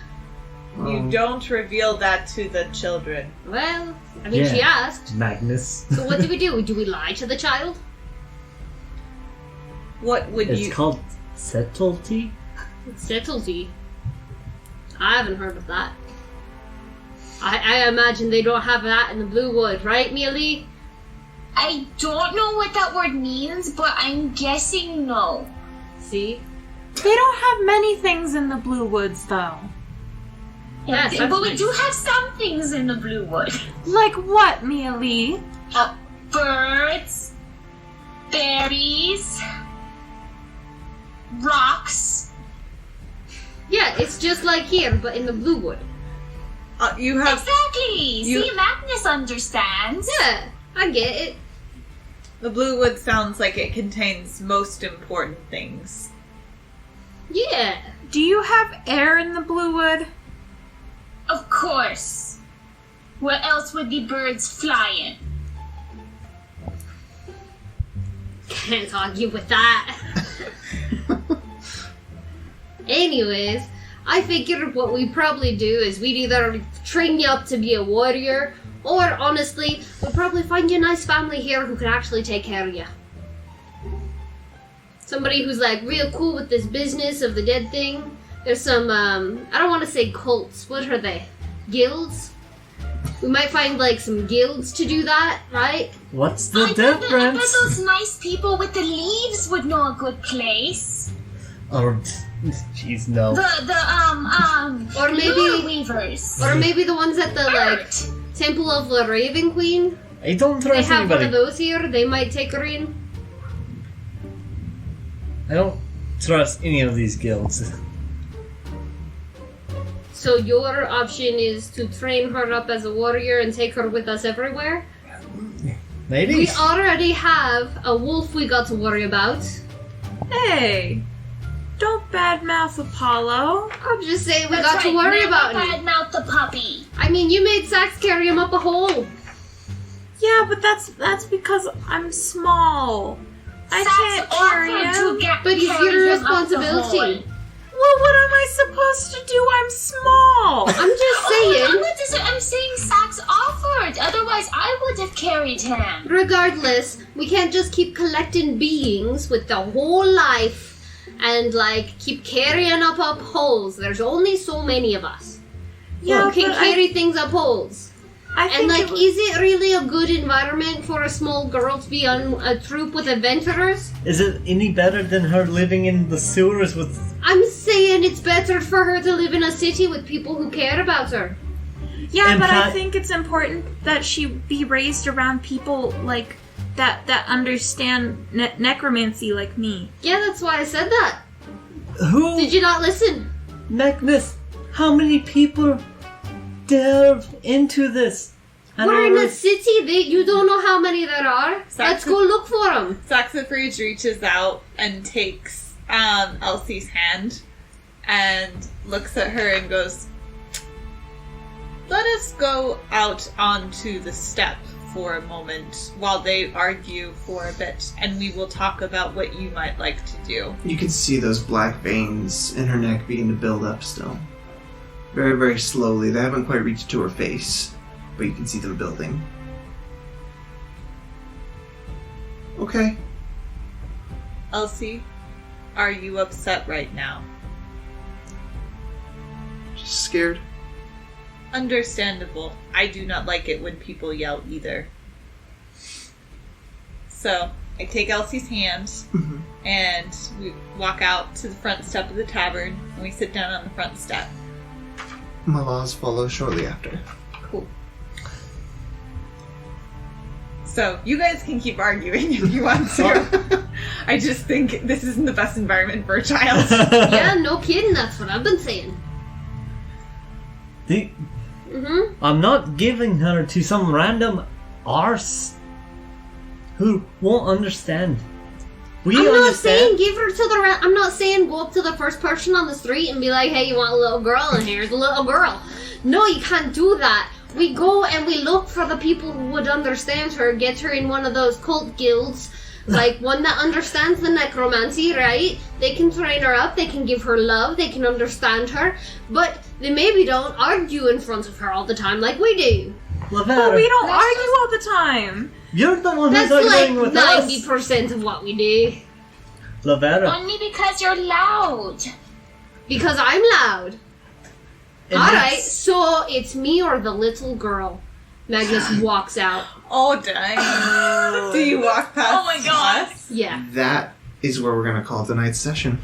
You don't reveal that to the children. Well, I mean, Yeah. she asked. Magnus. So what do we do? Do we lie to the child? What would It's you... called subtlety? Subtlety. I haven't heard of that. I imagine they don't have that in the Bluewood, right, Mialee? I don't know what that word means, but I'm guessing no. See? They don't have many things in the Blue Woods, though. Yes, that's but we nice. do have some things in the Bluewood. Like what, Mialee? Birds, berries, rocks. Yeah, it's just like here, but in the Bluewood. you have... Exactly! See, Magnus understands. Yeah, I get it. The Bluewood sounds like it contains most important things. Yeah. Do you have air in the Bluewood? Of course. Where else would the birds fly in? Can't argue with that. Anyways, I figured what we probably do is we'd either train you up to be a warrior, or honestly, we'll probably find you a nice family here who can actually take care of you. Somebody who's like real cool with this business of the dead thing. There's some, I don't want to say cults. What are they? Guilds? We might find like some guilds to do that, right? What's the I bet difference? those nice people with the leaves would know a good place. Oh, jeez, no. Or maybe- lure weavers. Or maybe the ones at the like Temple of the Raven Queen. I don't They trust have one of anybody. those here. They might take her in. I don't trust any of these guilds. So your option is to train her up as a warrior and take her with us everywhere? Maybe. We already have a wolf we got to worry about. Hey, don't badmouth Apollo. I'm just saying we That's got to right, worry never about him. badmouth the puppy. I mean, you made Sax carry him up a hole. Yeah, but that's because I'm small. I Sax can't carry offered him. to get But it's carry your him up the responsibility. hole. Well, what am I supposed to do? I'm small. I'm just Oh, saying. I'm saying Sax offered. Otherwise, I would have carried him. Regardless, we can't just keep collecting beings with the whole life and like keep carrying up holes. There's only so many of us. Yeah, who can but carry things up holes. I And think like, it was- is it really a good environment for a small girl to be on a troop with adventurers? Is it any better than her living in the sewers with... I'm saying it's better for her to live in a city with people who care about her. Yeah, And but I Pat- think it's important that she be raised around people like that understand necromancy like me. Yeah, that's why I said that. Who? Did you not listen? Magnus, how many people delve into this? We're in a city. You don't know how many there are. Let's go look for them. Saxifrage reaches out and takes Elsie's hand and looks at her and goes, "Let us go out onto the steppe for a moment while they argue for a bit, and we will talk about what you might like to do. You can see those black veins in her neck beginning to build up still. Very, very slowly. They haven't quite reached to her face, but you can see them building. Okay. Elsie, are you upset right now? Just scared. Understandable. I do not like it when people yell either. So, I take Elsie's hand, and we walk out to the front step of the tavern, and we sit down on the front step. My laws follow shortly after. Cool. So, you guys can keep arguing if you want to. I just think this isn't the best environment for a child. Yeah, no kidding. That's what I've been saying. I'm not giving her to some random arse who won't understand. I'm not saying give her to the. I'm not saying go up to the first person on the street and be like, "Hey, you want a little girl?" And here's a little girl. No, you can't do that. We go and we look for the people who would understand her. Get her in one of those cult guilds, like one that understands the necromancy, right? They can train her up. They can give her love. They can understand her, but they maybe don't argue in front of her all the time like we do. But we don't argue all the time. You're the one That's who's like arguing with us. 90% of what we do. Laverra. Only because you're loud. Because I'm loud. Alright, so it's me or the little girl. Magnus walks out. Oh, dang. Do you walk past Oh my god. us? Yeah. That is where we're going to call tonight's session.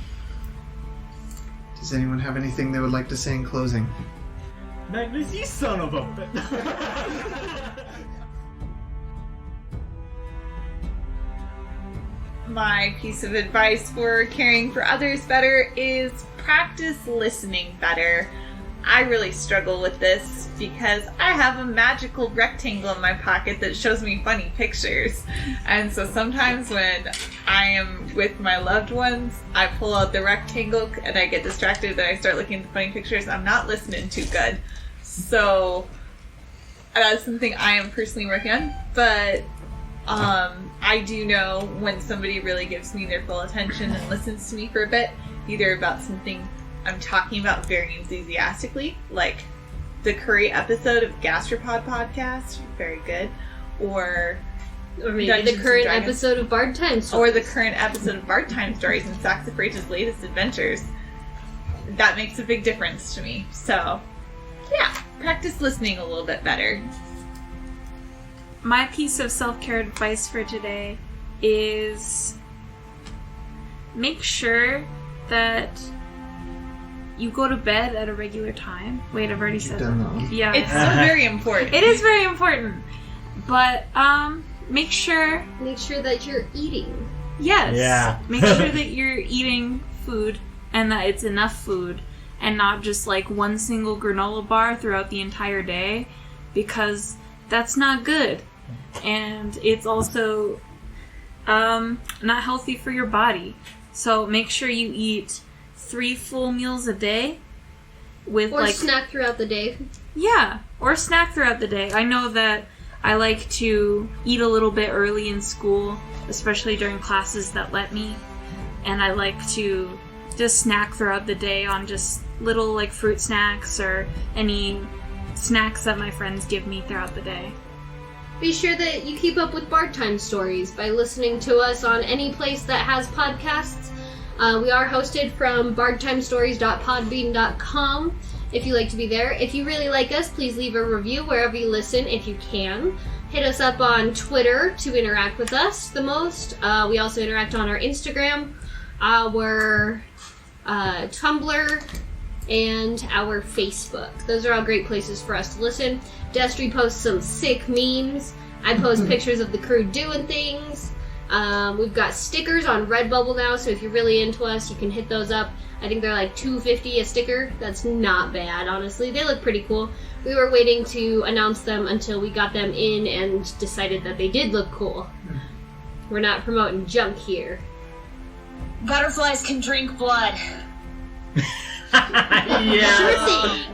Does anyone have anything they would like to say in closing? Magnus, you son of a bitch. My piece of advice for caring for others better is practice listening better. I really struggle with this because I have a magical rectangle in my pocket that shows me funny pictures. And so sometimes when I am with my loved ones, I pull out the rectangle and I get distracted and I start looking at the funny pictures. I'm not listening too good. So that's something I am personally working on. But I do know when somebody really gives me their full attention and listens to me for a bit, either about something I'm talking about very enthusiastically, like the curry episode of Gastropod podcast, very good, or maybe Dungeons the current and Dragons, episode of Bard Time Stories. or the current episode of Bard Time Stories and Saxifrage's latest adventures. That makes a big difference to me. So, yeah, practice listening a little bit better. My piece of self-care advice for today is make sure that you go to bed at a regular time. Wait, I've already said that. Yeah. It's so very important. It is very important. But make sure that you're eating. Yes. Yeah. Make sure that you're eating food and that it's enough food and not just like one single granola bar throughout the entire day, because that's not good. And it's also not healthy for your body. So make sure you eat 3 full meals a day with Or like snack throughout the day. Yeah, or snack throughout the day. I know that I like to eat a little bit early in school, especially during classes that let me. And I like to just snack throughout the day on just little like fruit snacks or any snacks that my friends give me throughout the day. Be sure that you keep up with Bard Time Stories by listening to us on any place that has podcasts. We are hosted from bardtimestories.podbean.com if you like to be there. If you really like us, please leave a review wherever you listen if you can. Hit us up on Twitter to interact with us the most. We also interact on our Instagram, our Tumblr, and our Facebook. Those are all great places for us to listen. Destry posts some sick memes. I post pictures of the crew doing things. We've got stickers on Redbubble now, so if you're really into us, you can hit those up. I think they're like $2.50 a sticker. That's not bad, honestly. They look pretty cool. We were waiting to announce them until we got them in and decided that they did look cool. We're not promoting junk here. Butterflies can drink blood. Yeah. Sure thing.